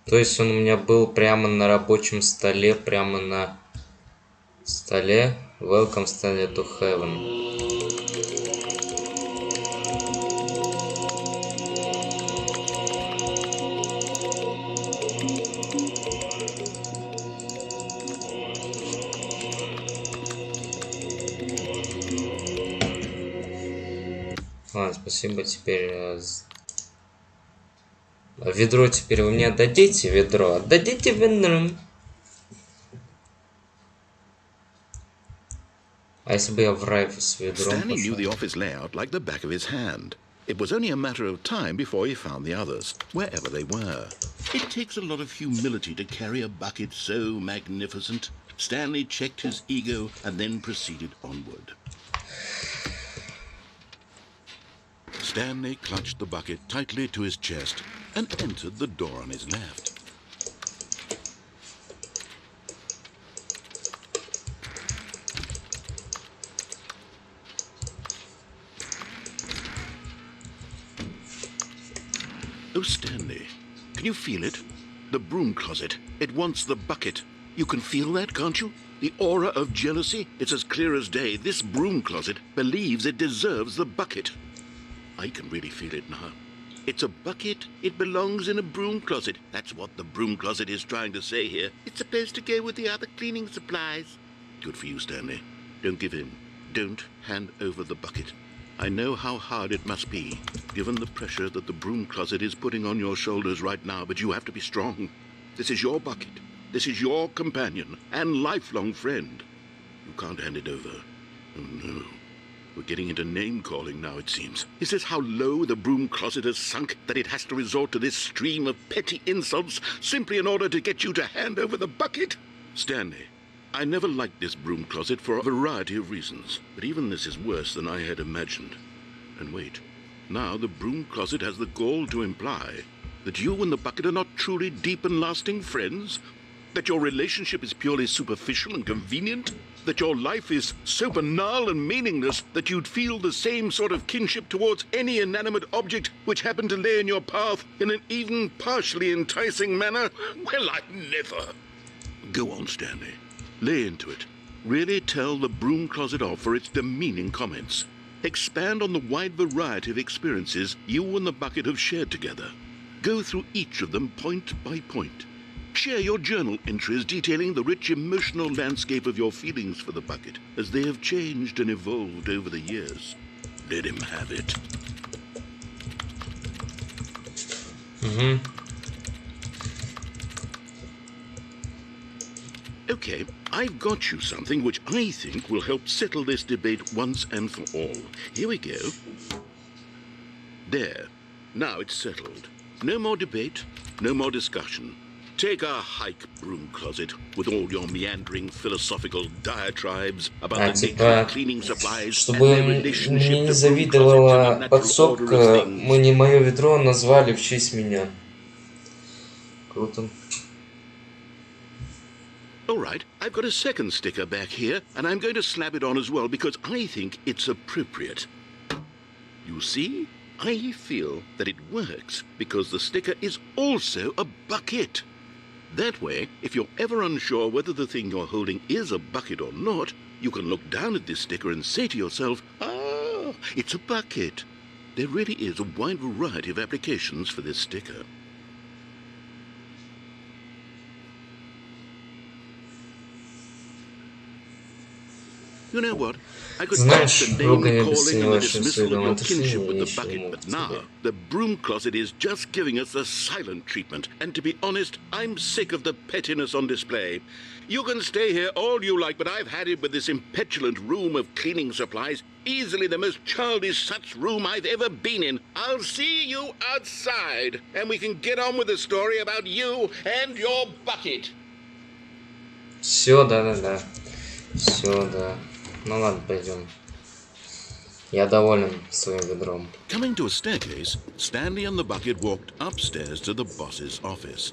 То есть он у меня был прямо на рабочем столе, прямо на столе. Welcome Stanley to Heaven. Ладно, спасибо. Теперь ведро теперь вы мне отдадите, ведро. Отдадите ведро. А если бы я в райв с ведром Stanley knew the пошел? office layout like the back of his hand. It was only a matter of time before he found the others, wherever they were. It takes a lot of humility to carry a bucket so magnificent. Stanley checked his ego and then proceeded onward. Stanley clutched the bucket tightly to his chest and entered the door on his left. Oh, Stanley, can you feel it? The broom closet. It wants the bucket. You can feel that, can't you? The aura of jealousy? It's as clear as day. This broom closet believes it deserves the bucket. I can really feel it now. It's a bucket. It belongs in a broom closet. That's what the broom closet is trying to say here. It's supposed to go with the other cleaning supplies. Good for you, Stanley. Don't give in. Don't hand over the bucket. I know how hard it must be, given the pressure that the broom closet is putting on your shoulders right now, but you have to be strong. This is your bucket. This is your companion and lifelong friend. You can't hand it over. Oh, no. We're getting into name-calling now, it seems. Is this how low the broom closet has sunk, that it has to resort to this stream of petty insults simply in order to get you to hand over the bucket? Stanley, I never liked this broom closet for a variety of reasons, but even this is worse than I had imagined. And wait, now the broom closet has the gall to imply that you and the bucket are not truly deep and lasting friends? That your relationship is purely superficial and convenient? That your life is so banal and meaningless that you'd feel the same sort of kinship towards any inanimate object which happened to lay in your path in an even partially enticing manner? Well, I never. Go on, Stanley. Lay into it. Really tell the broom closet off for its demeaning comments. Expand on the wide variety of experiences you and the bucket have shared together. Go through each of them point by point. Share your journal entries detailing the rich emotional landscape of your feelings for the bucket as they have changed and evolved over the years. Let him have it. Okay, I've got you something which I think will help settle this debate once and for all. Here we go. There. Now it's settled. No more debate, no more discussion. Take a hike, broom closet, with all your meandering philosophical diatribes about the nature of cleaning supplies, чтобы мне не завидовала подсобка, мы не мое ведро назвали в честь меня. Круто. All right, I've got a second sticker back here, and I'm going to slap it on as well because I think it's appropriate. You see, I feel that it works because the sticker is also a bucket. That way, if you're ever unsure whether the thing you're holding is a bucket or not, you can look down at this sticker and say to yourself, ah, it's a bucket. There really is a wide variety of applications for this sticker. You know what? I could Знаешь, the name calling and the dismissal of your kinship with the bucket, but now the broom closet is just giving us the silent treatment. And to be honest, I'm sick of the pettiness on display. You can stay here all you like, but I've had it with this impetulant room of cleaning supplies. Easily the most childish such room I've ever been in. I'll see you outside, and we can get on with the story about you and your bucket. Все, да. Все, да. Ну ладно, пойдем. Я доволен своим ведром. Coming to a staircase, Stanley and the bucket walked upstairs to the boss's office.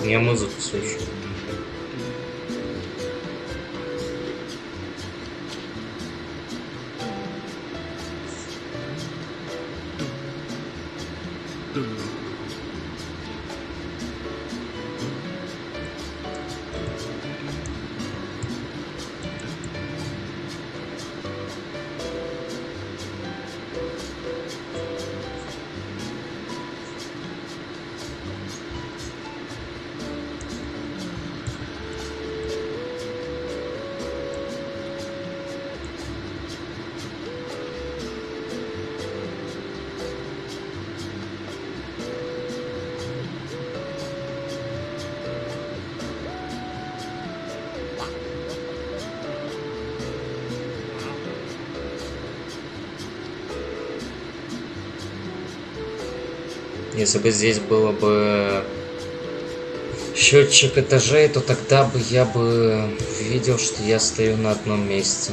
Я музыку слышу. Если бы здесь было бы счетчик этажей, то тогда бы я бы видел, что я стою на одном месте.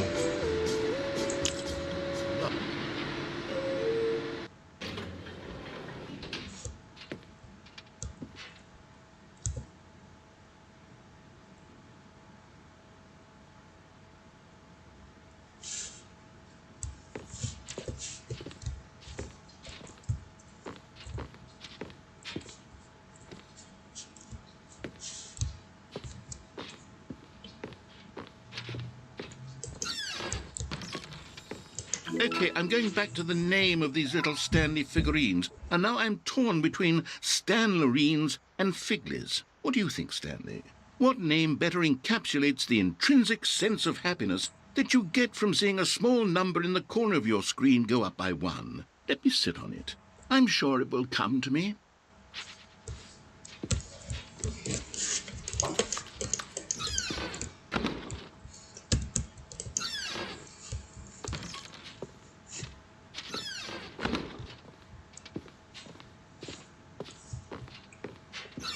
Okay, I'm going back to the name of these little Stanley figurines, and now I'm torn between Stanlerines and Figlies. What do you think, Stanley? What name better encapsulates the intrinsic sense of happiness that you get from seeing a small number in the corner of your screen go up by 1? Let me sit on it. I'm sure it will come to me.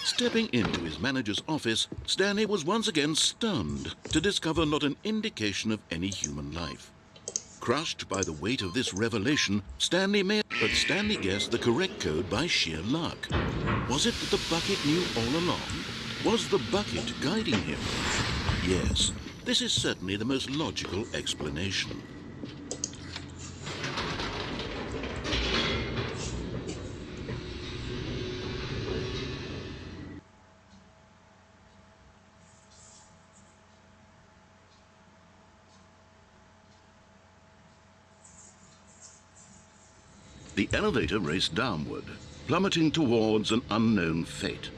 Stepping into his manager's office, Stanley was once again stunned to discover not an indication of any human life. Crushed by the weight of this revelation, Stanley guessed the correct code by sheer luck. Was it that the bucket knew all along? Was the bucket guiding him? Yes, this is certainly the most logical explanation. The elevator raced downward, plummeting towards an unknown fate.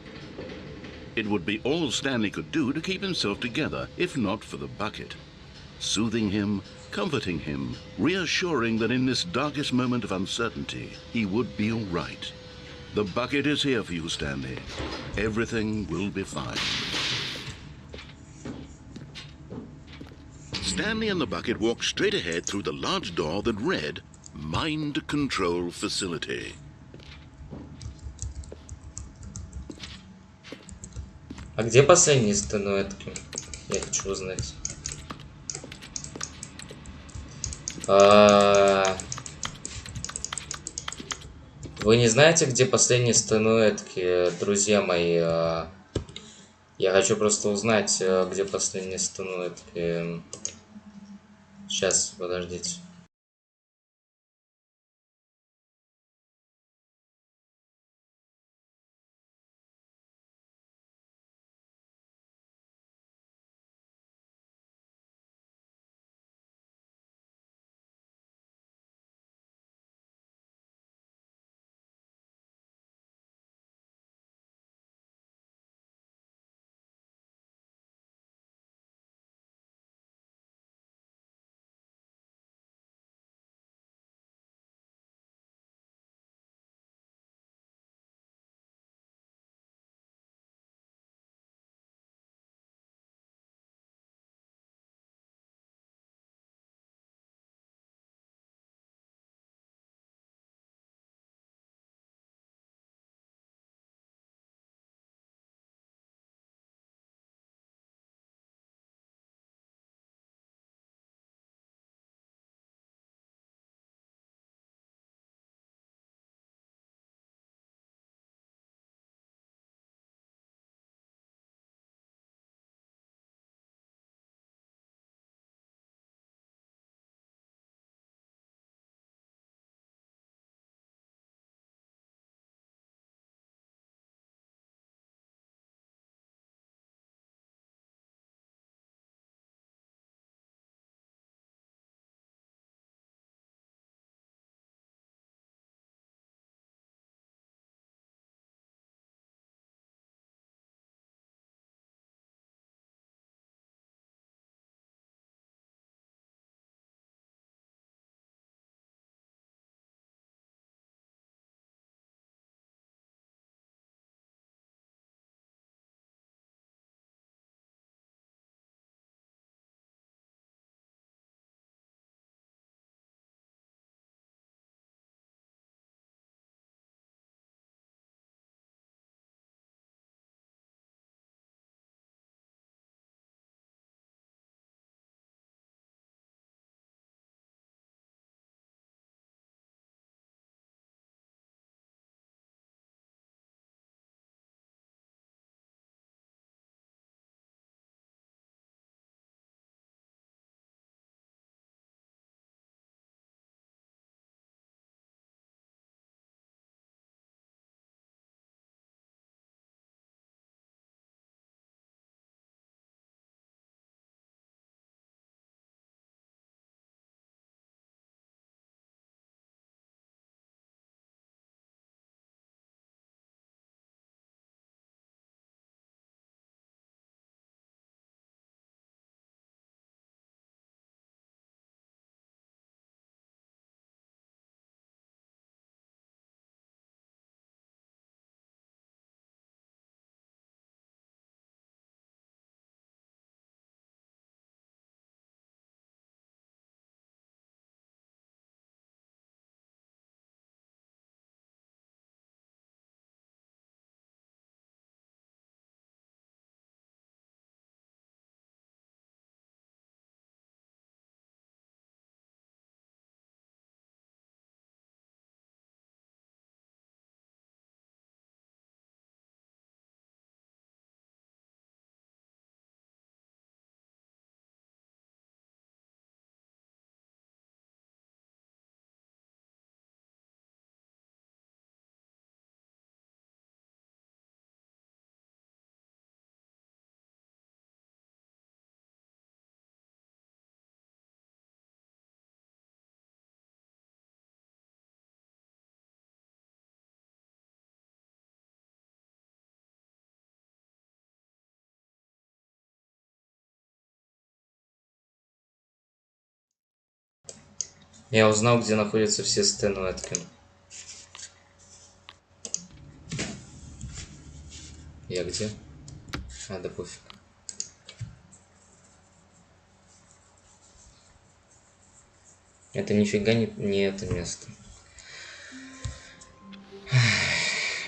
It would be all Stanley could do to keep himself together, if not for the bucket. Soothing him, comforting him, reassuring that in this darkest moment of uncertainty, he would be all right. The bucket is here for you, Stanley. Everything will be fine. Stanley and the bucket walked straight ahead through the large door that read, Mind Control Facility. А где последние статуэтки? Я хочу узнать. Вы не знаете, где последние статуэтки, друзья мои? Я хочу просто узнать, где последние статуэтки. Сейчас, подождите. Я узнал, где находятся все статуэтки. Я где? А, да пофиг. Это нифига не это место.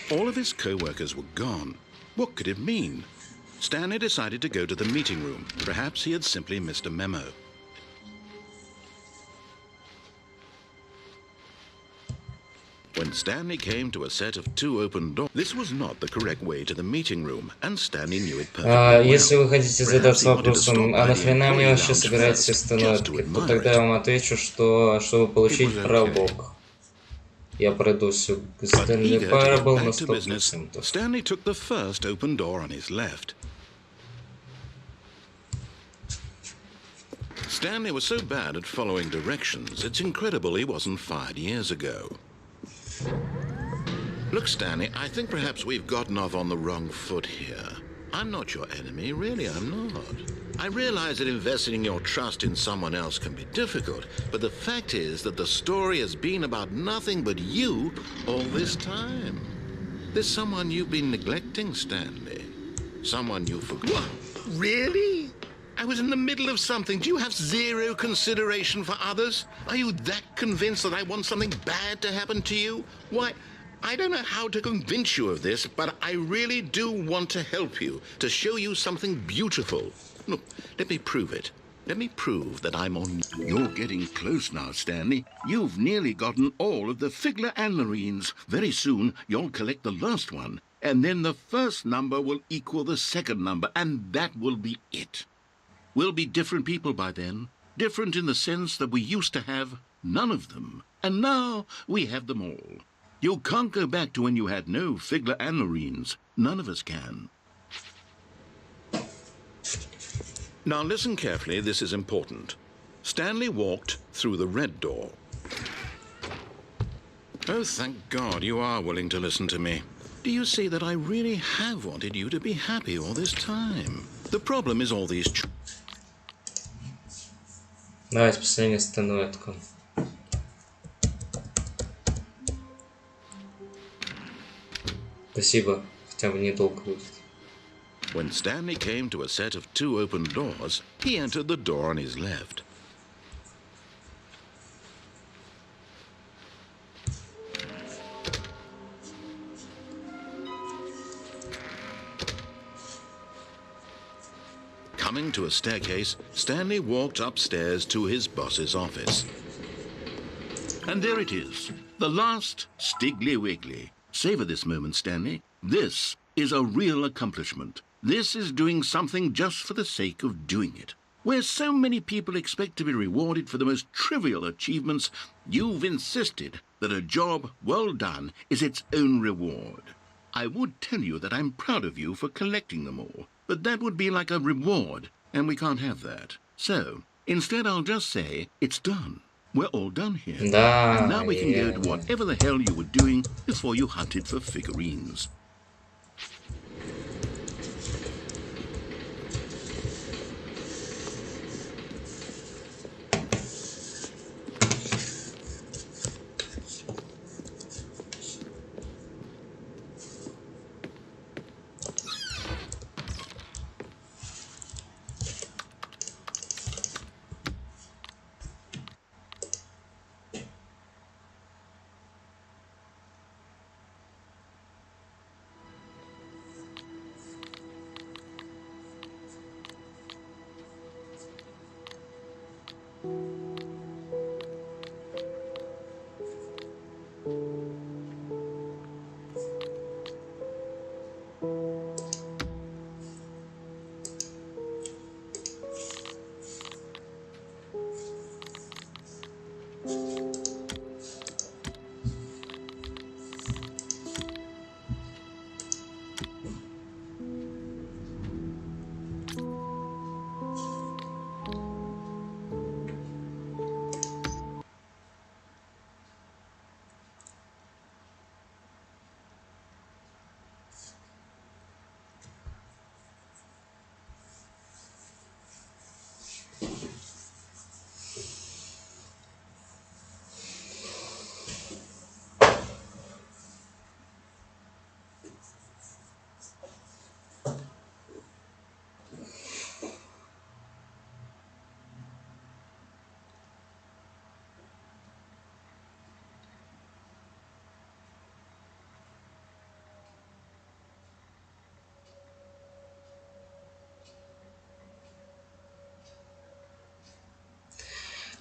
All of his co-workers were gone. What could it mean? Stanley decided to go to the meeting room. Perhaps he had simply missed a memo. When Stanley came to a set of 2 open doors, this was not the correct way to the meeting room, and Stanley knew it perfectly well. Если вы хотите задаться вопросом, а нахрена мне вообще собирать все статуэтки, то тогда я вам отвечу, что чтобы получить пролог, я пройду всю Stanley Parable на 100%. Stanley took the first open door on his left. Stanley was so bad at following directions, it's incredible he wasn't fired years ago. Look, Stanley, I think perhaps we've gotten off on the wrong foot here. I'm not your enemy, really, I'm not. I realize that investing your trust in someone else can be difficult, but the fact is that the story has been about nothing but you all this time. There's someone you've been neglecting, Stanley. Someone you forgot. What? Really? I was in the middle of something. Do you have zero consideration for others? Are you that convinced that I want something bad to happen to you? Why, I don't know how to convince you of this, but I really do want to help you, to show you something beautiful. Look, let me prove it. Let me prove that I'm on... You're getting close now, Stanley. You've nearly gotten all of the Figler and Marines. Very soon, you'll collect the last one, and then the first number will equal the second number, and that will be it. We'll be different people by then. Different in the sense that we used to have none of them, and now we have them all. You can't go back to when you had no Figler and Marines. None of us can. Now listen carefully, this is important. Stanley walked through the red door. Oh, thank God you are willing to listen to me. Do you see that I really have wanted you to be happy all this time? The problem is all these... Давайте последнюю статуэтку. Спасибо, хотя бы недолго будет. When Stanley came to a set of 2 open doors, he entered the door on his left. Coming to a staircase, Stanley walked upstairs to his boss's office. And there it is, the last Stiggly Wiggly. Savor this moment, Stanley. This is a real accomplishment. This is doing something just for the sake of doing it. Where so many people expect to be rewarded for the most trivial achievements, you've insisted that a job well done is its own reward. I would tell you that I'm proud of you for collecting them all, but that would be like a reward, and we can't have that. So, instead I'll just say, it's done. We're all done here. And now we can go to whatever the hell you were doing before you hunted for figurines.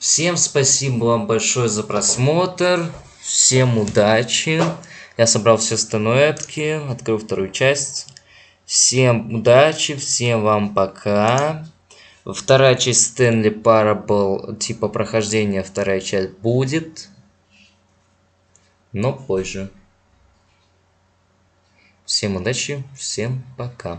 Всем спасибо вам большое за просмотр. Всем удачи. Я собрал все статуэтки, открыл вторую часть. Всем удачи, всем вам пока. Вторая часть Stanley Parable, типа прохождения, вторая часть будет, но позже. Всем удачи, всем пока.